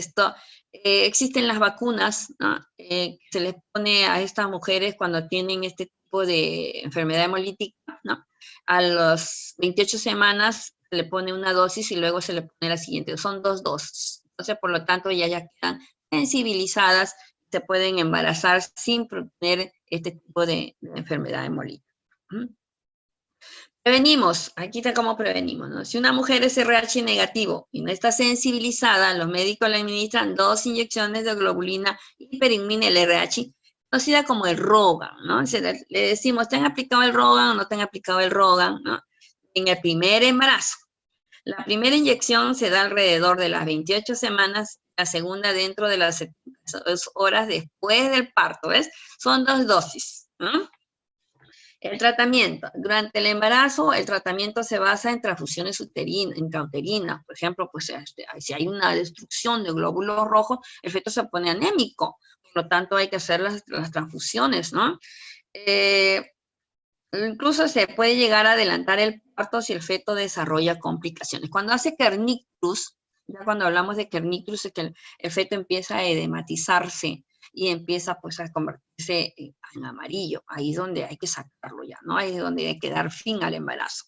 existen las vacunas, ¿no? Que se les pone a estas mujeres cuando tienen este tipo de enfermedad hemolítica, ¿no? A las 28 semanas se le pone una dosis y luego se le pone la siguiente. Son 2 dosis. Entonces, por lo tanto, ya quedan sensibilizadas, se pueden embarazar sin tener este tipo de enfermedad hemolítica. Prevenimos, aquí está cómo prevenimos, ¿no? Si una mujer es RH negativo y no está sensibilizada, los médicos le administran 2 inyecciones de globulina hiperinmune, el RH, conocida como el Rogan, ¿no? Le decimos, ¿te han aplicado el Rogan o no te han aplicado el Rogan, ¿no? En el primer embarazo. La primera inyección se da alrededor de las 28 semanas, la segunda dentro de las 72 horas después del parto, ¿ves? Son 2 dosis, ¿no? El tratamiento. Durante el embarazo, el tratamiento se basa en transfusiones intrauterinas. Por ejemplo, pues si hay una destrucción de glóbulos rojos, el feto se pone anémico. Por lo tanto, hay que hacer las transfusiones, ¿no? Incluso se puede llegar a adelantar el parto si el feto desarrolla complicaciones. Cuando hace kernicterus, ya cuando hablamos de kernicterus, es que el feto empieza a edematizarse y empieza pues a convertirse en amarillo. Ahí es donde hay que sacarlo ya, ¿no? Ahí es donde hay que dar fin al embarazo.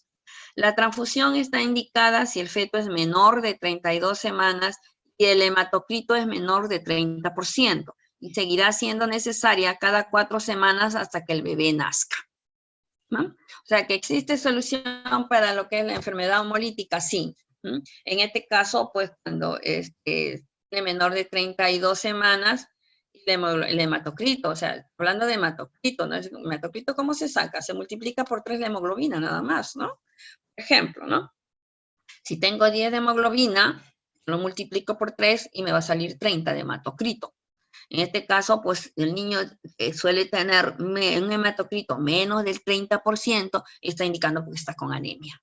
La transfusión está indicada si el feto es menor de 32 semanas y el hematocrito es menor de 30%, y seguirá siendo necesaria cada 4 semanas hasta que el bebé nazca, ¿no? O sea, que existe solución para lo que es la enfermedad hemolítica, sí. En este caso, pues cuando es menor de 32 semanas, el hematocrito, o sea, hablando de hematocrito, ¿no? El hematocrito, ¿cómo se saca? Se multiplica por 3 la hemoglobina, nada más, ¿no? Ejemplo, ¿no? Si tengo 10 de hemoglobina, lo multiplico por 3 y me va a salir 30 de hematocrito. En este caso, pues el niño suele tener un hematocrito menos del 30%, está indicando que está con anemia,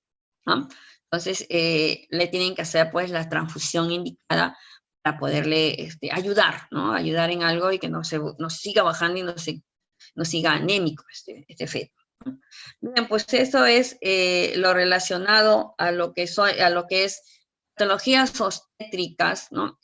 ¿no? Entonces, le tienen que hacer pues la transfusión indicada para poderle ayudar, ¿no? Ayudar en algo y que no siga bajando y no siga anémico este feto. Bien, pues eso es lo relacionado a lo que es patologías obstétricas, ¿no?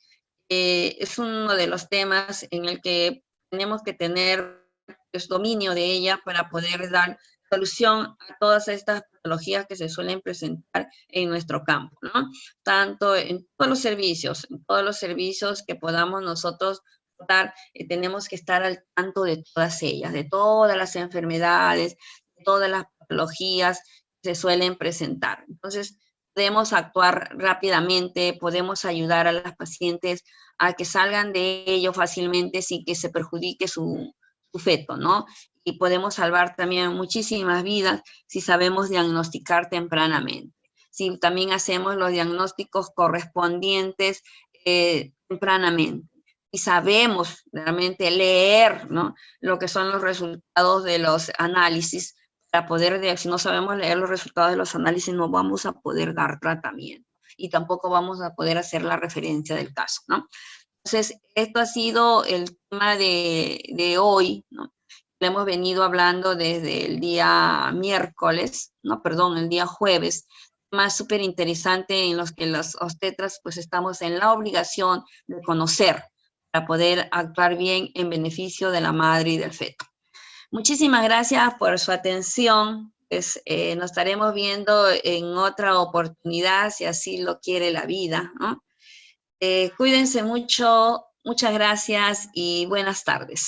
Es uno de los temas en el que tenemos que tener pues, dominio de ella para poder dar solución a todas estas patologías que se suelen presentar en nuestro campo, ¿no? Tanto en todos los servicios que podamos nosotros dar, tenemos que estar al tanto de todas ellas, de todas las enfermedades, de todas las patologías que se suelen presentar. Entonces, podemos actuar rápidamente, podemos ayudar a las pacientes a que salgan de ello fácilmente sin que se perjudique su feto, ¿no? Y podemos salvar también muchísimas vidas si sabemos diagnosticar tempranamente. Si también hacemos los diagnósticos correspondientes tempranamente. Y sabemos realmente leer, ¿no? Lo que son los resultados de los análisis para poder, si no sabemos leer los resultados de los análisis, no vamos a poder dar tratamiento y tampoco vamos a poder hacer la referencia del caso, ¿no? Entonces, esto ha sido el tema de hoy, ¿no? Lo hemos venido hablando desde el día miércoles, no, perdón, el día jueves, más súper interesante en los que los obstetras pues estamos en la obligación de conocer para poder actuar bien en beneficio de la madre y del feto. Muchísimas gracias por su atención. Pues, nos estaremos viendo en otra oportunidad, si así lo quiere la vida, ¿no? Cuídense mucho, muchas gracias y buenas tardes.